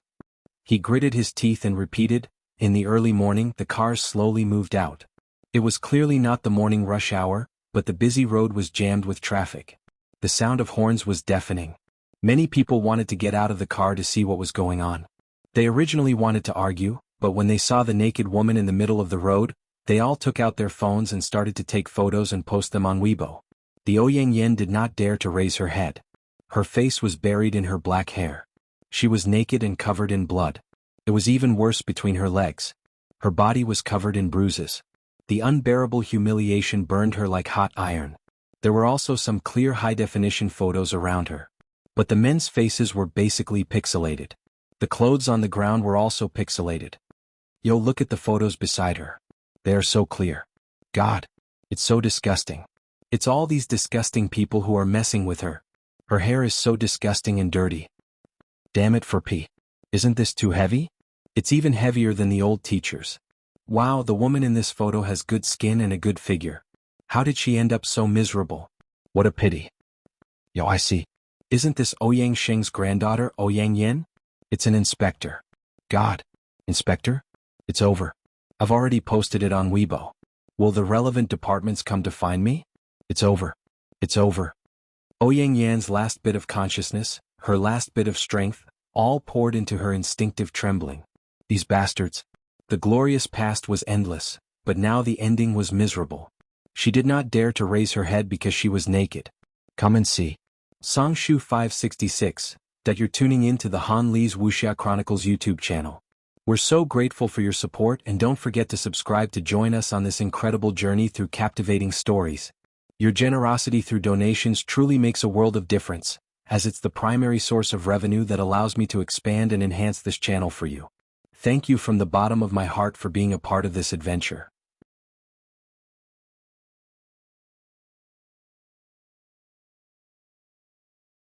[SPEAKER 1] He gritted his teeth and repeated. In the early morning, the cars slowly moved out. It was clearly not the morning rush hour, but the busy road was jammed with traffic. The sound of horns was deafening. Many people wanted to get out of the car to see what was going on. They originally wanted to argue, but when they saw the naked woman in the middle of the road, they all took out their phones and started to take photos and post them on Weibo. The Ouyang Yen did not dare to raise her head. Her face was buried in her black hair. She was naked and covered in blood. It was even worse between her legs. Her body was covered in bruises. The unbearable humiliation burned her like hot iron. There were also some clear high-definition photos around her. But the men's faces were basically pixelated. The clothes on the ground were also pixelated. Yo, look at the photos beside her. They are so clear. God. It's so disgusting. It's all these disgusting people who are messing with her. Her hair is so disgusting and dirty. Damn it for P. Isn't this too heavy? It's even heavier than the old teachers. Wow, the woman in this photo has good skin and a good figure. How did she end up so miserable? What a pity. Yo, I see. Isn't this Ouyang Sheng's granddaughter, Ouyang Yen? It's an inspector. God. Inspector? It's over. I've already posted it on Weibo. Will the relevant departments come to find me? It's over. It's over. Ouyang Yan's last bit of consciousness, her last bit of strength, all poured into her instinctive trembling. These bastards. The glorious past was endless, but now the ending was miserable. She did not dare to raise her head because she was naked. Come and see. Songshu 566, that you're tuning in to the Han Lee's Wuxia Chronicles YouTube channel. We're so grateful for your support, and don't forget to subscribe to join us on this incredible journey through captivating stories. Your generosity through donations truly makes a world of difference, as it's the primary source of revenue that allows me to expand and enhance this channel for you. Thank you from the bottom of my heart for being a part of this adventure.